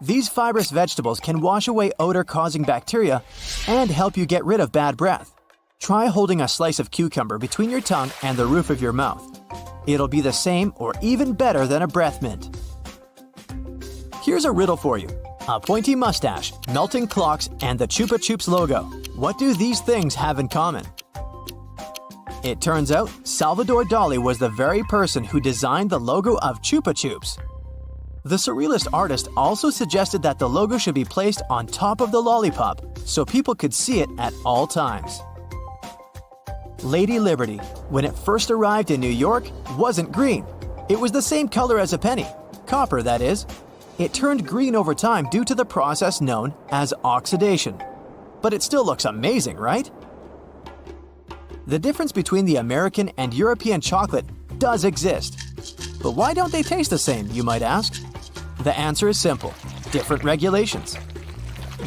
S4: These fibrous vegetables can wash away odor-causing bacteria and help you get rid of bad breath. Try holding a slice of cucumber between your tongue and the roof of your mouth. It'll be the same or even better than a breath mint. Here's a riddle for you. A pointy mustache, melting clocks, and the Chupa Chups logo. What do these things have in common? It turns out Salvador Dali was the very person who designed the logo of Chupa Chups. The surrealist artist also suggested that the logo should be placed on top of the lollipop so people could see it at all times. Lady Liberty, when it first arrived in New York, wasn't green. It was the same color as a penny, copper that is. It turned green over time due to the process known as oxidation. But it still looks amazing, right? The difference between the American and European chocolate does exist. But why don't they taste the same, you might ask? The answer is simple: different regulations.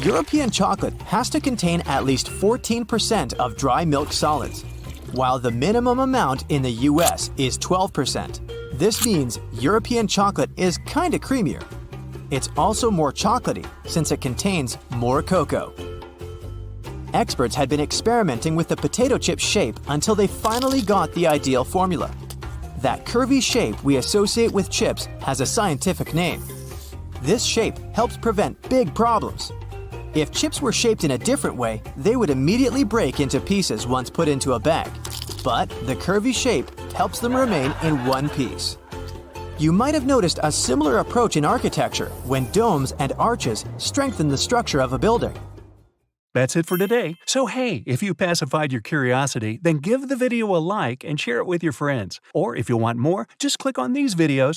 S4: European chocolate has to contain at least 14% of dry milk solids, while the minimum amount in the US is 12%. This means European chocolate is kinda creamier. It's also more chocolatey since it contains more cocoa. Experts had been experimenting with the potato chip shape until they finally got the ideal formula. That curvy shape we associate with chips has a scientific name. This shape helps prevent big problems. If chips were shaped in a different way, they would immediately break into pieces once put into a bag. But the curvy shape helps them remain in one piece. You might have noticed a similar approach in architecture when domes and arches strengthen the structure of a building.
S1: That's it for today. So hey, if you pacified your curiosity, then give the video a like and share it with your friends. Or if you want more, just click on these videos